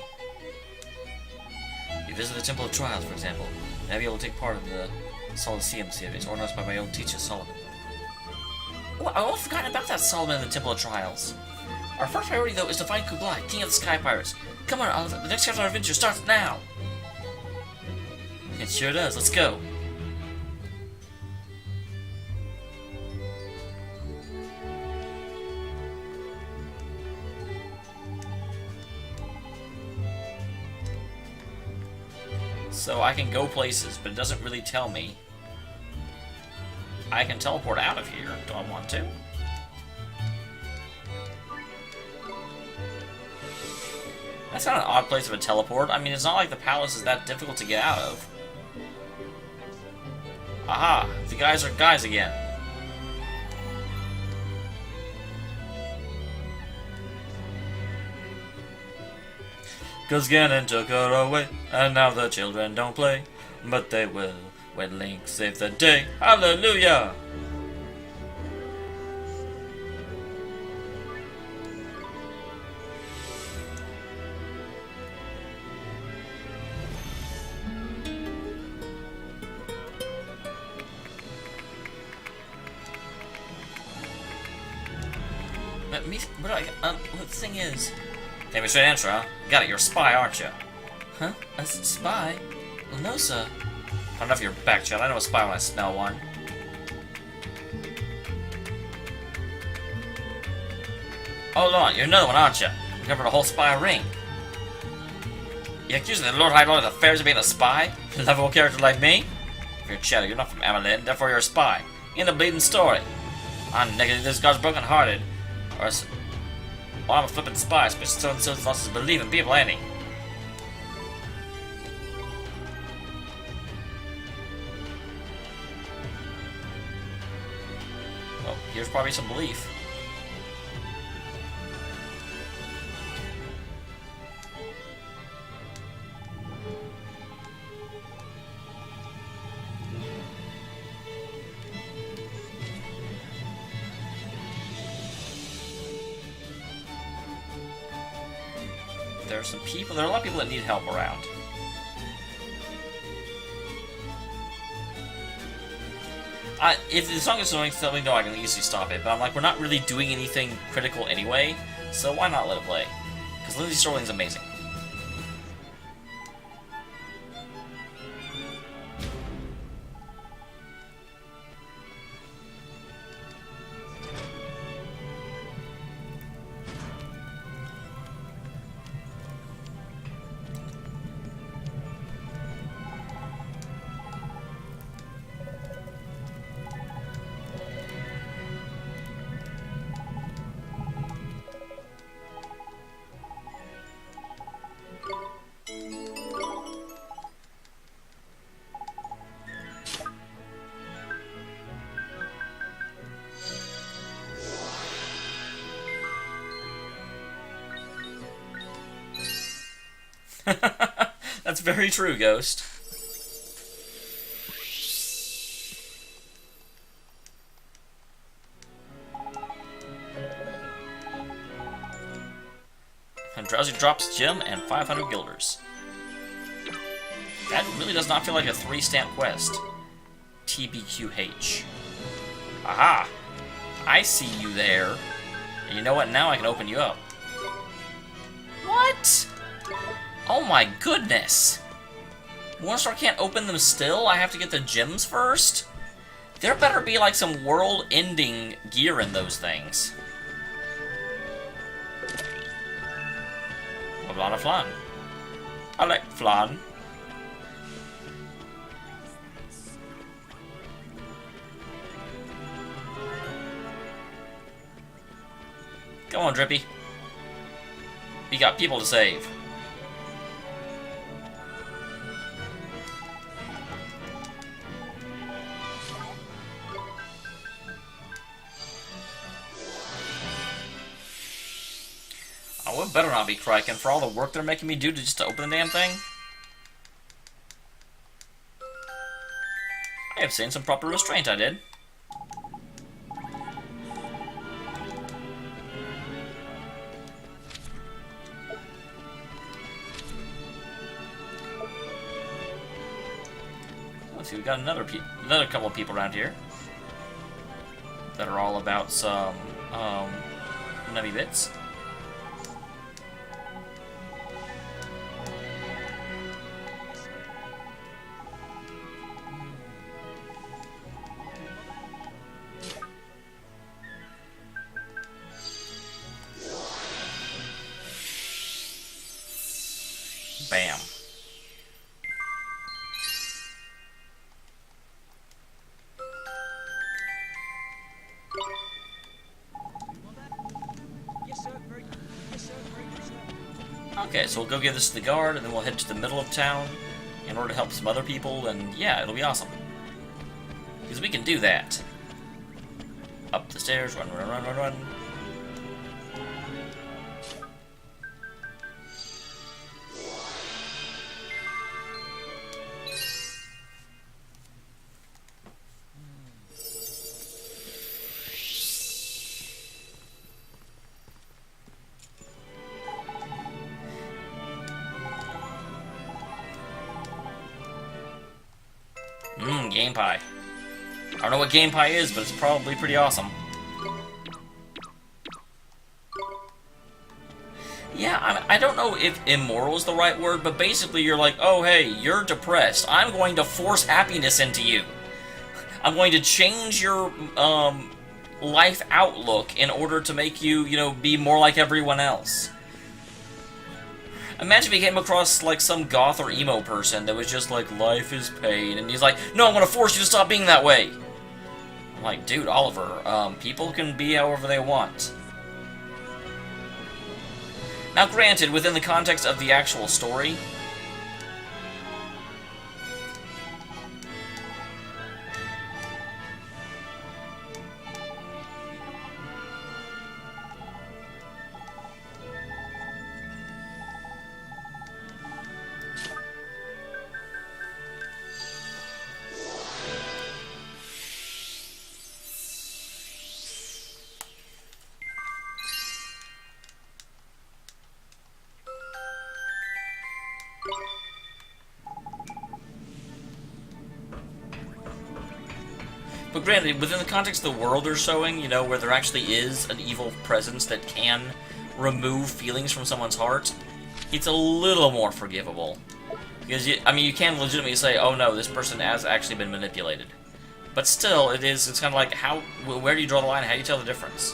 You visit the Temple of Trials, for example, and have you able to take part in the Solaceum series, organized by my own teacher, Solomon. Oh, I almost forgotten about that Solomon and the Temple of Trials. Our first priority, though, is to find Kublai, King of the Sky Pirates. Come on, Oliver, the next chapter of our adventure starts now! It sure does, let's go! So I can go places, but it doesn't really tell me. I can teleport out of here. Do I want to? That's not an odd place of a teleport. I mean, it's not like the palace is that difficult to get out of. Aha! The guys are guys again. Cause Ganon took her away, and now the children don't play, but they will when Link saves the day. Hallelujah! What the thing is? Take me straight answer, huh? Got it, you're a spy, aren't you? Huh? A spy? Well, no, sir. I don't know if you're back, child. I know a spy when I smell one. Hold on, you're another one, aren't you? You covered a whole spy ring. You're accusing the Lord High Lord of the Affairs of being a spy? A lovable character like me? If you're Shadow, you're not from Amalyn, therefore you're a spy. In the bleeding story. I'm negative this God's broken-hearted. Or I'm a flippin' spy, but so-and-so lost his belief in people, ain't he? Well, here's probably some belief. There are some people, there are a lot of people that need help around. If the song is doing something, no, I can easily stop it, but I'm like, we're not really doing anything critical anyway, so why not let it play? Because Lindsay Sterling's amazing. That's very true, Ghost. And Drowsy drops gem and 500 guilders. That really does not feel like a 3-stamp quest. TBQH. Aha! I see you there. And you know what? Now I can open you up. What? Oh my goodness! Morningstar can't open them still? I have to get the gems first? There better be like some world-ending gear in those things. A lot of flan. I like flan. Come on, Drippy. We got people to save. Oh, it better not be Kraken for all the work they're making me do just to open the damn thing. I have seen some proper restraint, I did. Let's see, we got another couple of people around here that are all about some nutty bits. Bam. Okay, so we'll go give this to the guard, and then we'll head to the middle of town in order to help some other people, and yeah, it'll be awesome. Because we can do that. Up the stairs, run, run, run, run, run. Game pie. I don't know what game pie is, but it's probably pretty awesome. Yeah, I don't know if immoral is the right word, but basically you're like, oh hey, you're depressed. I'm going to force happiness into you. I'm going to change your life outlook in order to make you, you know, be more like everyone else. Imagine if he came across, like, some goth or emo person that was just like, life is pain, and he's like, no, I'm gonna force you to stop being that way! I'm like, dude, Oliver, people can be however they want. Now, granted, within the context of the actual story, but granted, within the context of the world they're showing, you know, where there actually is an evil presence that can remove feelings from someone's heart, it's a little more forgivable. Because, I mean, you can legitimately say, oh no, this person has actually been manipulated. But still, it's kind of like, where do you draw the line? How do you tell the difference?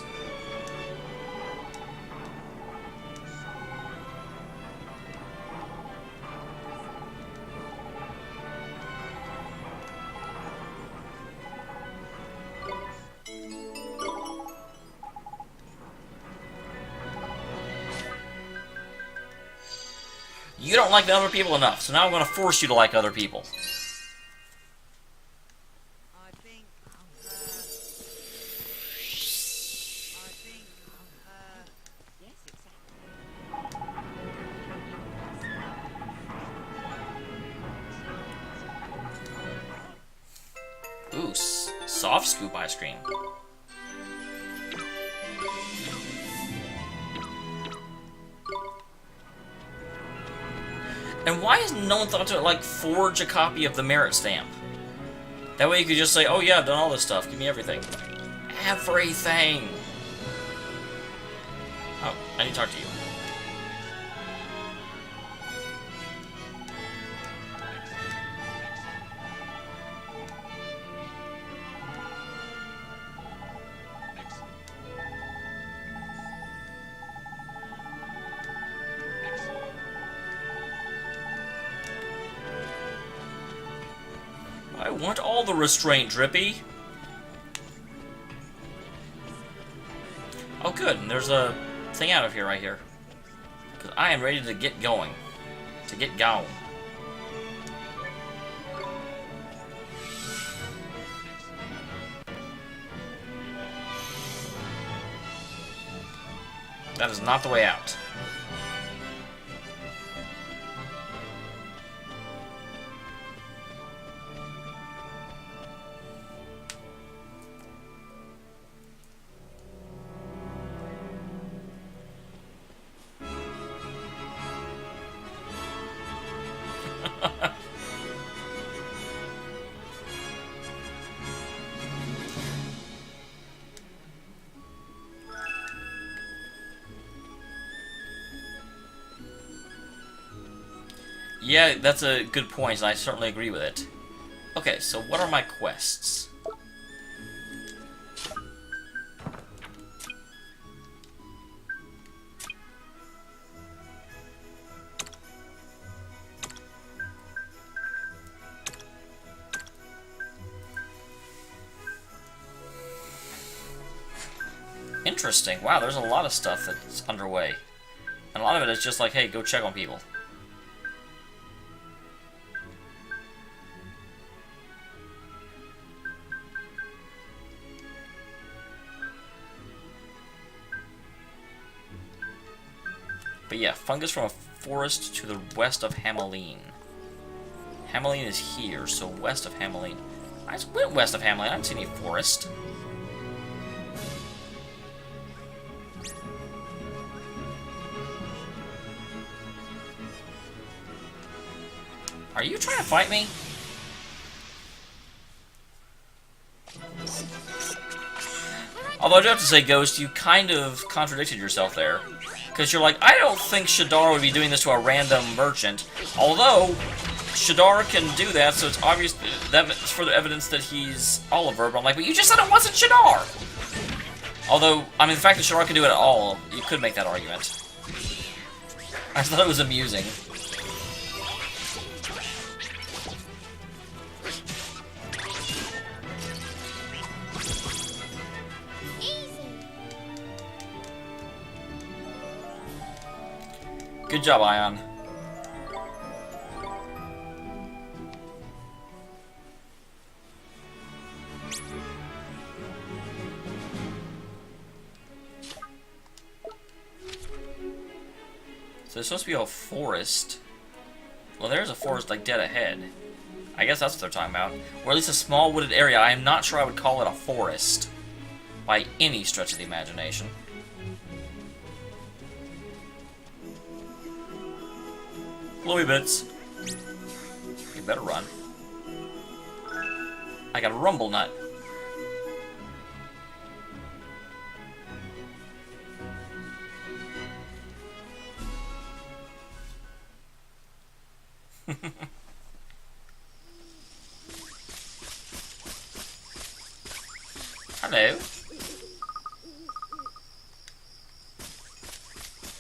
You don't like the other people enough, so now I'm going to force you to like other people. Ooh, soft scoop ice cream. And why has no one thought to, like, forge a copy of the merit stamp? That way you could just say, oh yeah, I've done all this stuff, give me everything. Everything! Oh, I need to talk to you. I want all the restraint, Drippy. Oh, good. And there's a thing out of here right here. Because I am ready to get going. To get going. That is not the way out. Yeah, that's a good point, and I certainly agree with it. Okay, so what are my quests? Interesting. Wow, there's a lot of stuff that's underway. And a lot of it is just like, hey, go check on people. But yeah, fungus from a forest to the west of Hameline. Hameline is here, so west of Hameline. I just went west of Hameline. I didn't see any forest. Are you trying to fight me? Although I do have to say, Ghost, you kind of contradicted yourself there. Because you're like, I don't think Shadar would be doing this to a random merchant. Although, Shadar can do that, so it's obvious that it's further evidence that he's Oliver. But I'm like, but you just said it wasn't Shadar! Although, I mean, the fact that Shadar can do it at all, you could make that argument. I just thought it was amusing. Good job, Ion. So there's supposed to be a forest. Well, there's a forest like dead ahead. I guess that's what they're talking about. Or at least a small wooded area. I am not sure I would call it a forest by any stretch of the imagination. Glowy bits. You better run. I got a rumble nut. Hello.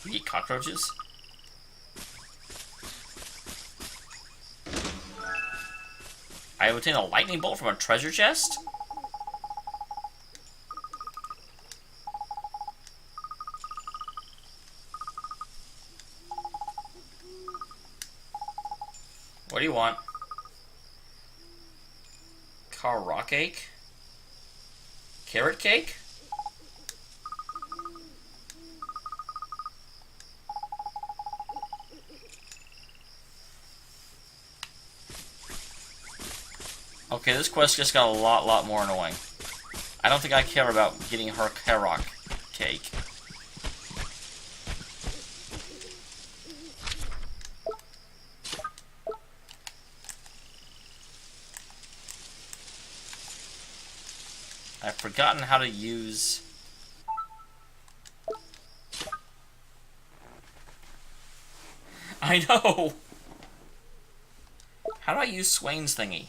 You eat cockroaches? I obtained a lightning bolt from a treasure chest? What do you want? Rock cake? Carrot cake? Okay, this quest just got a lot more annoying. I don't think I care about getting her Karok cake. I've forgotten how to use... I know! How do I use Swaine's thingy?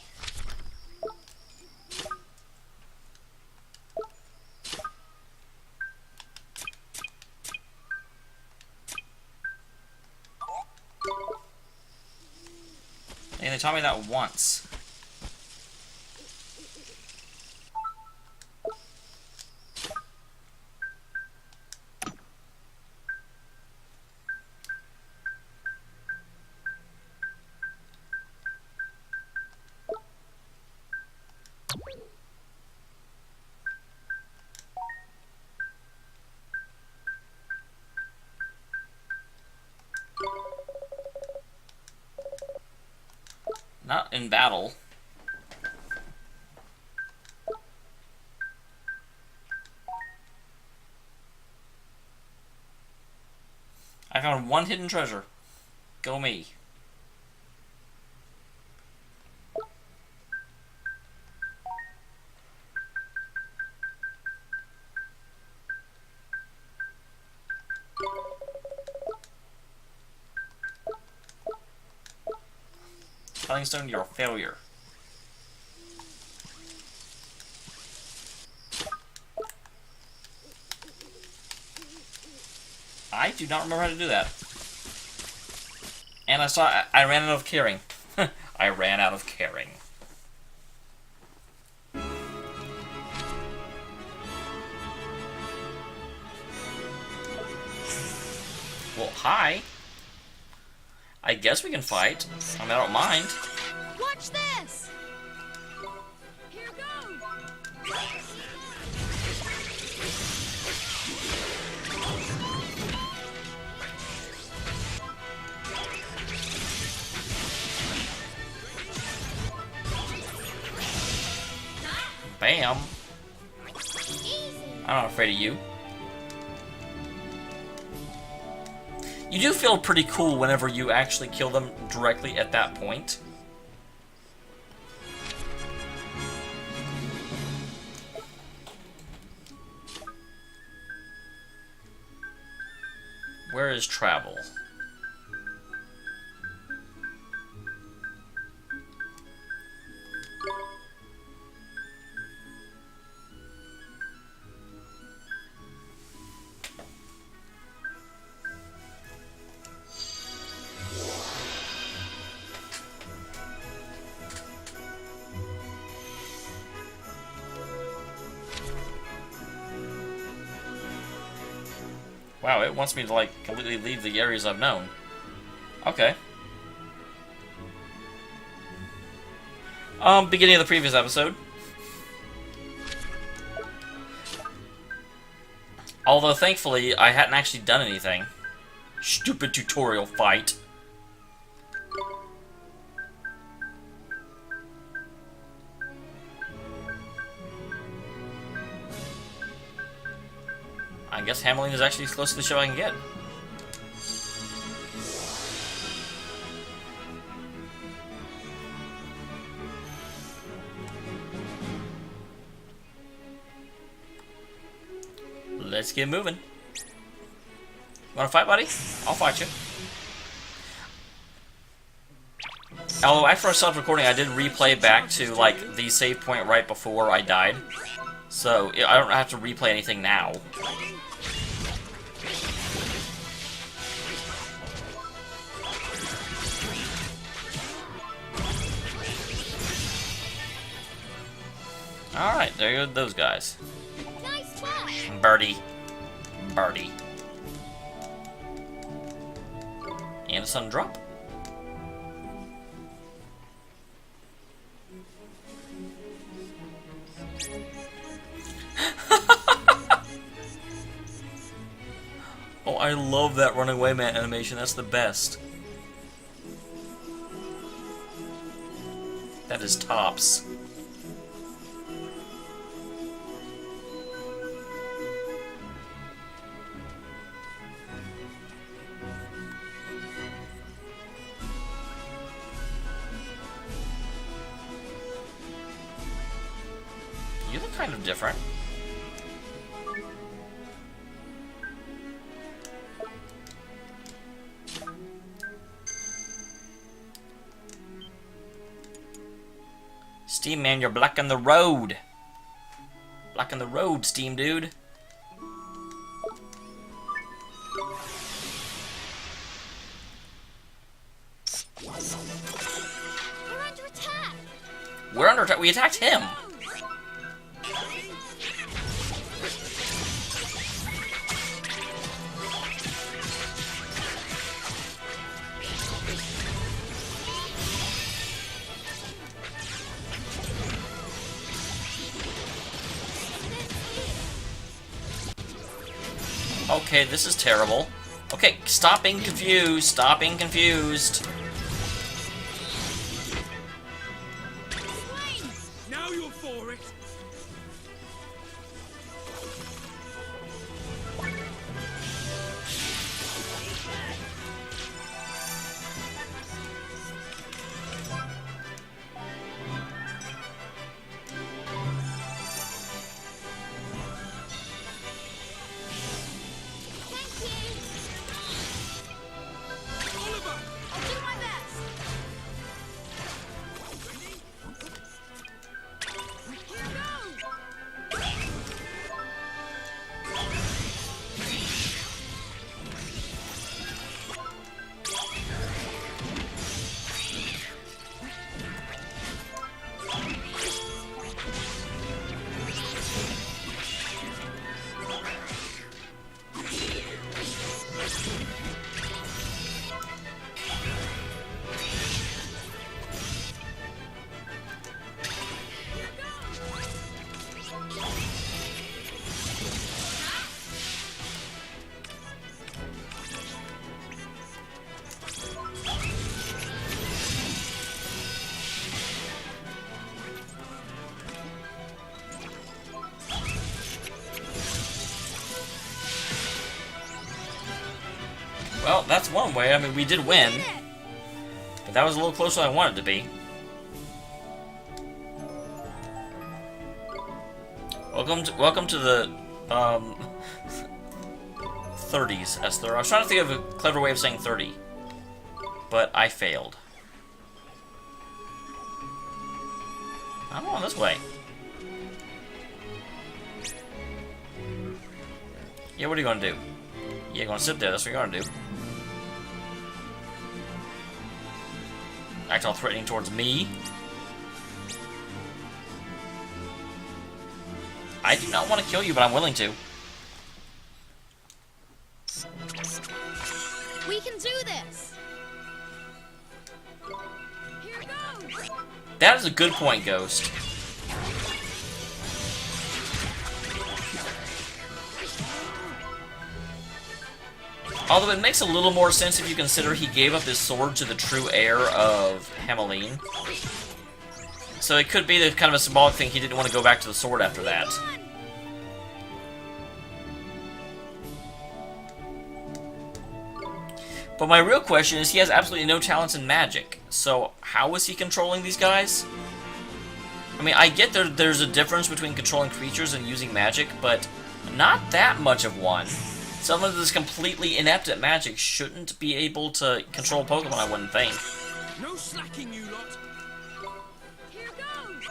And they taught me that once. Not in battle. I found one hidden treasure. Go me. Telling Stone, you're a failure. I do not remember how to do that. And I ran out of caring. I ran out of caring. Well, hi. I guess we can fight. I mean, I don't mind.
Watch this! Here goes!
Bam. I'm not afraid of you. You do feel pretty cool whenever you actually kill them directly at that point. Where is travel? Wow, it wants me to, like, completely leave the areas I've known. Okay. Beginning of the previous episode. Although, thankfully, I hadn't actually done anything. Stupid tutorial fight. I guess Hamelin is actually as close to the show I can get. Let's get moving. Wanna fight, buddy? I'll fight you. Although after I stopped recording, I did replay back to, like, the save point right before I died. So, I don't have to replay anything now. Alright, there go those guys.
Nice one.
Birdie. Birdie. And a sun drop. Oh, I love that running away man animation. That's the best. That is tops. You look kind of different. Steam man, you're blocking the road. Blocking the road, Steam dude.
We're under attack.
We're under attack. We attacked him. Okay, this is terrible. Okay, stop being confused. Stop being confused.
Swaine.
Now you're for it.
I'll do my best.
that's one way. I mean, we did win. But that was a little closer than I wanted it to be. Welcome to the 30s, Esther. I was trying to think of a clever way of saying 30, but I failed. I'm going this way. Yeah, what are you gonna do? You're gonna sit there. That's what you're gonna do. Act all threatening towards me. I do not want to kill you, but I'm willing to.
We can do this. Here goes.
That is a good point, Ghost. Although it makes a little more sense if you consider he gave up his sword to the true heir of Hameline. So it could be the kind of a symbolic thing he didn't want to go back to the sword after that. But my real question is, he has absolutely no talents in magic. So how is he controlling these guys? I mean, I get there's a difference between controlling creatures and using magic, but not that much of one. Someone that's completely inept at magic shouldn't be able to control Pokemon, I wouldn't think.
No slacking, you lot.
Here goes.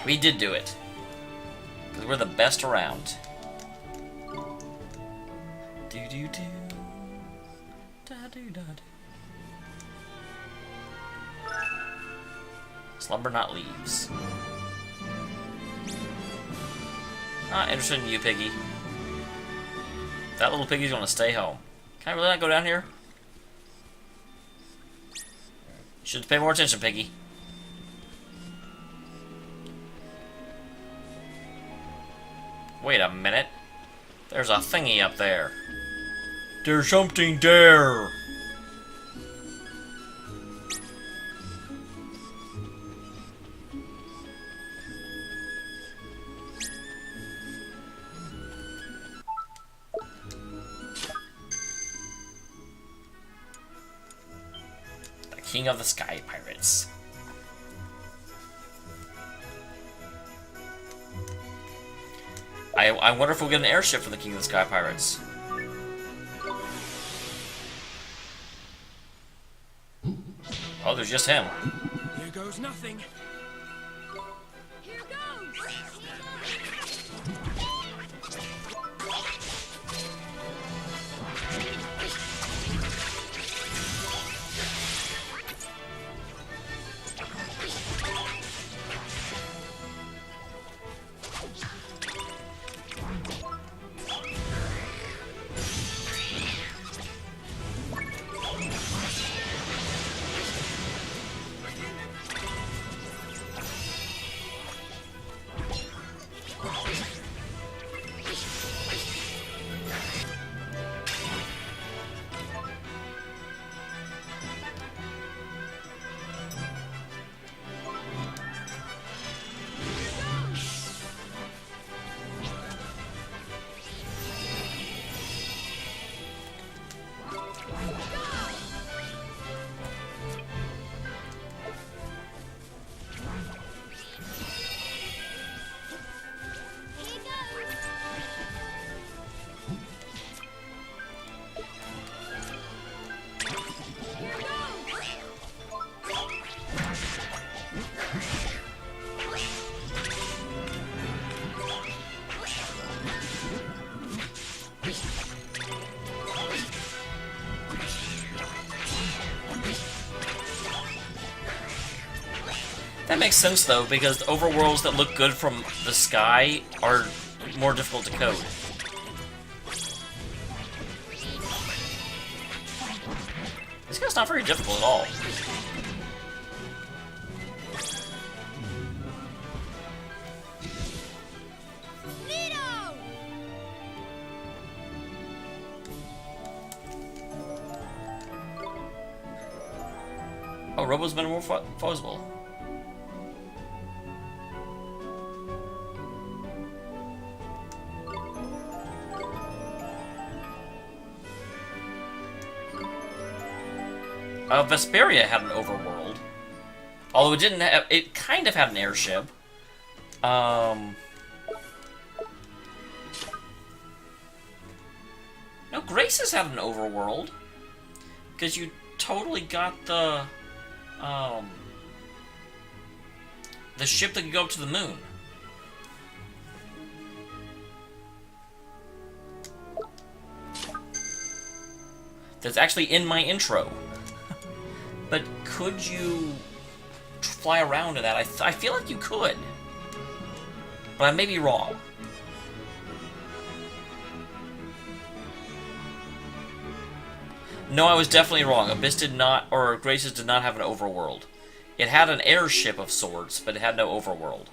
We did do it. Because we're the best around. Do-do-do. Da-do-da-do. Slumber not leaves. Not interested in you, Piggy. That little piggy's gonna stay home. Can I really not go down here? Should pay more attention, Piggy. Wait a minute. There's a thingy up there. There's something there. The King of the Sky Pirates. I wonder if we'll get an airship for the King of the Sky Pirates. Oh, there's just him.
Here goes nothing.
Here goes.
That makes sense, though, because the overworlds that look good from the sky are more difficult to code. This guy's not very difficult at all. robots have been more feasible. Vesperia had an overworld. Although it didn't have... It kind of had an airship. No, Graces had an overworld. Because you totally got the ship that could go up to the moon. That's actually in my intro. But could you fly around in that? I feel like you could. But I may be wrong. No, I was definitely wrong. Abyss did not, or Graces did not have an overworld. It had an airship of sorts, but it had no overworld.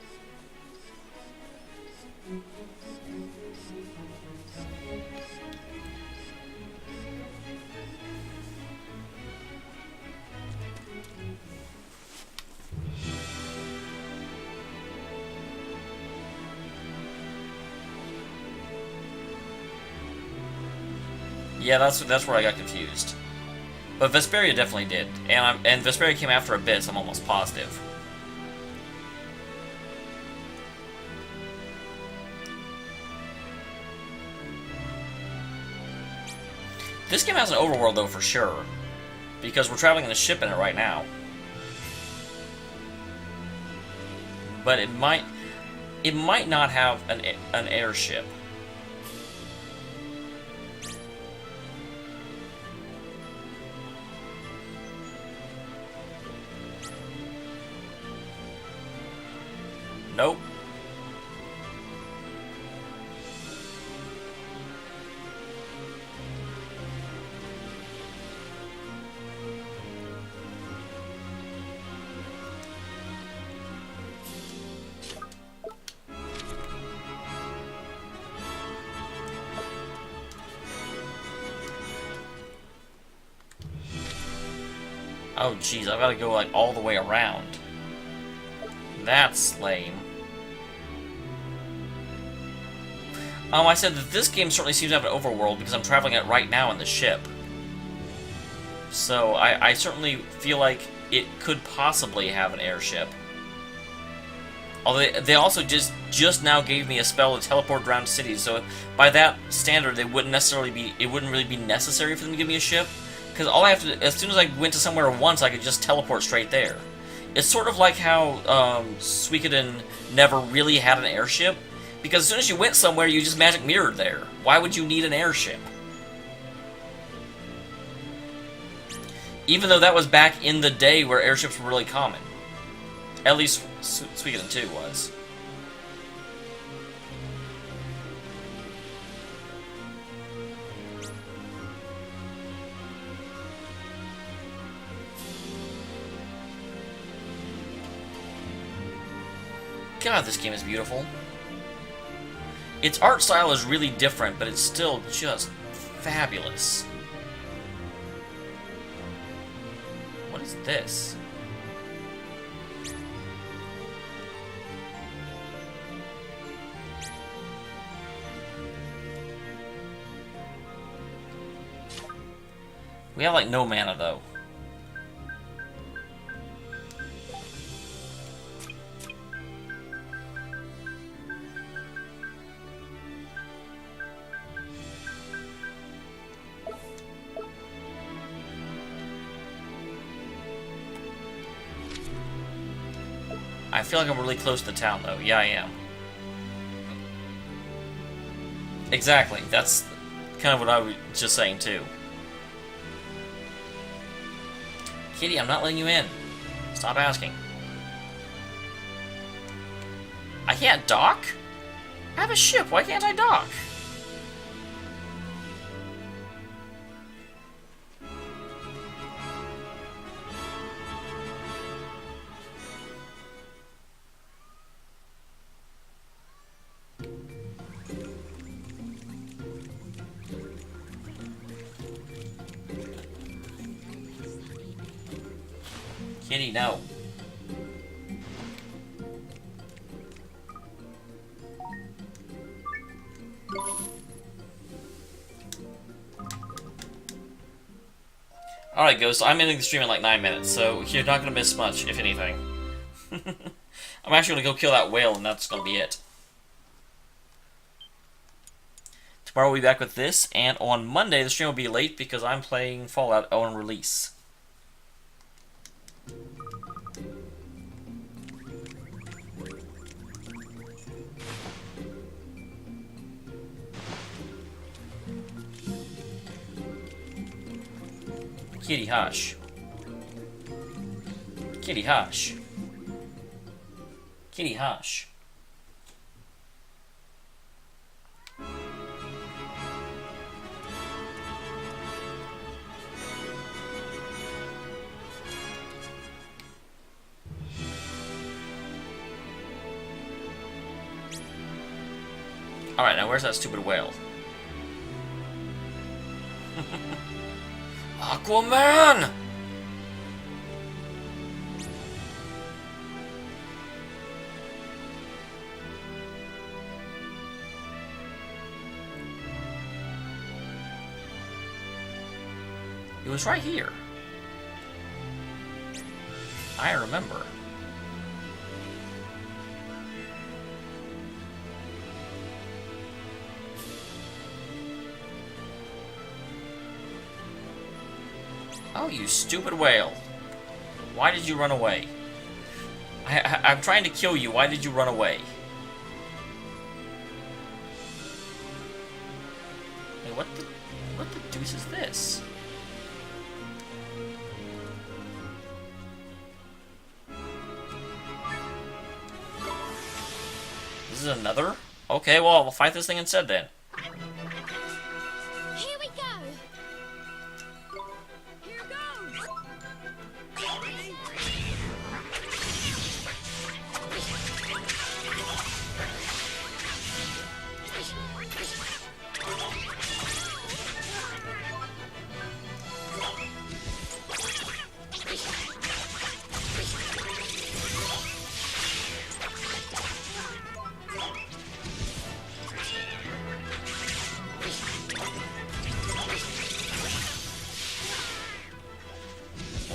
Yeah, that's where I got confused. But Vesperia definitely did, and Vesperia came after Abyss. I'm almost positive. This game has an overworld though for sure, because we're traveling in a ship in it right now. But it might not have an airship. Nope. Oh jeez, I've got to go like all the way around. That's lame. I said that this game certainly seems to have an overworld because I'm traveling it right now in the ship. So I certainly feel like it could possibly have an airship. Although they also just now gave me a spell to teleport around cities, so by that standard, it wouldn't really be necessary for them to give me a ship, because all I have to, as soon as I went to somewhere once, I could just teleport straight there. It's sort of like how Suikoden never really had an airship, because as soon as you went somewhere, you just magic mirrored there. Why would you need an airship? Even though that was back in the day where airships were really common. At least Suikoden 2 was. God, this game is beautiful. Its art style is really different, but it's still just fabulous. What is this? We have like no mana though. I feel like I'm really close to the town, though. Yeah, I am. Exactly. That's kind of what I was just saying, too. Kitty, I'm not letting you in. Stop asking. I can't dock? I have a ship. Why can't I dock? Kitty, no. Alright, Ghost, I'm ending the stream in like 9 minutes, so you're not gonna miss much, if anything. I'm actually gonna go kill that whale, and that's gonna be it. Tomorrow we'll be back with this, and on Monday the stream will be late because I'm playing Fallout on release. Kitty, hush. Kitty, hush. Kitty, hush. Alright, now where's that stupid whale? Aquaman! It was right here. I remember. Oh, you stupid whale. Why did you run away? I'm trying to kill you. Why did you run away? Hey, what the deuce is this? This is another? Okay, well, I'll fight this thing instead then.
Here we go. Here goes.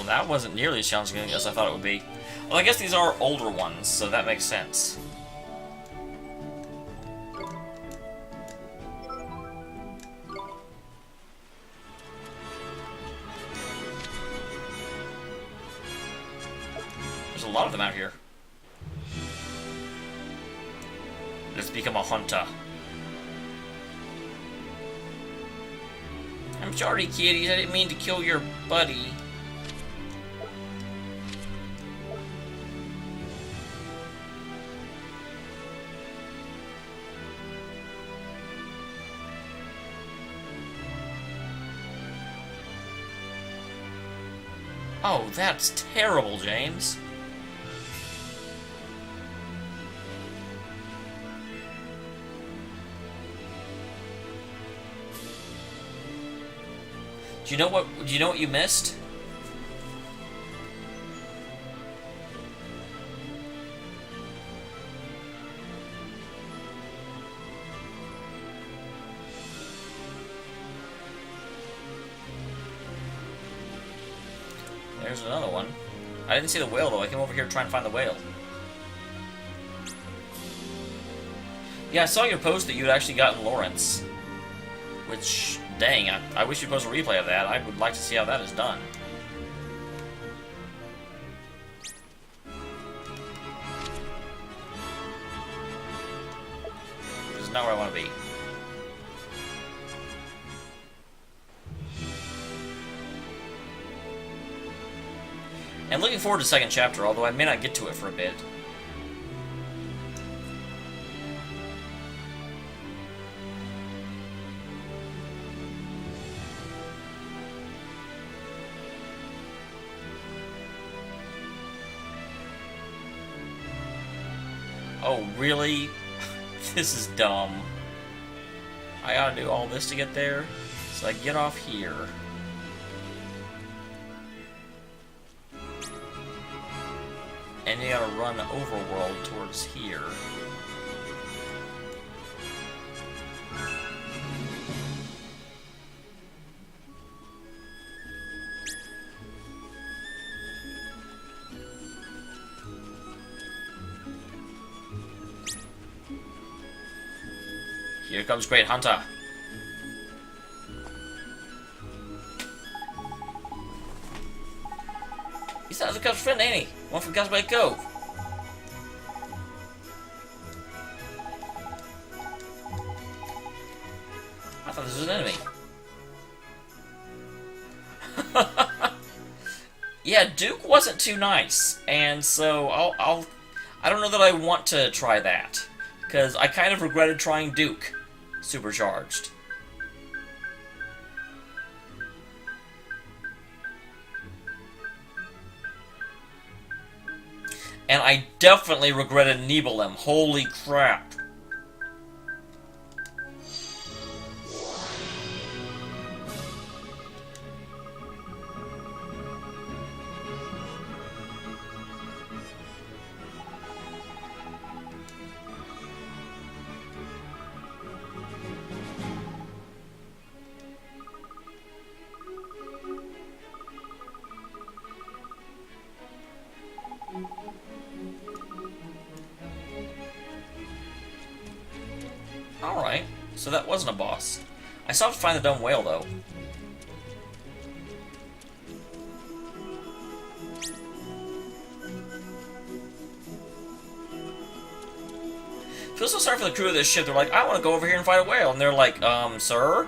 That wasn't nearly as challenging as I thought it would be. Well, I guess these are older ones, so that makes sense. There's a lot of them out here. Let's become a hunter. I'm sorry, kitties. I didn't mean to kill your buddy. Oh, that's terrible, James. Do you know what you missed? There's another one. I didn't see the whale, though. I came over here to try and find the whale. Yeah, I saw your post that you had actually gotten Lawrence. Which, dang, I wish you'd post a replay of that. I would like to see how that is done. This is not where I want to be. And looking forward to the second chapter, although I may not get to it for a bit. Oh, really? This is dumb. I gotta do all this to get there? So I get off here. And you gotta run overworld towards here. Here comes Great Hunter. He's not the Cub's friend, ain't he? One from Cosplay Cove. I thought this was an enemy. Yeah, Duke wasn't too nice, and so I don't know that I want to try that, because I kind of regretted trying Duke supercharged. And I definitely regretted Nibelheim. Holy crap. Alright, so that wasn't a boss. I still have to find the dumb whale, though. Feel so sorry for the crew of this ship. They're like, I want to go over here and fight a whale. And they're like, sir?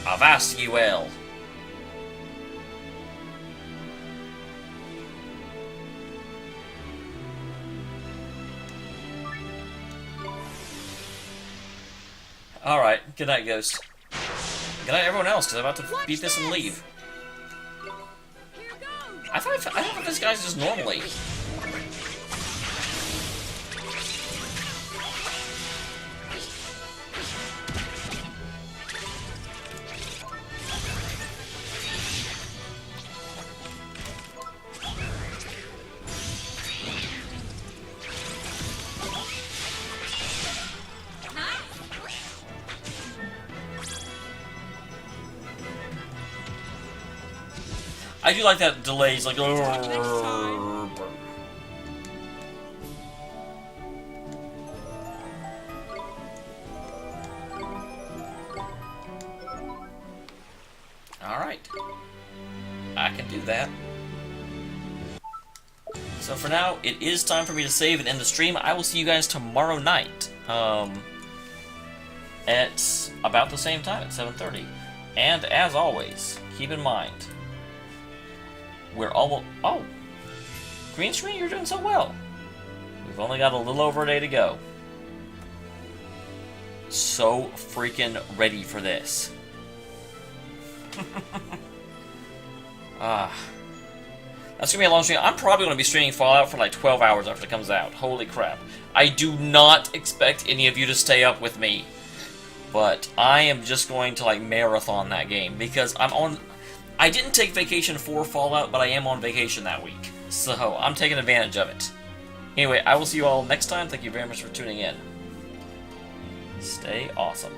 Avast ye whale. Alright, good night, Ghost. Good night, everyone else, because I'm about to beat this and leave. I thought this guy's just normally. I do like that delay. He's like, alright. I can do that. So for now, it is time for me to save and end the stream. I will see you guys tomorrow night. At about the same time, at 7:30. And as always, keep in mind, we're almost... Oh! Green screen, you're doing so well. We've only got a little over a day to go. So freaking ready for this. That's gonna be a long stream. I'm probably gonna be streaming Fallout for like 12 hours after it comes out. Holy crap. I do not expect any of you to stay up with me. But I am just going to like marathon that game because I'm on... I didn't take vacation for Fallout, but I am on vacation that week. So I'm taking advantage of it. Anyway, I will see you all next time. Thank you very much for tuning in. Stay awesome.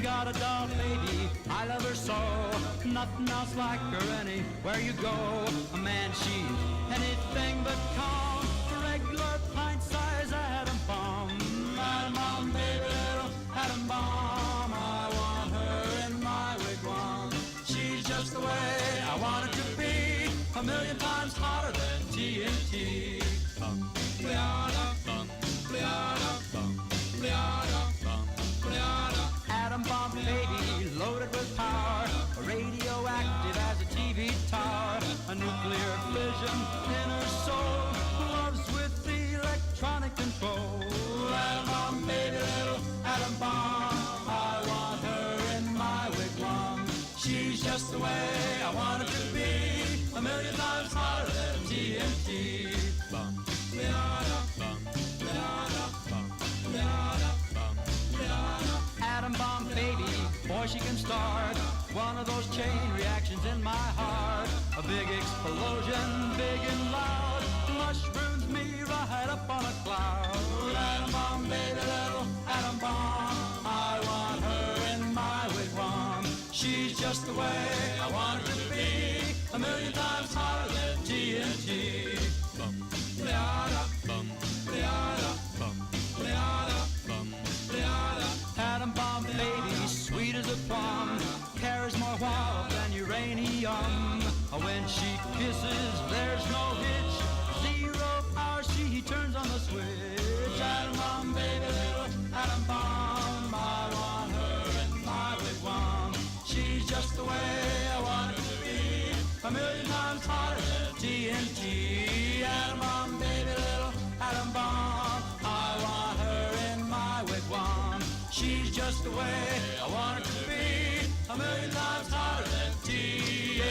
Got a doll baby, I love her so. Nothing else like her anywhere you go. A man, she's anything but calm. A regular pint-sized atom bomb. Atom bomb, baby, little atom bomb. I want her in my wigwam. She's just the way I want it to be. A million times hotter than TNT. Atom bomb baby, loaded with power, radioactive as a TV tower, a nuclear fission in her soul, loves with the electronic control. way I want it to be, a million times hotter than TNT. Bum, da-da, bum, da-da, bum, da-da, bum, da-da. Atom bomb baby, boy she can start one of those chain reactions in my heart. A big explosion, big and loud, mushrooms me right up on a cloud. Atom bomb baby, little atom bomb, I want her in my wigwam. She's just the way I want her to be, a million times hotter than TNT. Bum, da-da, bum, da-da, bum, da-da, bum, da-da. Atom bomb baby, sweet as a plum, carries more wow than uranium. When she kisses, there's no hitch, 0 hour she turns on the switch. Atom bomb baby, little atom bomb, I want her in my wigwam. She's just the way I want her to be, a million times hotter than TNT. Atom bomb baby, little atom bomb, I want her in my wigwam. She's just the way I want her to be, a million times hotter than TNT.